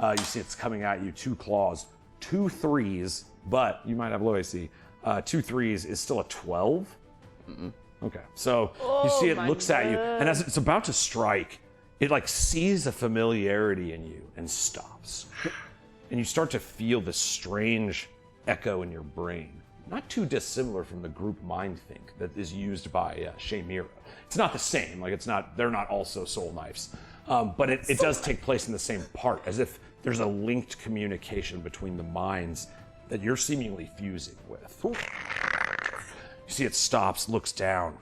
You see it's coming at you, 2 claws, 2 3s, but you might have low AC. 2 3s is still a 12. Okay, so you see it looks at you, and as it's about to strike, it like sees a familiarity in you and stops. And you start to feel this strange echo in your brain. Not too dissimilar from the group mind think that is used by Shaymira. It's not the same, like they're not also soul knives. But it does take place in the same part, as if there's a linked communication between the minds that you're seemingly fusing with. You see it stops, looks down,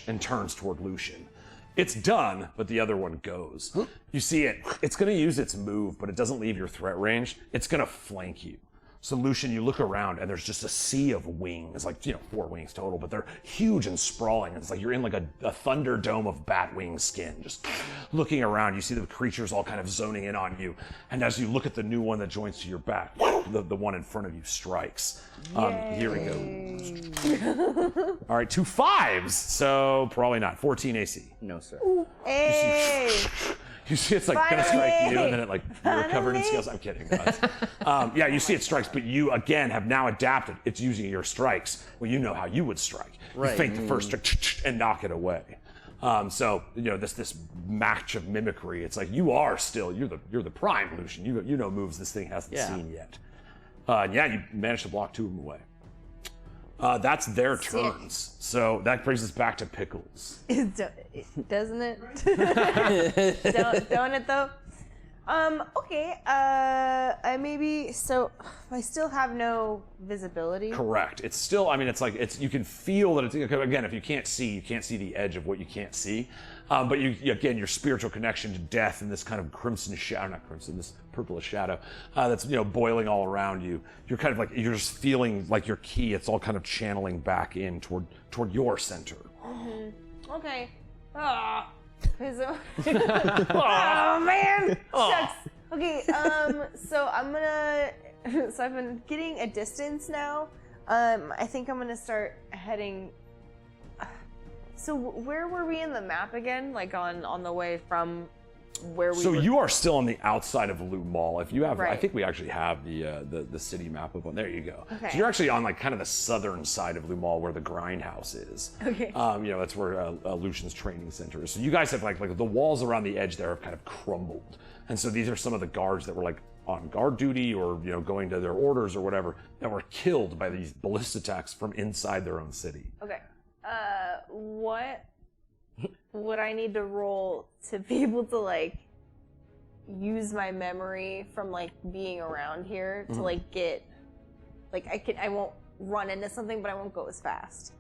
and turns toward Lucian. It's done, but the other one goes. You see it's gonna use its move, but it doesn't leave your threat range. It's gonna flank you. So Lucian, you look around and there's just a sea of wings, like 4 wings total, but they're huge and sprawling. It's like you're in like a thunder dome of bat wing skin. Just looking around, you see the creatures all kind of zoning in on you. And as you look at the new one that joins to your back, the one in front of you strikes. Here we go. All right, 2 5s, so probably not. 14 AC. No, sir. Hey! You see it's like gonna strike you, and then it like you're covered in scales. I'm kidding, guys. Yeah, you see it strikes, but you again have now adapted. It's using your strikes. Well, you know how you would strike. Right. You feint the first strike and knock it away. So this match of mimicry. It's like you are still you're the prime Lucian. You know moves this thing hasn't seen yet. Yeah, you managed to block 2 of them away. That's their turns. So that brings us back to Pickles. Doesn't it? Don't it though? Okay. I still have no visibility. Correct. It's still. I mean, you can feel that it's again. If you can't see the edge of what you can't see. But again, your spiritual connection to death and this kind of crimson shadow, not crimson, this purplish shadow that's boiling all around you. You're kind of like you're just feeling like your ki. It's all kind of channeling back in toward your center. Mm-hmm. Okay. Oh man. Shucks. Okay. So I'm gonna. So I've been getting a distance now. I think I'm gonna start heading. So where were we in the map again? Like on the way from where we. So were... you are still on the outside of Lou Mall. If you have, right. I think we actually have the city map up on. There you go. Okay. So you're actually on like kind of the southern side of Lou Mall where the Grindhouse is. Okay. That's where Lucian's training center is. So you guys have like the walls around the edge there have kind of crumbled, and so these are some of the guards that were like on guard duty or going to their orders or whatever that were killed by these ballista attacks from inside their own city. Okay. What would I need to roll to be able to like use my memory from like being around here to like get like I won't run into something, but I won't go as fast.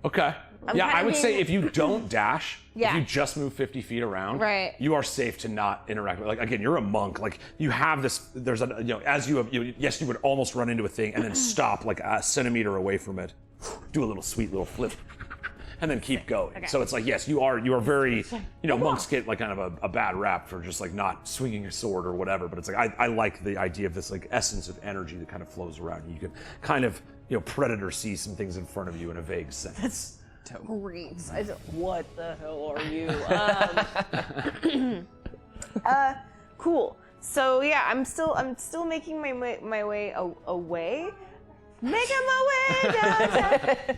Okay. I would say if you don't dash, if you just move 50 feet around, right. you are safe to not interact with. Like again, you're a monk. Like you have this. There's a as you have. Yes, you would almost run into a thing and then stop like a centimeter away from it, do a little sweet little flip, and then keep going. Okay. So it's like yes, you are very. Monks get like kind of a bad rap for just like not swinging a sword or whatever. But it's like I like the idea of this like essence of energy that kind of flows around you. You can kind of. Predator sees some things in front of you in a vague sense. That's great. What the hell are you? Cool. So yeah, I'm still making my way away. Making my way downtown.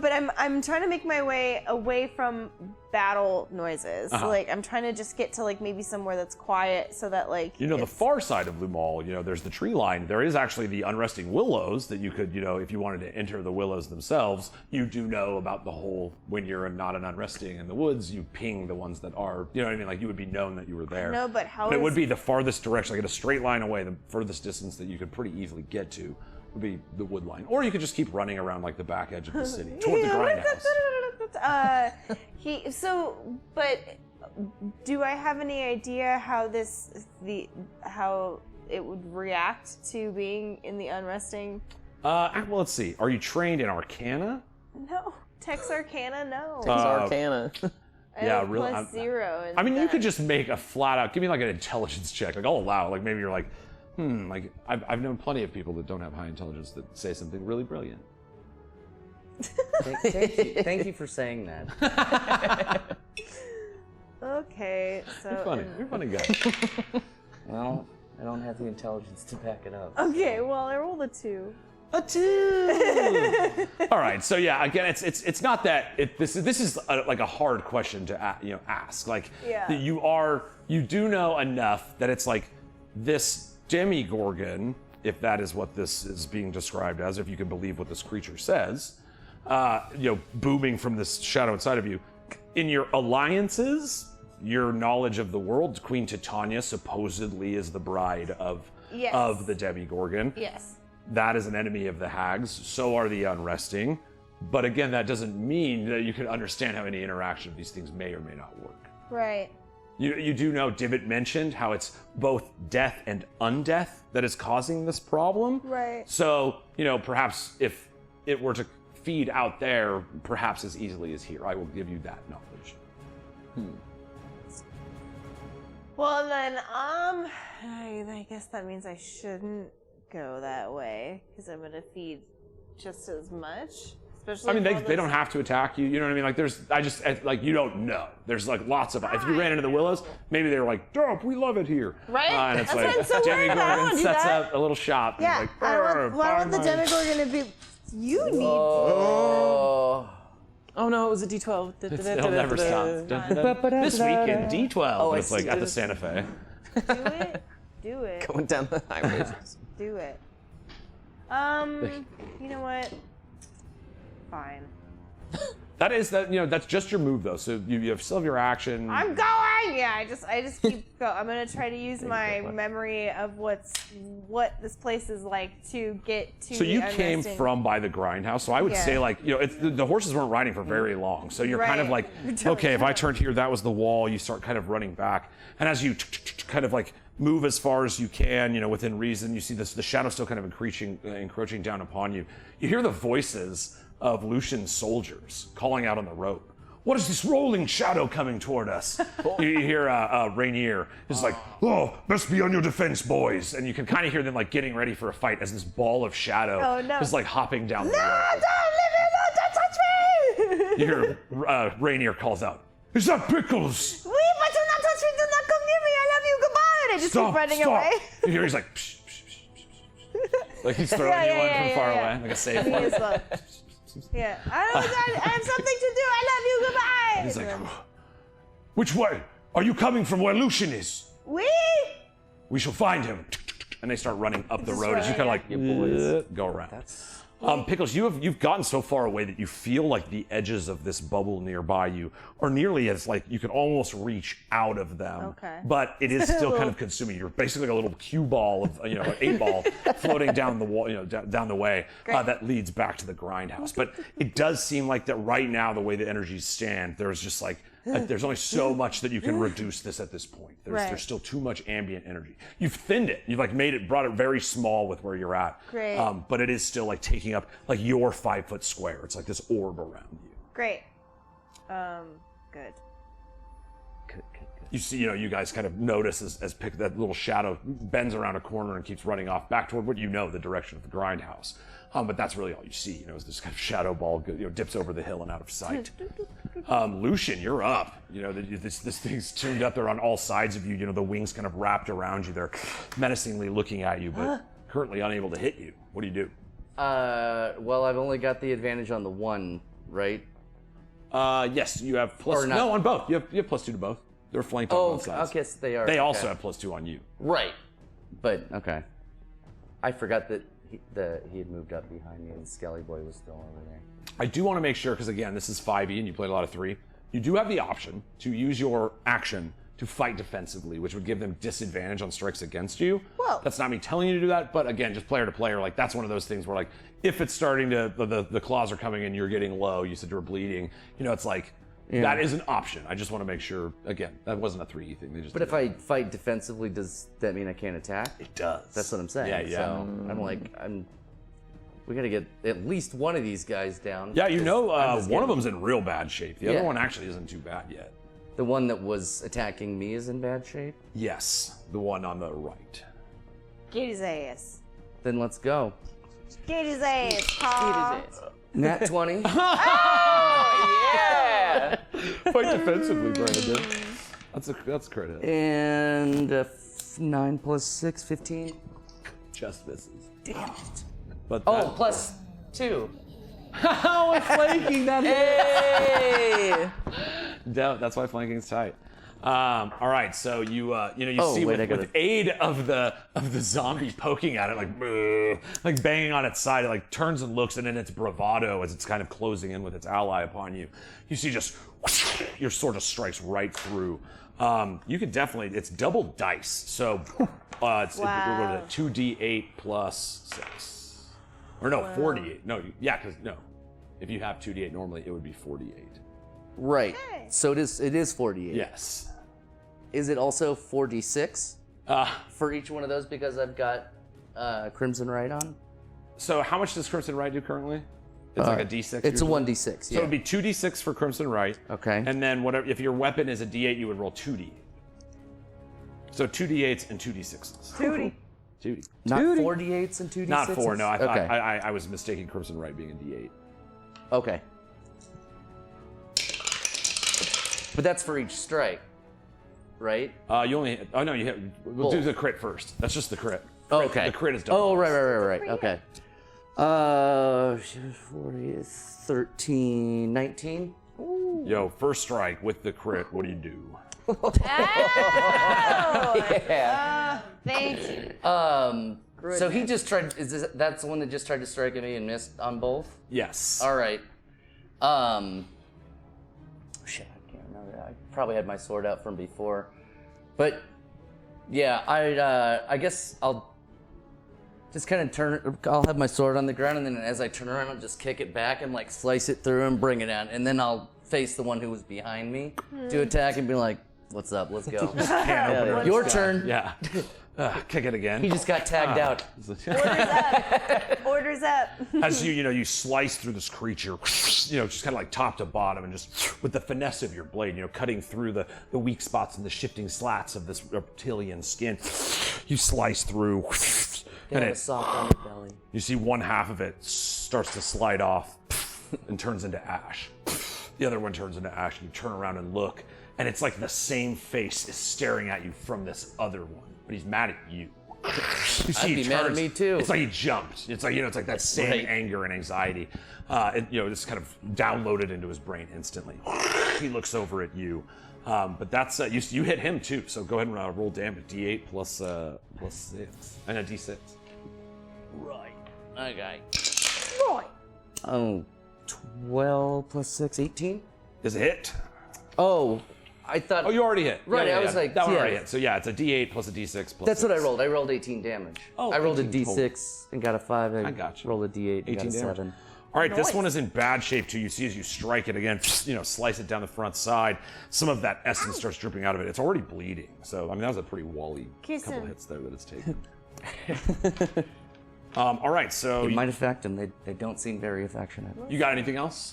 But I'm trying to make my way away from battle noises. Uh-huh. Like I'm trying to just get to like maybe somewhere that's quiet so that like the far side of Blue Mall, there's the tree line. There is actually the unresting willows that you could, if you wanted to enter the willows themselves, you do know about the whole when you're not an unresting in the woods, you ping the ones that are, you know what I mean? Like you would be known that you were there. No, but how it would be the farthest direction, like in a straight line away, the furthest distance that you could pretty easily get to. Would be the wood line, or you could just keep running around like the back edge of the city toward the Grindhouse. But do I have any idea how how it would react to being in the unresting? Well, let's see. Are you trained in Arcana? No, Tex Arcana, no. Tex Arcana. Yeah, really. +0. I mean, you could just make a flat out. Give me like an intelligence check. Like I'll allow. Like maybe you're like. Like I've known plenty of people that don't have high intelligence that say something really brilliant. Thank you for saying that. Okay, so You're funny guy. Well, I don't have the intelligence to back it up. Okay, well I rolled a 2. A 2. All right, so yeah, again, it's not that this is like a hard question to ask. Like you do know enough that it's like this demigorgon, if that is what this is being described as, if you can believe what this creature says, booming from this shadow inside of you. In your alliances, your knowledge of the world, Queen Titania supposedly is the bride of the demigorgon. Yes. That is an enemy of the hags. So are the unresting. But again, that doesn't mean that you can understand how any interaction of these things may or may not work. Right. You do know Divot mentioned how it's both death and undeath that is causing this problem. Right. So, perhaps if it were to feed out there, perhaps as easily as here. I will give you that knowledge. Well then, I guess that means I shouldn't go that way because I'm gonna feed just as much. Especially. I mean, they don't have to attack you. You know what I mean? Like you don't know. There's like lots of. If you ran into the willows, maybe they were like, "Dope, we love it here." Right. And it's That's like what I'm so worried about. I don't Demigorgon wanna do sets that. up a little shop. Yeah. And I don't want the Demigorgon to be. You need. Oh. Oh no, it was a D12. It'll never stop. This week in D12. Oh, I It's like see. at the Santa Fe. Do it. Do it. Going down the highway. Do it. You know what? Fine. That is that. That's just your move though. So you still have your action. I'm going. Yeah, I just keep going. I'm gonna try to use my memory of what this place is like to get to. So you the came unresting. from by the grindhouse. So I would say like the horses weren't riding for very long. So you're kind of Right. like, okay, if I turned here, that was the wall. You start kind of running back, and as you kind of like move as far as you can, within reason, you see the shadow still kind of encroaching down upon you. You hear the voices of Lucian's soldiers calling out on the road. What is this rolling shadow coming toward us? You hear Rainier is like, oh, best be on your defense, boys. And you can kind of hear them like getting ready for a fight as this ball of shadow is like hopping down the road. No, don't leave me! Don't touch me! You hear Rainier calls out, is that Pickles? Wait, but do not touch me! Do not come near me! I love you! Goodbye! And I just keep running away. You hear he's like, psh, psh, psh, psh, psh. Like he's throwing you one from far away, like a safe He one. is love. Yeah. I have something to do. I love you. Goodbye. He's like, which way? Are you coming from where Lucian is? We shall find him. And they start running up the road as you kind of like go around. Pickles, you've gotten so far away that you feel like the edges of this bubble nearby you are nearly as like you can almost reach out of them. Okay. But it is still kind of consuming. You're basically a little cue ball of an 8-ball floating down the wall, down the way that leads back to the grindhouse. But it does seem like that right now, the way the energies stand, there's just like there's only so much that you can reduce this at this point. There's still too much ambient energy. You've thinned it. You've like brought it very small with where you're at. Great. But it is still like taking up like your 5-foot square. It's like this orb around you. Great. Good. You see, you guys kind of notice as that little shadow bends around a corner and keeps running off back toward what the direction of the grindhouse. But that's really all you see. Is this kind of shadow ball dips over the hill and out of sight. Lucian, you're up. This thing's tuned up. They're on all sides of you. The wings kind of wrapped around you. They're menacingly looking at you, but currently unable to hit you. What do you do? Well, I've only got the advantage on the one, right? Yes, you have plus. Or not. No, on both. You have +2 to both. They're flanked on both sides. Okay, so they are. They also have +2 on you. Right. But okay. I forgot that he had moved up behind me and Skelly Boy was still over there. I do want to make sure, because again, this is 5e and you played a lot of 3. You do have the option to use your action to fight defensively, which would give them disadvantage on strikes against you. Whoa. That's not me telling you to do that, but again, just player to player, like that's one of those things where like, if it's starting to, the claws are coming in, you're getting low, you said you were bleeding, it's like, that is an option. I just want to make sure, again, that wasn't a 3e thing. They just But if I fight defensively, does that mean I can't attack? It does. That's what I'm saying. Yeah. So I'm like, we gotta get at least one of these guys down. Yeah, one getting- of them's in real bad shape. The other Yeah. one actually isn't too bad yet. The one that was attacking me is in bad shape? Yes, the one on the right. Get his ass. Then let's go. Get his ass, Paul. Nat 20. Yeah! Fight defensively, Brandon. That's credit. And 9 + 6, 15. Just misses. Damn it. But Oh, +2. Oh, it's flanking. That Hey! That's why flanking's tight. All right, so you Oh, see wait, I with gotta- aid of the zombie poking at it, like banging on its side, it like turns and looks, and in its bravado as it's kind of closing in with its ally upon you, you see just your sword just strikes right through. You could definitely, it's double dice, so it's Wow. what is it, 2d8 plus 6, or no, 4d8. No, yeah, because no, if you have 2d8 normally, it would be 4d8. Right. Okay. So it is 48. Yes. Is it also 4d6 Uh, for each one of those because I've got Crimson Right on? So how much does Crimson Right do currently? It's like a D6? It's a usually? 1d6. So Yeah. it would be 2d6 for Crimson Right. Okay. And then whatever, if your weapon is a D8, you would roll 2d. So 2d8s and 2d6s. 2d. Not 4d8s and 2d6s? Not 4, no. I thought Okay. I was mistaking Crimson Right being a D8. Okay. But that's for each strike, right? You only hit, oh no, you hit, we'll do the crit first. That's just the crit. Oh, okay. The crit is double. Oh, right. Okay. 40, 13, 19. Yo, first strike with the crit, what do you do? Oh, thank you. So he just tried, that's the one that just tried to strike at me and missed on both? Yes. All right. Shit, I can't remember. I probably had my sword out from before, but yeah, I guess I'll just kind of I'll have my sword on the ground, and then as I turn around, I'll just kick it back and like slice it through and bring it out, and then I'll face the one who was behind me to attack and be like, "What's up? Let's go." Yeah, your turn. Yeah. Kick it again. He just got tagged out. Orders up. As you slice through this creature, just kind of like top to bottom, and just with the finesse of your blade, cutting through the weak spots and the shifting slats of this reptilian skin, you slice through, and Have a soft underbelly. you see one half of it starts to slide off and turns into ash. The other one turns into ash, and you turn around and look, and it's like the same face is staring at you from this other one, but he's mad at you. You see, I'd be mad at me too. It's like he jumped. It's like it's like that same Right. anger and anxiety. It's kind of downloaded into his brain instantly. He looks over at you, but that's you hit him too. So go ahead and roll damage. D8 plus 6 and a D6. Right. Okay. Oh, 12 plus 6, 18? Is a hit. Oh, I thought. Oh, you already hit. Right, I was like, that one yeah. already hit. So yeah, it's a D8 plus a D6 plus. That's what I 6. rolled. I rolled 18 damage. Oh, I rolled a 18 total. D6 and got a 5. I got you. Rolled a D8 and 18 got a damage. 7. All right, this one is in bad shape too. You see as you strike it again, slice it down the front side. Some of that essence starts dripping out of it. It's already bleeding. So, that was a pretty wally Kiss couple him. hits there that it's taken. All right, so It might affect them. They don't seem very affectionate. you got anything else?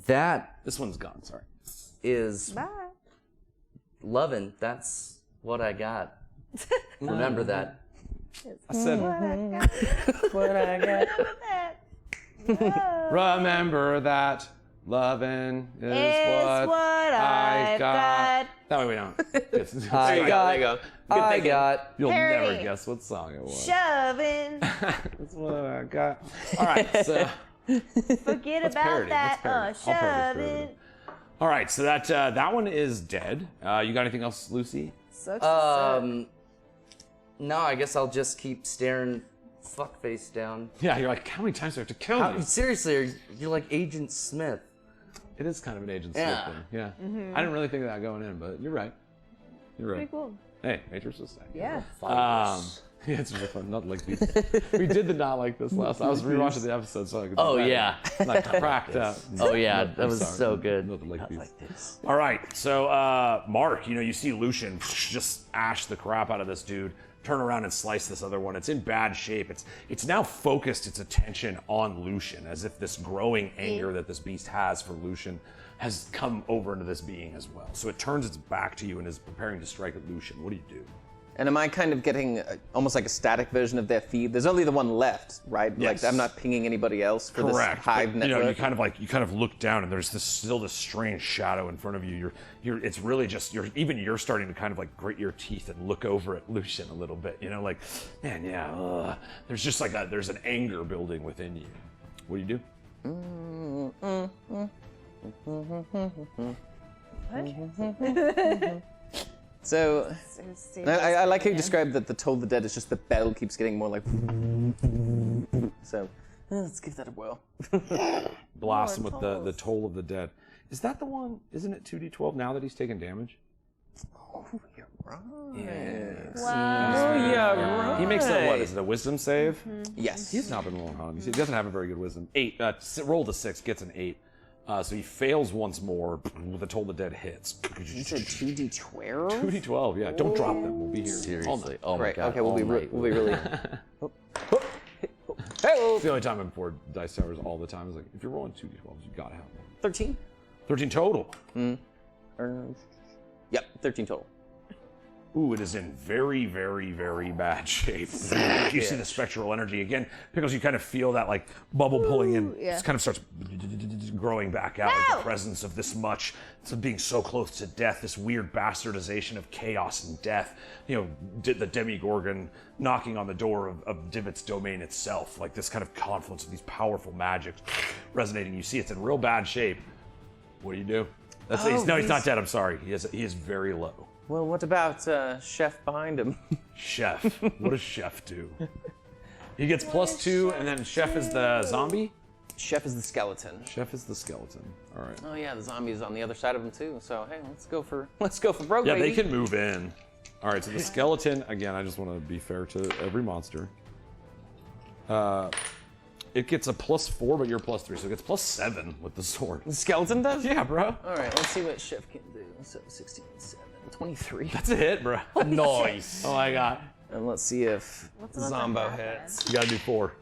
That This one's gone, sorry. is Bye. loving. That's what I got. Remember that. I said, What I got. remember that loving is It's what I I've got. got. That way we don't. I got. There you go. I got. You'll Parody. never guess what song it was. Shoving. That's what I got. All right, so. Forget about parody. that. Let's parody. I'll parody Shoving. All right, so that one is dead. You got anything else, Lucy? Sucks to suck. No, I guess I'll just keep staring fuckface down. Yeah, you're like, how many times do I have to kill you? Seriously, you're like Agent Smith. It is kind of an Agent Yeah. Smith thing. Yeah. I didn't really think of that going in, but you're right. You're right. Pretty cool. Hey, Matrix was sick. Yeah. Yeah, it's really fun. Not like these. We did the not like this last. I was rewatching the episode, so I could. Oh, yeah. Like cracked up. Oh yeah, No, that I'm was sorry. so good. Nothing like these. this. All right, so Mark, you see Lucian just ash the crap out of this dude, turn around and slice this other one. It's in bad shape. It's now focused its attention on Lucian, as if this growing anger that this beast has for Lucian has come over into this being as well. So it turns its back to you and is preparing to strike at Lucian. What do you do? And am I kind of getting almost like a static version of their feed? There's only the one left, right? Yes. Like I'm not pinging anybody else for Correct. this hive But, network. you kind of look down and there's still this strange shadow in front of you. It's really just you're starting to kind of like grit your teeth and look over at Lucian a little bit. You know, like, man, yeah. There's just like there's an anger building within you. What do you do? So, I like how you described that the Toll of the Dead is just the bell keeps getting more like. So, let's give that a whirl. Blast him with the Toll of the Dead. Is that the one? Isn't it 2d12 now that he's taken damage? Oh, you're right. Yes. Wow. Oh, yeah, right. He makes a, what is it, a wisdom save? Yes. He's not been rolling on him. He doesn't have a very good wisdom. 8. Rolled a 6, gets an 8. So he fails once more. The Toll of the Dead hits. You said 2d12? 2d12, yeah. Don't drop them. We'll be here. Seriously. Oh my Right. god. Okay, we'll be really. It's the only time I'm for dice towers all the time. Is like, if you're rolling 2d12s, you gotta have them. 13. 13 total. Yep, 13 total. Ooh, it is in very, very, very bad shape. You see the spectral energy again. Pickles, you kind of feel that like bubble pulling in. yeah. It kind of starts growing back out with the presence of this much. It's being so close to death, this weird bastardization of chaos and death. You know, the Demigorgon knocking on the door of Divot's domain itself. Like this kind of confluence of these powerful magics resonating. You see it's in real bad shape. What do? He's not dead, I'm sorry. He is very low. Well, what about Chef behind him? Chef. What does Chef do? He gets +2, and then Chef is the zombie? Chef is the skeleton. Chef is the skeleton. All right. Oh yeah, the zombie is on the other side of him too. So hey, let's go for broke. Yeah, baby. they can move in. All right, so the skeleton, again, I just want to be fair to every monster. It gets a +4, but you're +3, so it gets +7 with the sword. The skeleton does? Yeah, bro. All right, let's see what Chef can do. So 16, 7, 23. That's a hit, bro. Nice. Oh my god. And let's see if about the Zombo half hits. You gotta do 4.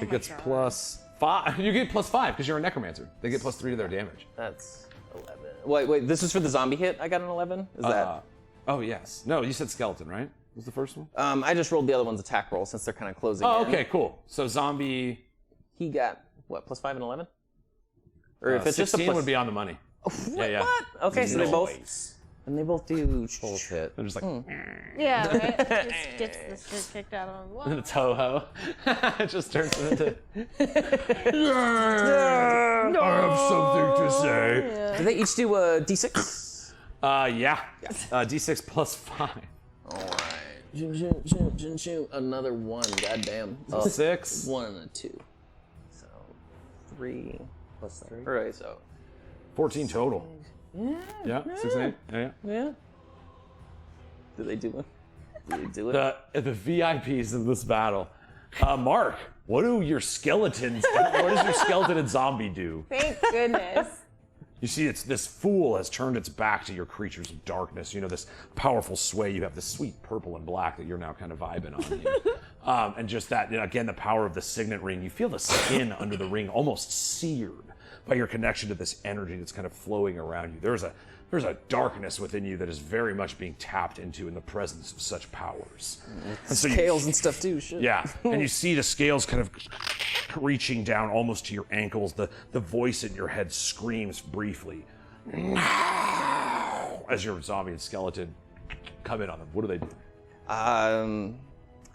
It gets +5. You get +5 because you're a necromancer. They get +3 to their damage. That's 11. Wait, this is for the zombie hit? I got an 11? Is that? Oh, yes. No, you said skeleton, right? Was the first one? I just rolled the other one's attack roll since they're kind of closing Oh, in. okay, cool. So zombie He got, what, +5 and 11? Or if it's 16 just a plus... would be on the money. Yeah. What? Okay, so they both... Nice. And they both do... Both hit. They're just like, Yeah, right? Just gets the shit kicked out of him. What? it's ho-ho. It just turns into... I have something to say. Do they each do a d6? Yeah. D6 +5. Alright. Another 1, goddamn. 6. 1 and a 2. So, 3 plus 3. Alright, so... 14 total. Yeah, 6 and 8. Yeah. Do they do it? Do they do it? The VIPs of this battle. Mark, what do your skeletons, what does your skeleton and zombie do? Thank goodness. You see, this fool has turned its back to your creatures of darkness. You know, this powerful sway. You have this sweet purple and black that you're now kind of vibing on here. And just that, again, the power of the signet ring. You feel the skin under the ring almost seared by your connection to this energy that's kind of flowing around you. There's a darkness within you that is very much being tapped into in the presence of such powers. And so Scales and stuff too, shit. yeah, and you see the scales kind of reaching down almost to your ankles. The voice in your head screams briefly as your zombie and skeleton come in on them. What do they do?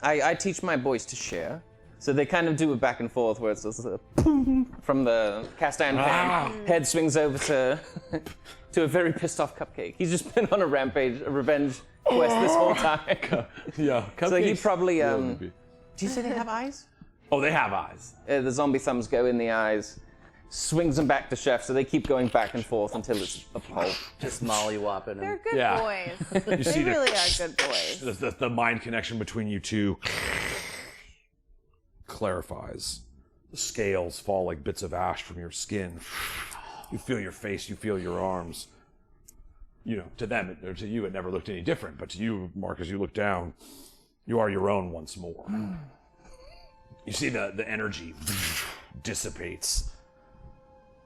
I teach my boys to share. So they kind of do it back and forth where it's just a boom from the cast iron pan. Head swings over to a very pissed off Cupcake. He's just been on a rampage, a revenge quest this whole time. Yeah, So he probably, do do you say they have eyes? Oh, they have eyes. The zombie thumbs go in the eyes, swings them back to Chef, so they keep going back and forth until it's a pulp. Just molly-whopping They're him. good Yeah. boys. You see They really are good boys. the mind connection between you two clarifies. The scales fall like bits of ash from your skin. You feel your face, you feel your arms. You know, to them, or to you, it never looked any different. But to you, Mark, as you look down, you are your own once more. You see the energy dissipates.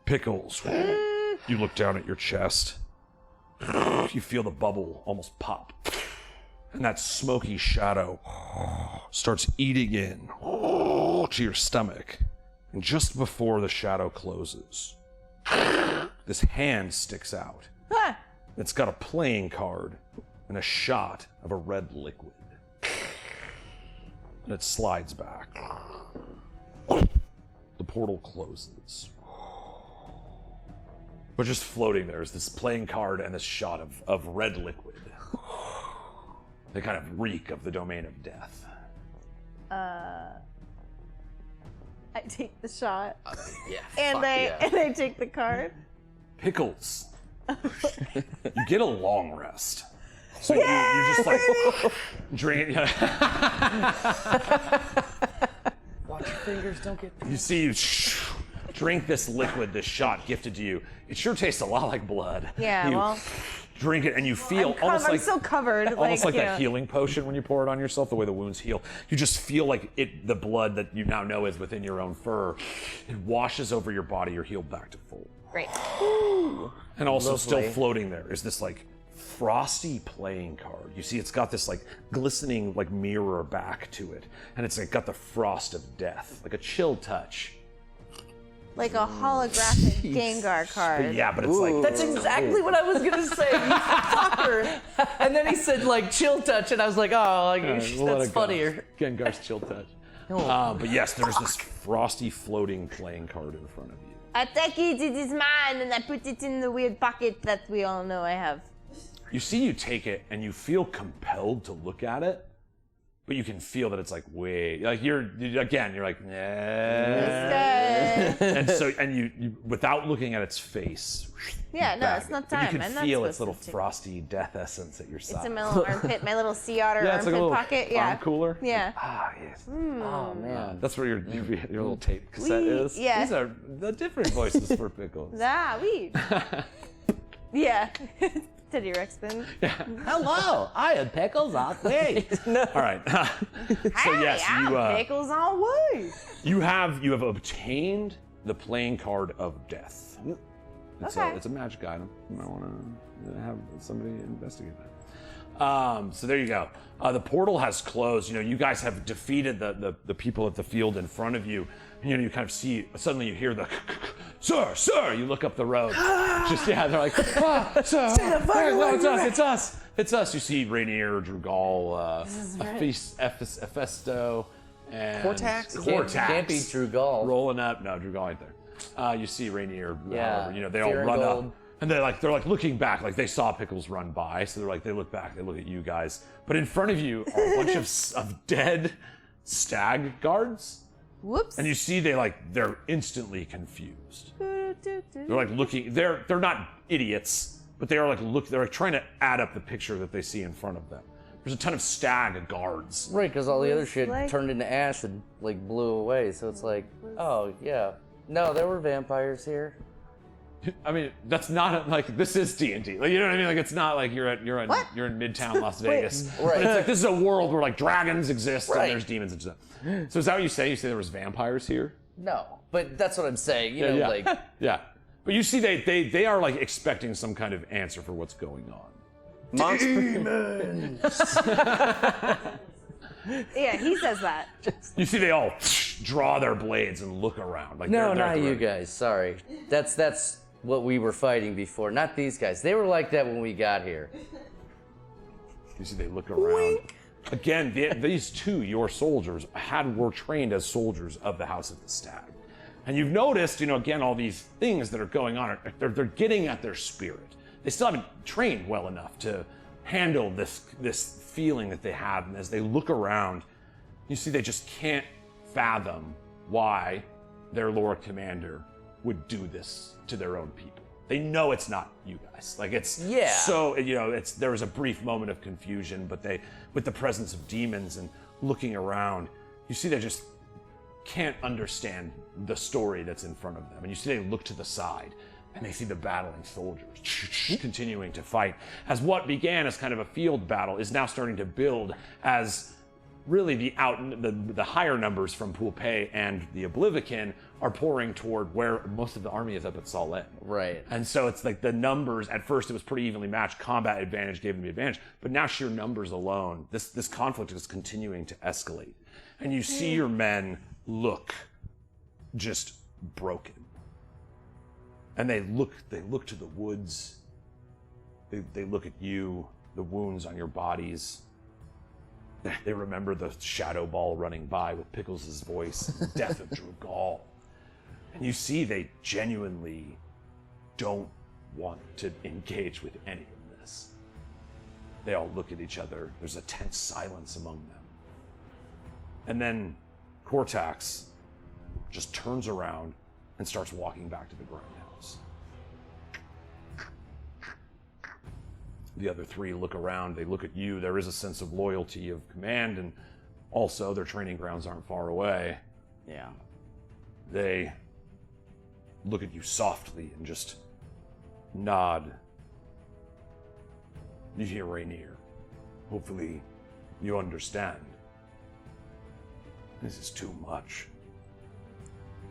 Pickles. You look down at your chest. You feel the bubble almost pop and that smoky shadow starts eating in to your stomach. And just before the shadow closes, this hand sticks out. It's got a playing card and a shot of a red liquid. And it slides back. The portal closes. But just floating there is this playing card and this shot of red liquid. They kind of reek of the domain of death. I take the shot. Yeah. And I take the card. Pickles. You get a long rest. So you just like drink. Watch your fingers, don't get. You see, you drink this liquid, this shot gifted to you. It sure tastes a lot like blood. Yeah, you well. Drink it and you feel almost I'm like so covered. almost like you that know. healing potion when you pour it on yourself. The way the wounds heal, you just feel like the blood that you now know is within your own fur. It washes over your body. You're healed back to full. Great. And also Lovely. still floating there is this like frosty playing card. You see it's got this like glistening like mirror back to it. And it's like got the frost of death, like a chill touch. Like a holographic Gengar card. Yeah, but it's like That's exactly what I was gonna say, you fucker. And then he said like chill touch, and I was like, oh, like, we'll let that's it go. funnier. Gengar's chill touch. But yes, there's this frosty floating playing card in front of you. I take it, it is mine, and I put it in the weird pocket that we all know I have. You see you take it and you feel compelled to look at it, but you can feel that it's like way like you're like nah. And so you without looking at its face. Yeah, no, bag it's not it. But time. you I'm can not feel its supposed little to. frosty death essence at your side. It's in my little armpit, my little sea otter Yeah, it's armpit like a little pocket. Yeah. arm cooler. Yeah. Ah, yes. Oh man. That's where your little tape cassette is. yeah. These are the different voices for pickles. Ah, weed. yeah. Teddy Ruxpin. Hello, I am Pickles off Weed. All right. So yes, Pickles on weed. you have obtained the playing card of death. Okay. It's a magic item. You might want to have somebody investigate that. So there you go. The portal has closed. You know, you guys have defeated the people at the field in front of you. And, you know, you kind of see, suddenly you hear the, sir, you look up the road. They're like, sir, no, it's us. You see Rainier, Drugal, Ephesto, and Cortax? Can't be Drugal. rolling up. No, Drugal ain't there. You see Rainier, Yeah, you know, they all Fear and run Gold. up. And they're like looking back, like they saw Pickles run by, so they look back, they look at you guys. But in front of you are a bunch of dead stag guards, Whoops. and you see they're instantly confused. They're like looking, they're not idiots, but they are they're like trying to add up the picture that they see in front of them. There's a ton of stag guards. Right, because all the other Looks shit like- turned into ash and like blew away. So it's like, oh yeah, no, there were vampires here. I mean, that's not like this is D&D. Like, you know what I mean? Like, it's not like you're in Midtown Las Vegas. Right. But it's like this is a world where like dragons exist Right. and there's demons and stuff. So is that what you say? You say there was vampires here? No, but that's what I'm saying. You know, yeah. like Yeah. But you see, they are like expecting some kind of answer for what's going on. Yeah, he says that. You see, they all draw their blades and look around. Like no, they're not you ready. guys. Sorry, that's what we were fighting before. Not these guys. They were like that when we got here. You see, they look around. Again, these two, your soldiers, were trained as soldiers of the House of the Stag. And you've noticed, you know, again, all these things that are going on, they're getting at their spirit. They still haven't trained well enough to handle this feeling that they have. And as they look around, you see they just can't fathom why their Lord Commander would do this to their own people. They know it's not you guys. Like it's so, you know, there was a brief moment of confusion, but with the presence of demons and looking around, you see they just can't understand the story that's in front of them. And you see they look to the side and they see the battling soldiers continuing to fight as what began as kind of a field battle is now starting to build as really the higher numbers from Poolpay and the Oblivion are pouring toward where most of the army is up at Salt Lake. Right. And so it's like the numbers, at first it was pretty evenly matched. Combat advantage gave them the advantage. But now sheer numbers alone, this conflict is continuing to escalate. And you see your men look just broken. And they look to the woods. They look at you, the wounds on your bodies. They remember the shadow ball running by with Pickles' voice, and the death of Drew Gall. And you see they genuinely don't want to engage with any of this. They all look at each other. There's a tense silence among them. And then Cortax just turns around and starts walking back to the grindhouse. The other three look around, they look at you. There is a sense of loyalty, of command, and also their training grounds aren't far away. Yeah. They look at you softly and just nod. You hear Rainier. Hopefully you understand. This is too much.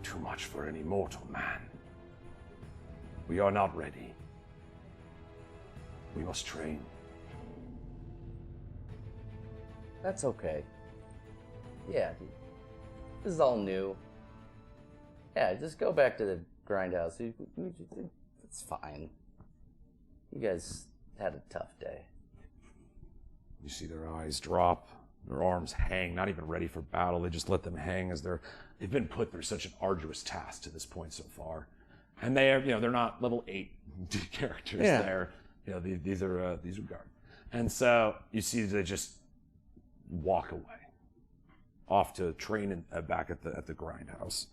Too much for any mortal man. We are not ready. We must train. That's okay. Yeah, dude. This is all new. Yeah, just go back to the grindhouse. It's fine. You guys had a tough day. You see their eyes drop, their arms hang, not even ready for battle. They just let them hang as they've been put through such an arduous task to this point so far. And they are, they're not level 8 characters. Yeah. They're, these are guard. And so you see they just walk away, off to train back at the grindhouse.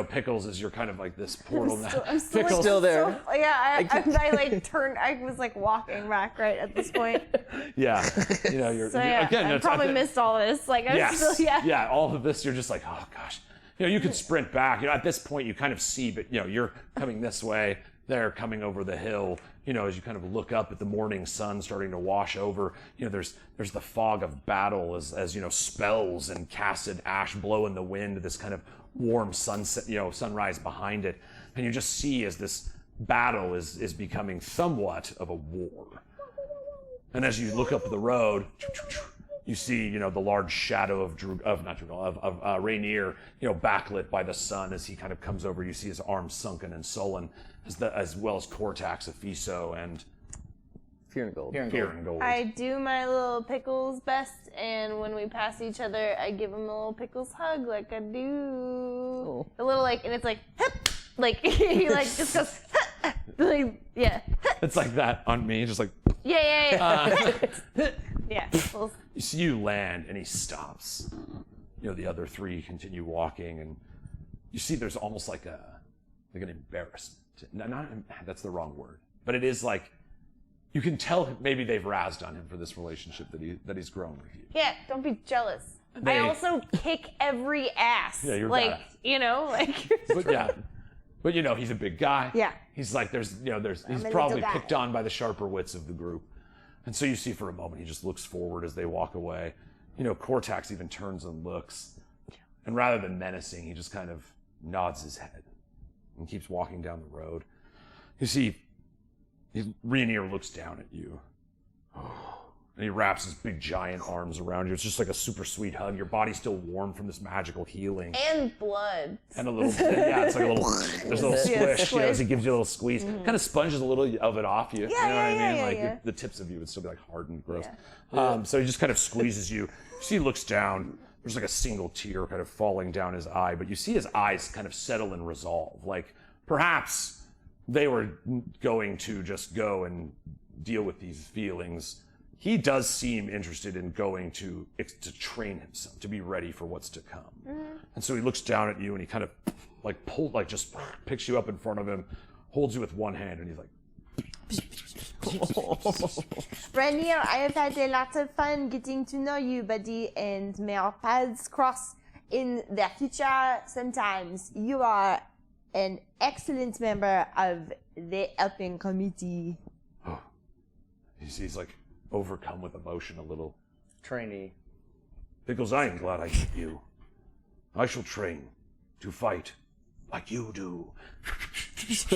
Pickles is your kind of like this portal now. I'm still, Pickles still there. I was like walking back right at this point. Yeah, you're again. I probably missed all this. Like I'm still, yeah. All of this, you're just like, oh gosh. You could sprint back. At this point, you kind of see, but you're coming this way. They're coming over the hill. As you kind of look up at the morning sun starting to wash over. There's the fog of battle as spells and casted ash blow in the wind. This kind of warm sunset, sunrise behind it, and you just see as this battle is becoming somewhat of a war. And as you look up the road, you see the large shadow of Rainier, backlit by the sun as he kind of comes over. You see his arms sunken and sullen, as well as Cortax, Aphiso, and Fear and Gold. Fear and Gold. I do my little Pickles best, and when we pass each other, I give him a little Pickles hug, like I do. A little and it's like, hip, like he just goes, like, yeah. It's like that on me, just like. Yeah. Yeah. You see you land, and he stops. The other three continue walking, and you see there's almost like an embarrassment. That's the wrong word, but it is like. You can tell maybe they've razzed on him for this relationship that he's grown with you. Yeah, don't be jealous. I also kick every ass. Yeah, you're like, bad. But he's a big guy. Yeah. He's like he's probably picked on by the sharper wits of the group. And so you see for a moment he just looks forward as they walk away. Cortax even turns and looks. And rather than menacing, he just kind of nods his head and keeps walking down the road. You see Rainier looks down at you. And he wraps his big giant arms around you. It's just like a super sweet hug. Your body's still warm from this magical healing. And blood. And a little, it's like a little, there's a little squish, as he gives you a little squeeze. Mm-hmm. Kind of sponges a little of it off you. Yeah, you know what I mean? yeah. The tips of you would still be like hard and gross. Yeah. So he just kind of squeezes you. He looks down. There's like a single tear kind of falling down his eye, but you see his eyes kind of settle and resolve. Like perhaps they were going to just go and deal with these feelings. He does seem interested in going to train himself, to be ready for what's to come. Mm-hmm. And so he looks down at you and he kind of just picks you up in front of him, holds you with one hand, and he's like. Rainier, I have had a lot of fun getting to know you, buddy, and may our paths cross in the future sometimes. You are an excellent member of the helping committee. Oh. He's like overcome with emotion a little. Trainee. Pickles, I am glad I met you. I shall train to fight like you do. He just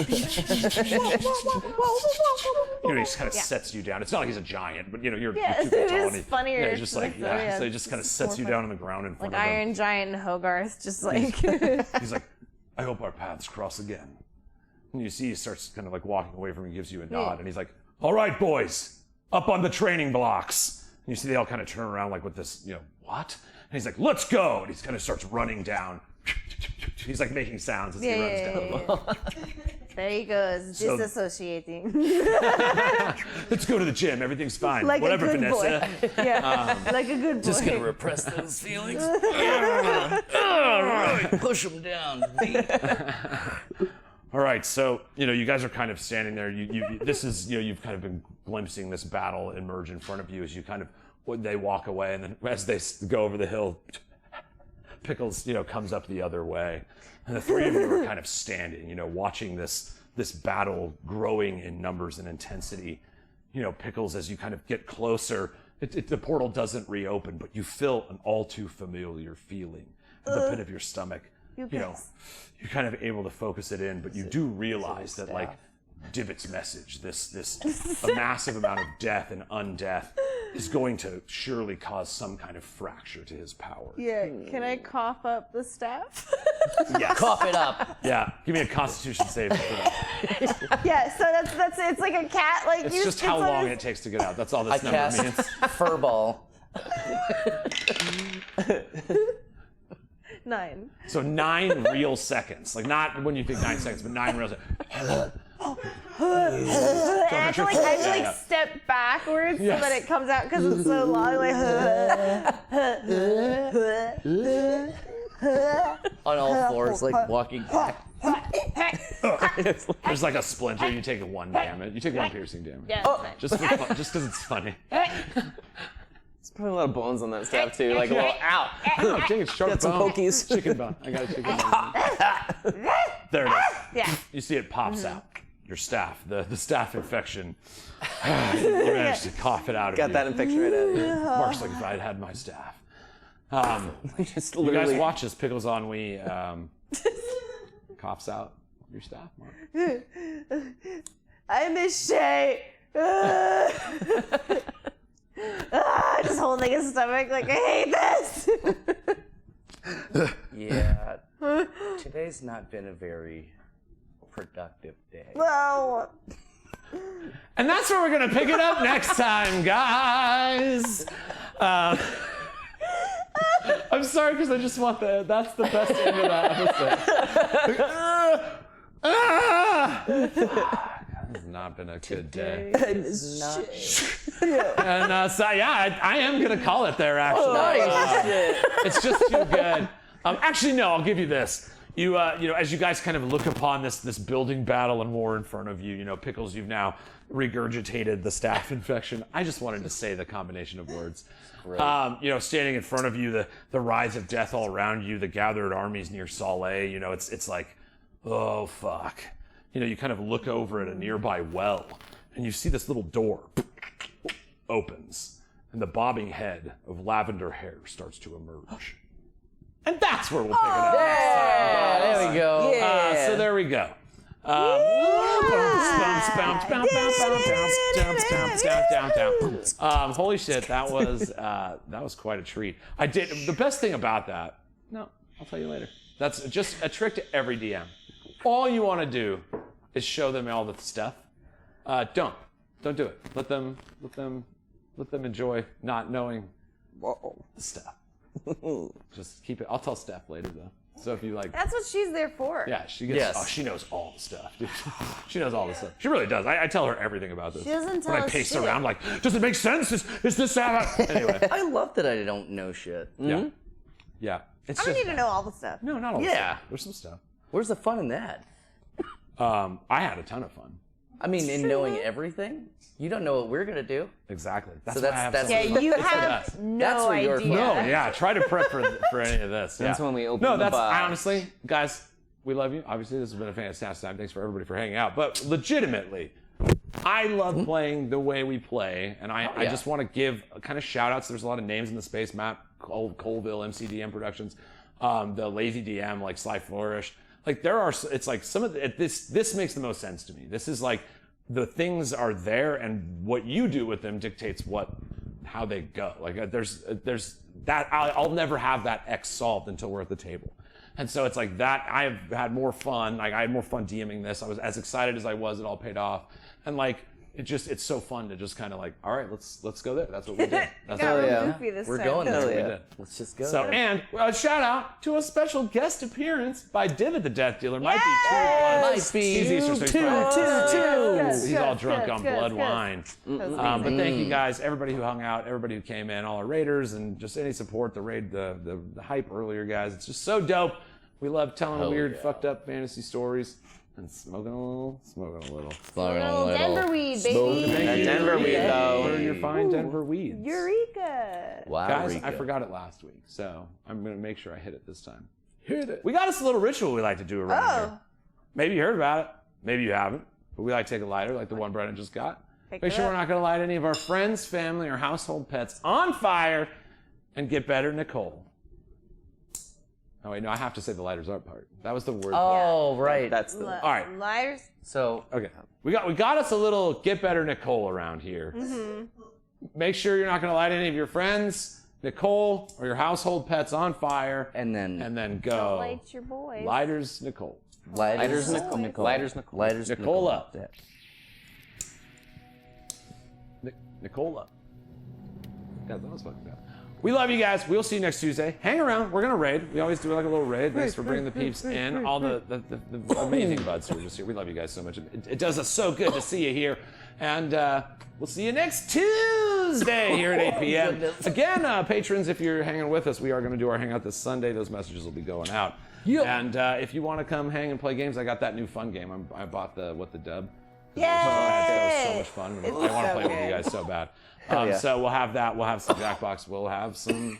kind of sets you down. It's not like he's a giant, but you're 2 feet it tall. is funnier. Yeah, he's just like, so he just kind of sets you down on the ground in front of him. Iron Giant and Hogarth, just like. He's like, I hope our paths cross again. And you see he starts kind of like walking away from you, gives you a nod, and he's like, all right, boys, up on the training blocks. And you see they all kind of turn around like with this, what? And he's like, let's go. And he kind of starts running down. He's like making sounds as he runs down. There he goes, So- disassociating. Let's go to the gym. Everything's fine. Like Whatever, a good Vanessa. boy. Yeah, like a good boy. Just gonna repress those feelings. Push them down. All right, so you guys are kind of standing there. This is you've kind of been glimpsing this battle emerge in front of you as you kind of they walk away, and then as they go over the hill, Pickles comes up the other way, and the three of you are kind of standing, watching this battle growing in numbers and intensity. Pickles, as you kind of get closer, the portal doesn't reopen, but you feel an all too familiar feeling in the pit of your stomach. You're kind of able to focus it in, but you do realize that like Dibbit's message, this a massive amount of death and undeath is going to surely cause some kind of fracture to his power. Yeah, can I cough up the staff? Yes. Cough it up. Yeah, give me a Constitution save for that. Yeah, so that's it's like a cat. Like It's you just how long it takes to get out. That's all I this number cast means. Furball. 9. So 9 real seconds. Like not when you think 9 seconds, but 9 real seconds. I have to like step backwards so that it comes out because it's so long. Like On all fours, like walking back. There's like a splinter. You take 1 damage. You take 1 piercing damage. yeah, that's fine. Just for fun, just because it's funny. There's probably a lot of bones on that staff too. Like a little ow. Oh, chicken sharp Got some bone. pokies. Chicken bone. I got a chicken bone. There it is. Yeah. You see it pops out. Your staff, the staff infection. You managed to cough it out of Got you. that infection right out of you. Mark's like, if I had had my staff. Just You guys literally. watch as Pickles Ennui coughs out your staff, Mark. I miss Shay. Just holding his stomach like I hate this. Yeah. Today's not been a very productive day. No. And that's where we're going to pick it up next time, guys. I'm sorry, because I just want that's the best end of that episode. This has not been a good day. And so, yeah, I am going to call it there, actually. It's just too good. Actually, no, I'll give you this. You as you guys kind of look upon this building battle and war in front of you, Pickles, you've now regurgitated the staph infection. I just wanted to say the combination of words. Standing in front of you, the rise of death all around you, the gathered armies near Saleh, it's like, oh, fuck. You kind of look over at a nearby well, and you see this little door opens, and the bobbing head of lavender hair starts to emerge. And that's where we'll pick it up next time. There we go. So there we go. Holy shit, that was quite a treat. I did the best thing about that. No, I'll tell you later. That's just a trick to every DM. All you want to do is show them all the stuff. Don't do it. Let them enjoy not knowing the stuff. Just keep it. I'll tell Steph later though. So if you like, That's what she's there for. yeah, she gets. Yes. Oh, she knows all the stuff, dude. She knows all the stuff. She really does. I tell her everything about this. She doesn't when tell I us pace shit. around, like, does it make sense? Is this that? Anyway, I love that I don't know shit. yeah. It's I don't just need to know all the stuff. no, not all. the Yeah. stuff. There's some stuff. Where's the fun in that? I had a ton of fun. I mean, in knowing everything, you don't know what we're gonna do. Exactly. That's So why I have that's- so Yeah, much you fun. have no That's where you're idea. No, yeah. Try to prep for any of this. That's yeah. when we open No, the that's box. honestly, guys. We love you. Obviously, this has been a fantastic time. Thanks for everybody for hanging out. But legitimately, I love playing the way we play, and I just want to give kind of shout outs. There's a lot of names in the space. Matt Colville, MCDM Productions, the Lazy DM like Sly Flourish. like there are, it's like some of this makes the most sense to me. This is like the things are there, and what you do with them dictates how they go. Like there's that I'll never have that X solved until we're at the table. And so it's like that I've had more fun. Like I had more fun DMing this. I was as excited as I was. It all paid off. And like it's so fun to just kind of like, all right, let's go there. That's what we did. That's Got what real goofy this We're time. going That's there. what we did. Let's just go. So, and a shout out to a special guest appearance by Divot the Death Dealer. Might be Might be He's Easter, so he's two. He's all drunk on blood good. wine. But thank you guys, everybody who hung out, everybody who came in, all our raiders, and just any support. The hype earlier, guys. It's just so dope. We love telling weird, fucked up fantasy stories and smoking a little. Little Denver weed, baby. Thank you, Denver weed, though. For your fine Denver weeds. Eureka. Wow. Guys, I forgot it last week, so I'm gonna make sure I hit it this time. Hit it. We got us a little ritual we like to do around here. Maybe you heard about it. Maybe you haven't. But we like to take a lighter, like the one Brennan just got. Make sure we're not gonna light any of our friends, family, or household pets on fire, and get better, Nicole. Oh wait, no, I have to say the lighters art part. That was the word. Oh, right. That's the. All right. Lighters. So Okay. We got us a little get better Nicole around here. Make sure you're not gonna light any of your friends, Nicole, or your household pets on fire. and then Go. Light your boys. Lighters, Nicole. lighters, Nicole. Lighters, Nicole. lighters, Nicole up. Yeah. Nicole up. God, that was fucking bad. We love you guys. We'll see you next Tuesday. Hang around. We're gonna raid. We always do like a little raid. Thanks for bringing the peeps in. All the amazing buds who are just here. We love you guys so much. It does us so good to see you here. And we'll see you next Tuesday here at 8 p.m. Again, patrons, if you're hanging with us, we are going to do our hangout this Sunday. Those messages will be going out. Yep. And if you want to come hang and play games, I got that new fun game. I bought the dub. Yay! That was so much fun. I It's want to so play with good. you guys so bad. yeah. So we'll have that. We'll have some Jackbox. We'll have some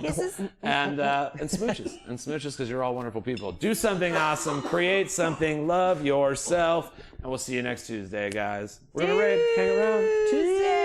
Kisses. and smooches because you're all wonderful people. Do something awesome. Create something. Love yourself. And we'll see you next Tuesday, guys. We're gonna raid. Hang around. Tuesday.